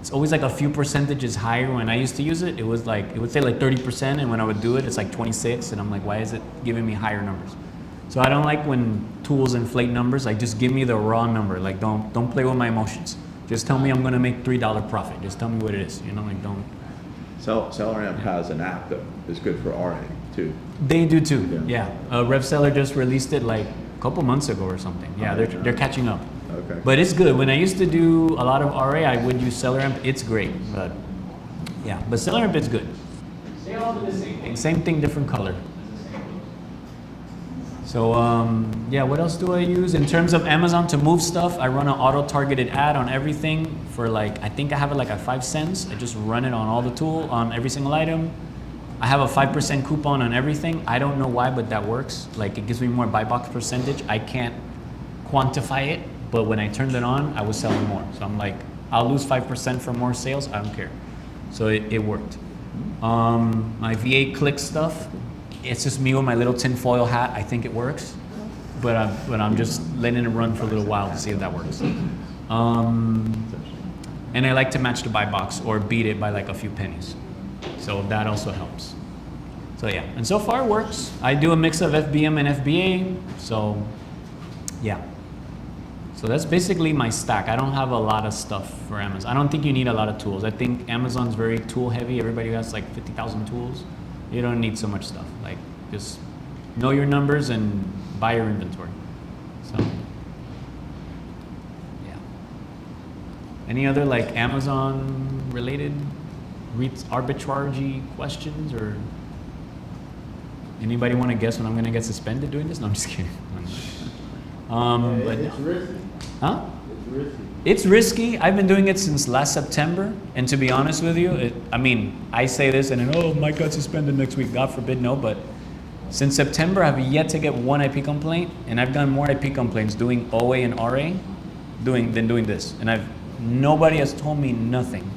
it's always like a few percentages higher. When I used to use it, it would say like 30%, and when I would do it, it's like 26, and I'm like, why is it giving me higher numbers? So I don't like when tools inflate numbers. Like just give me the raw number. Like don't play with my emotions. Just tell me I'm gonna make $3 profit. Just tell me what it is. You know, like don't. SellerAmp has an app that is good for RA too. They do too. Yeah. RevSeller just released it like a couple months ago or something. Yeah, they're catching up. Okay. But it's good. When I used to do a lot of RA, I would use SellerAmp. It's great. But yeah, but SellerAmp is good. They all do the same thing. Same thing, different color. So yeah, what else do I use? In terms of Amazon to move stuff, I run an auto-targeted ad on everything for like, I think I have it like at 5 cents. I just run it on all the tool, on every single item. I have a 5% coupon on everything. I don't know why, but that works. Like it gives me more buy box percentage. I can't quantify it, but when I turned it on, I was selling more. So I'm like, I'll lose 5% for more sales. I don't care. So it worked. My VA click stuff, it's just me with my little tinfoil hat. I think it works, but I'm just letting it run for a little while to see if that works. And I like to match the buy box or beat it by like a few pennies. So that also helps. So yeah, and so far it works. I do a mix of FBM and FBA, so yeah. So that's basically my stack. I don't have a lot of stuff for Amazon. I don't think you need a lot of tools. I think Amazon's very tool heavy. Everybody has like 50,000 tools. You don't need so much stuff. Like just know your numbers and buy your inventory. So yeah. Any other like Amazon related arbitrage questions, or anybody want to guess when I'm gonna get suspended doing this? No, I'm just kidding. But It's risky. huh? It's risky. It's risky. I've been doing it since last September, and to be honest with you, I mean, I say this and then, oh, Mike got suspended next week. God forbid, no. But since September, I've yet to get one IP complaint, and I've done more IP complaints doing OA and RA than doing this, and nobody has told me nothing.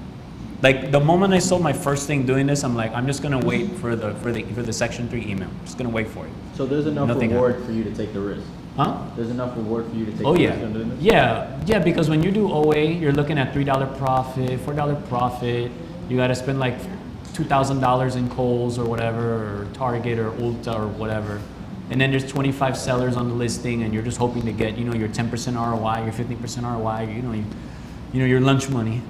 Like the moment I sold my first thing doing this, I'm like, I'm just gonna wait for the Section 3 email. I'm just gonna wait for it. So there's enough Nothing reward happened. for you to take the risk. Huh? There's enough reward for you to take Oh the yeah, risk on doing this? yeah, because when you do OA, you're looking at $3 profit, $4 profit. You got to spend like $2,000 in Kohl's or whatever, or Target or Ulta or whatever, and then there's 25 sellers on the listing, and you're just hoping to get your 10% ROI, your 15% ROI, your lunch money.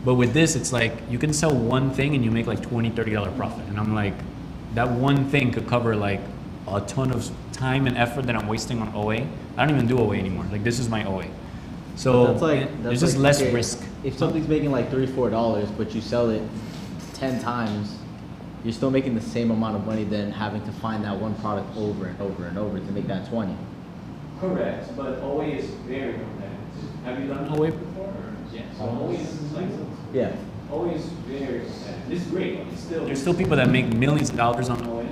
But with this, it's like you can sell one thing and you make like $20, $30 profit, and I'm like, that one thing could cover like a ton of time and effort that I'm wasting on OA. I don't even do OA anymore. Like this is my OA. So there's just less risk. If something's making like $3, $4, but you sell it 10 times, you're still making the same amount of money than having to find that one product over and over and over to make that 20. Correct, but OA is very competitive. Have you done OA before? Yeah. So OA is like, Yeah. OA is very competitive. It's great. There's still people that make millions of dollars on OA,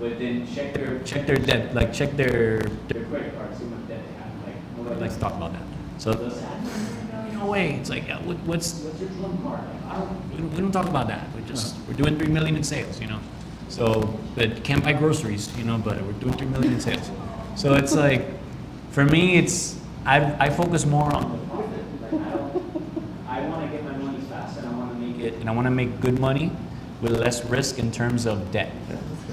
but then check their debt, like check their credit card, see what debt they have. Like nobody likes to talk about that. So no way. It's like, yeah, what's your trump card? Like, we don't talk about that. We're doing 3 million in sales, So, but can't buy groceries, but we're doing 3 million in sales. So it's like, for me, I focus more on the profit. Like I want to get my money fast, and I want to make it, and I want to make good money with less risk in terms of debt.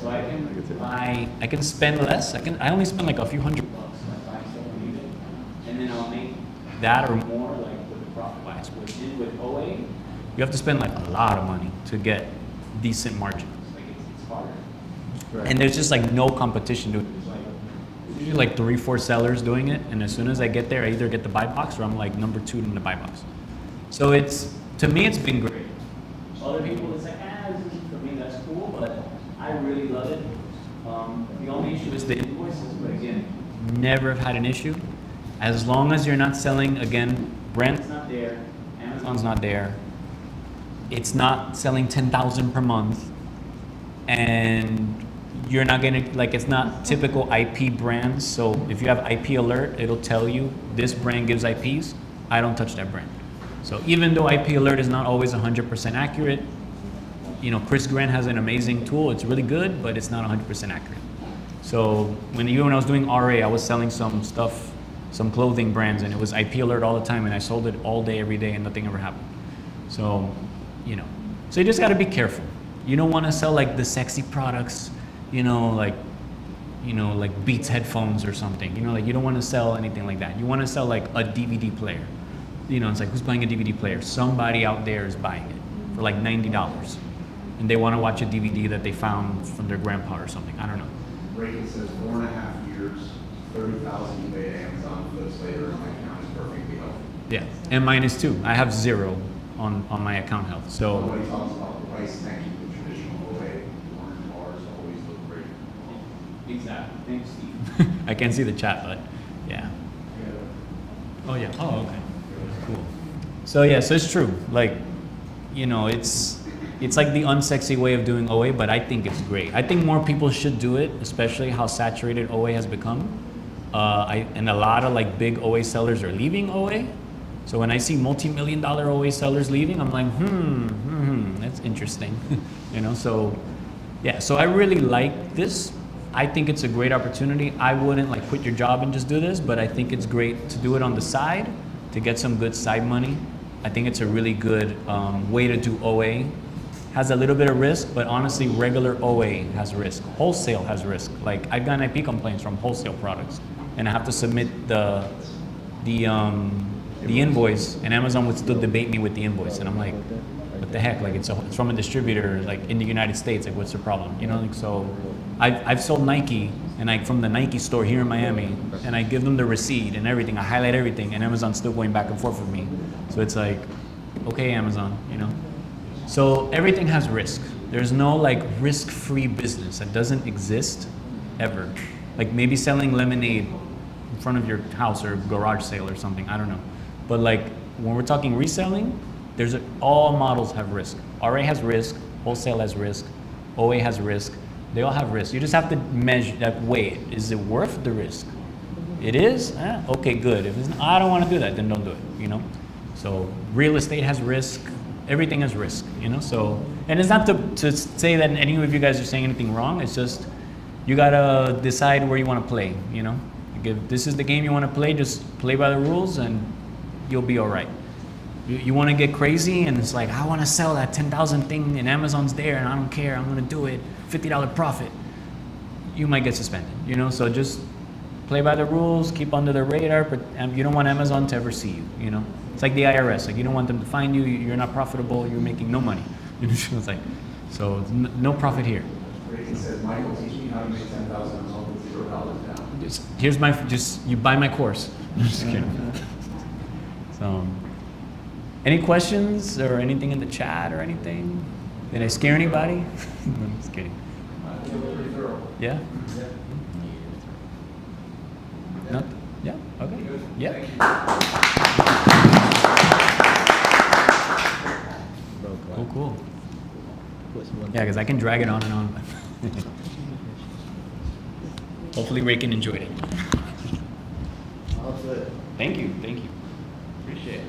So I can spend less. I only spend like a few $100, like buying stuff on eBay, and then I'll make that or more, like with the profit wise. With OA, you have to spend like a lot of money to get decent margins. Like it's harder. Right. And there's just like no competition doing it. There's usually like 3, 4 sellers doing it, and as soon as I get there, I either get the buy box or I'm like number 2 in the buy box. So to me, it's been great. Other people, it's like, for me, that's cool, but I really love it. The only issue is the invoices, but again, never have had an issue. As long as you're not selling, again, brand's not there, Amazon's not there, it's not selling 10,000 per month, and you're not gonna, like, it's not typical IP brands. So if you have IP alert, it'll tell you this brand gives IPs. I don't touch that brand. So even though IP alert is not always 100% accurate, Chris Grant has an amazing tool. It's really good, but it's not 100% accurate. So when I was doing RA, I was selling some stuff, some clothing brands, and it was IP alert all the time, and I sold it all day, every day, and nothing ever happened. So, so you just got to be careful. You don't want to sell like the sexy products, like you know, like Beats headphones or something. You know, like you don't want to sell anything like that. You want to sell like a DVD player. You know, it's like, who's buying a DVD player? Somebody out there is buying it for like $90. And they want to watch a DVD that they found from their grandpa or something. I don't know. Reagan says 4.5 years, 30,000 you made at Amazon flips later, and my account is perfectly healthy. Yeah, and mine is too. I have 0 on my account health. So Nobody talks about the price tag the traditional way. Orange bars always look great. Exactly. Thanks, Steve. I can't see the chat, but yeah. Oh yeah. Oh, okay. Cool. So yeah, so it's true. Like, you know, it's like the unsexy way of doing OA, but I think it's great. I think more people should do it, especially how saturated OA has become. And a lot of like big OA sellers are leaving OA. So when I see multi-million-dollar OA sellers leaving, I'm like, that's interesting. You know, so yeah, so I really like this. I think it's a great opportunity. I wouldn't like quit your job and just do this, but I think it's great to do it on the side to get some good side money. I think it's a really good way to do OA. Has a little bit of risk, but honestly, regular OA has risk. Wholesale has risk. Like I've gotten IP complaints from wholesale products, and I have to submit the invoice, and Amazon would still debate me with the invoice, and I'm like, what the heck? Like it's from a distributor, like in the United States. Like what's the problem? You know, like so. I've sold Nike, and from the Nike store here in Miami, and I give them the receipt and everything. I highlight everything, and Amazon's still going back and forth with me. So it's like, okay, Amazon, you know. So everything has risk. There's no like risk-free business that doesn't exist ever. Like maybe selling lemonade in front of your house or garage sale or something. I don't know. But like when we're talking reselling, all models have risk. RA has risk. Wholesale has risk. OA has risk. They all have risk. You just have to measure that. Weigh it. Is it worth the risk? It is? Okay, good. If it's not, I don't want to do that, then don't do it. You know. So real estate has risk. Everything has risk. You know. So and it's not to say that any of you guys are saying anything wrong. It's just you gotta decide where you want to play. You know. If this is the game you want to play, just play by the rules, and you'll be all right. You want to get crazy, and it's like, I want to sell that 10,000 thing, and Amazon's there, and I don't care. I'm gonna do it. $50 profit. You might get suspended. You know. So just play by the rules. Keep under the radar. But you don't want Amazon to ever see you. You know. It's like the IRS. Like you don't want them to find you. You're not profitable. You're making no money. You know. It's like, so no profit here. Reagan says, Michael, teach me how to make 10,000 a month with $0 down. You buy my course. Just kidding. So, any questions or anything in the chat or anything? Did I scare anybody? I'm just kidding. Yeah? Not? Yeah? Okay. Yeah? Oh, cool. Yeah, because I can drag it on and on. Hopefully Reagan enjoyed it. Thank you. Appreciate it.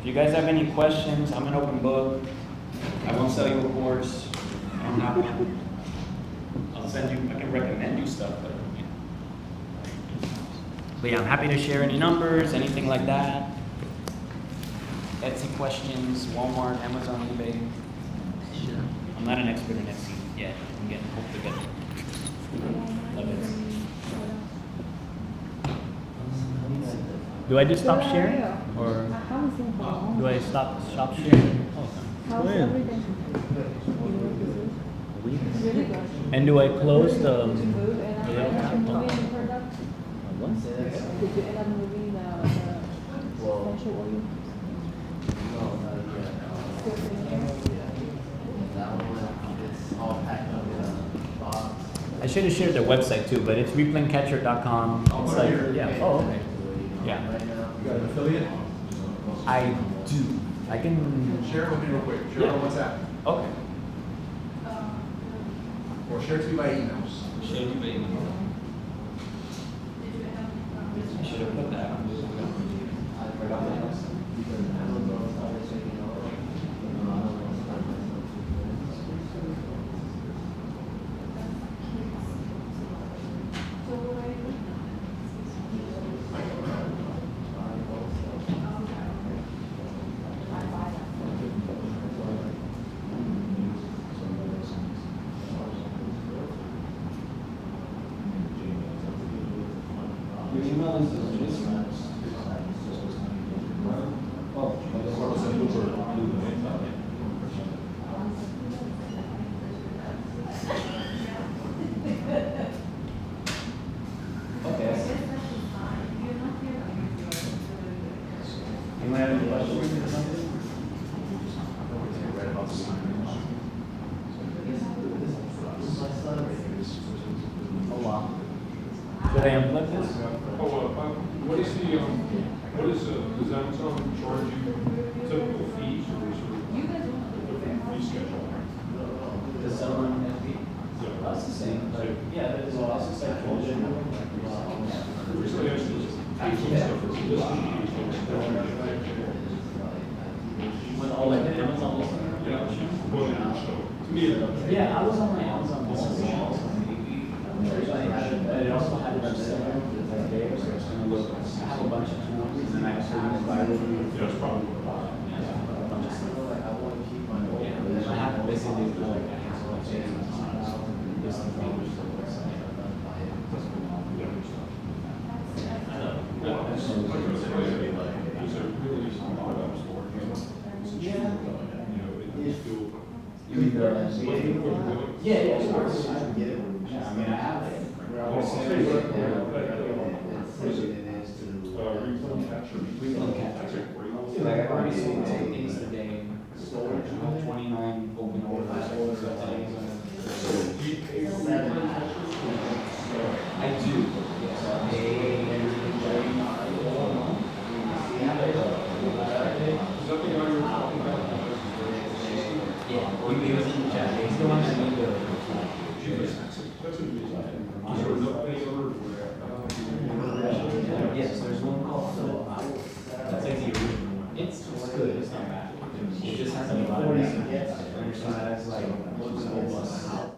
If you guys have any questions, I'm an open book. I won't sell you a course. I don't have one. I'll send you, I can recommend you stuff, but yeah, I'm happy to share any numbers, anything like that. Etsy questions, Walmart, Amazon, eBay. I'm not an expert in Etsy yet. I'm getting hope to get it. Love it. Do I just stop sharing? Or do I stop sharing? Oh, okay. And do I close the little tab? I should have shared their website too, but it's replanecatcher.com. It's like, yeah. Oh, okay. Yeah. You got an affiliate? I do. I can Share it with me real quick. Share it on WhatsApp. Okay. Or share it to me by emails. Share it by email. I should have put that on. Your email is this one. Anyone have any questions or something? Oh, wow. Should I unplug this? What is does Amazon charge you typical fees or is there a different fee schedule? Does someone have the, that's the same, like, yeah, that is also sexual. The reason I ask is fees and stuff is listed fees, When all like the Amazon was. well, so to me, Yeah, I was on my Amazon business. It also had it on several different days, so it's gonna look, I have a bunch of tools, and then I have certain viral. that's probably A bunch of stuff. And then I have basically like a handful of things on this and that. is there really just a lot of storage? Yeah. You know, it's still. You mean the? Yeah, yeah, sure. Yeah, I mean, I have it. Refund capture. Refund capture. Like I've already seen 10 things a day, storage, 29 open orders. I do. Is that the guy you're talking about? Yeah, he was in the chat. He's the one that made the. That's amazing. Is there any other? Yes, there's one called, that's like the original one. It's good, it's not bad. It just has a lot of, and it has like, looks almost.